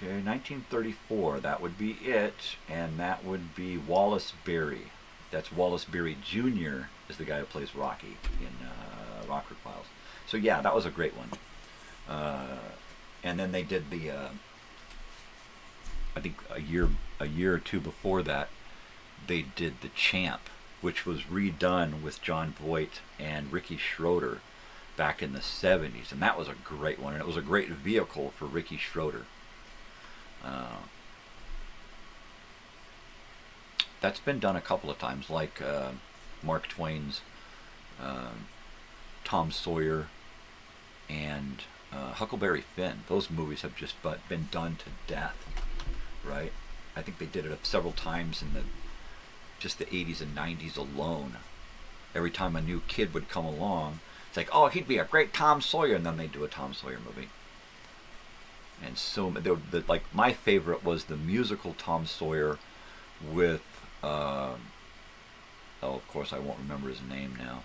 Okay, 1934, that would be it, and that would be Wallace Beery. That's Wallace Beery Jr. is the guy who plays Rocky in Rockford Files. So yeah, that was a great one. And then they did the, I think a year or two before that, they did The Champ, which was redone with John Voight and Ricky Schroeder back in the 70s, and that was a great one, and it was a great vehicle for Ricky Schroeder. That's been done a couple of times, like Mark Twain's Tom Sawyer and Huckleberry Finn. Those movies have just been done to death, right? I think they did it several times in just the 80s and 90s alone. Every time a new kid would come along, it's like, oh, he'd be a great Tom Sawyer, and then they'd do a Tom Sawyer movie. And so, like, my favorite was the musical Tom Sawyer with, oh, of course, I won't remember his name now.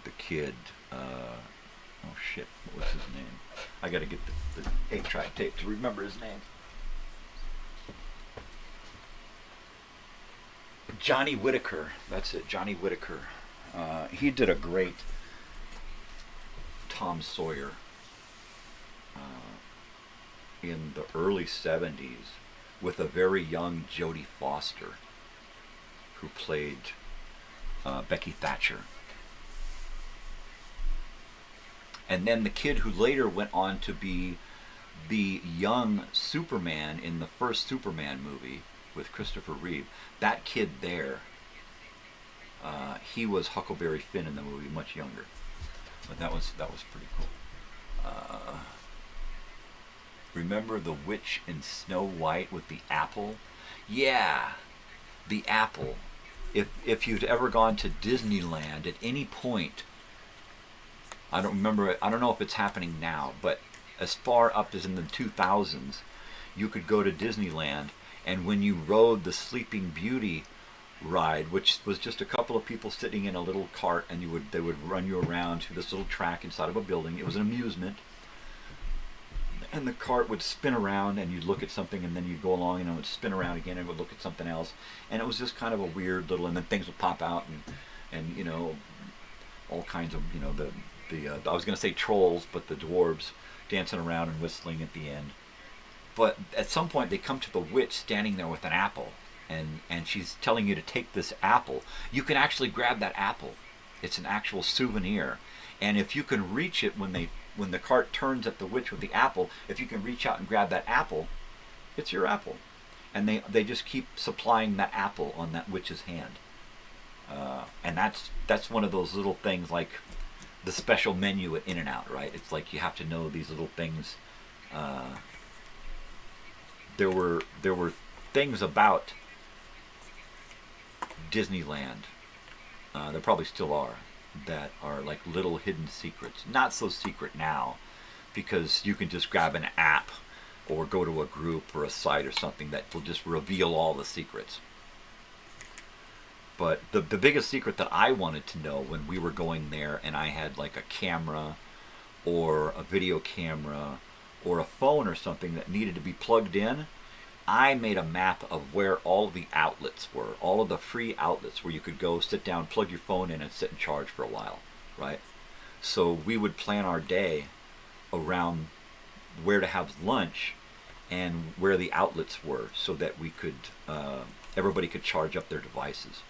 The kid, oh shit, what was his name? I gotta get the 8-track tape to remember his name. Johnny Whitaker, that's it, Johnny Whitaker. He did a great Tom Sawyer in the early 70s with a very young Jodie Foster, who played Becky Thatcher. And then the kid who later went on to be the young Superman in the first Superman movie with Christopher Reeve, that kid there, he was Huckleberry Finn in the movie, much younger. But that was pretty cool. Remember the witch in Snow White with the apple? Yeah, the apple. If you'd ever gone to Disneyland at any point, I don't remember, I don't know if it's happening now, but as far up as in the 2000s, you could go to Disneyland, and when you rode the Sleeping Beauty ride, which was just a couple of people sitting in a little cart, and they would run you around to this little track inside of a building. It was an amusement, and the cart would spin around, and you'd look at something, and then you'd go along, and it would spin around again, and it would look at something else, and it was just kind of a weird little, and then things would pop out, and you know, all kinds of, you know, I was going to say trolls, but the dwarves dancing around and whistling at the end. But at some point they come to the witch standing there with an apple, and she's telling you to take this apple. You can actually grab that apple. It's an actual souvenir, and if you can reach it when the cart turns at the witch with the apple, if you can reach out and grab that apple, it's your apple. And they just keep supplying that apple on that witch's hand. And that's one of those little things like the special menu at In-N-Out, right? It's like you have to know these little things. There were things about Disneyland, there probably still are, that are like little hidden secrets. Not so secret now, because you can just grab an app or go to a group or a site or something that will just reveal all the secrets. But the biggest secret that I wanted to know when we were going there, and I had like a camera or a video camera or a phone or something that needed to be plugged in, I made a map of where all the outlets were, all of the free outlets where you could go sit down, plug your phone in, and sit and charge for a while, right? So we would plan our day around where to have lunch and where the outlets were, so that we could, everybody could charge up their devices.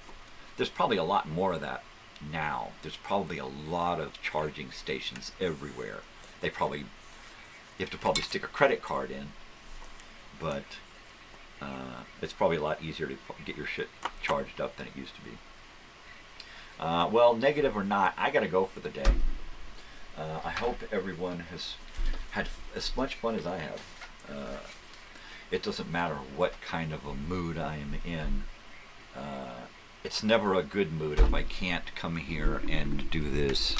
There's probably a lot more of that now. There's probably a lot of charging stations everywhere. You have to probably stick a credit card in, but it's probably a lot easier to get your shit charged up than it used to be. Well, negative or not, I gotta go for the day. I hope everyone has had as much fun as I have. It doesn't matter what kind of a mood I am in. It's never a good mood if I can't come here and do this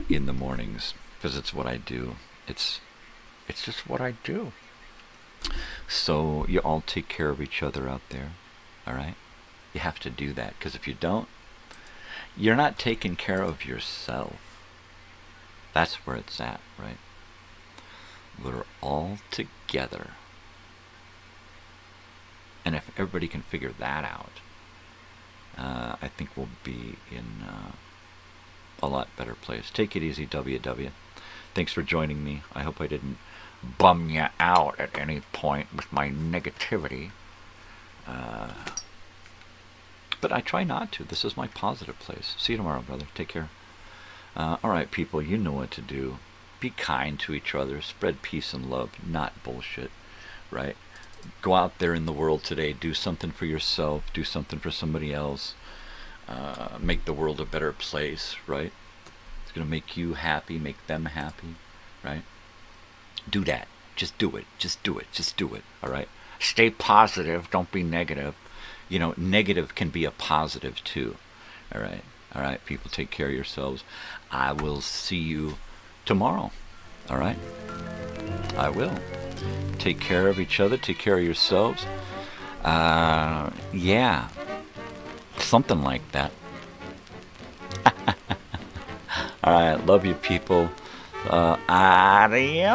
in the mornings, because it's what I do. It's just what I do. So you all take care of each other out there, all right? You have to do that, because if you don't, you're not taking care of yourself. That's where it's at, right? we're all together. And if everybody can figure that out, I think we'll be in a lot better place. Take it easy, WW. Thanks for joining me. I hope I didn't bum you out at any point with my negativity. But I try not to. This is my positive place. See you tomorrow, brother. Take care. All right, people, you know what to do. Be kind to each other. Spread peace and love, not bullshit, right? Go out there in the world today. Do something for yourself. Do something for somebody else. Make the world a better place, right? It's going to make you happy, make them happy, right? Do that. Just do it. Just do it. Just do it, all right? Stay positive. Don't be negative. You know, negative can be a positive too, all right? All right, people, take care of yourselves. I will see you tomorrow, all right? I will. Take care of each other. Take care of yourselves. Yeah. Something like that. All right, love you, people. Adios.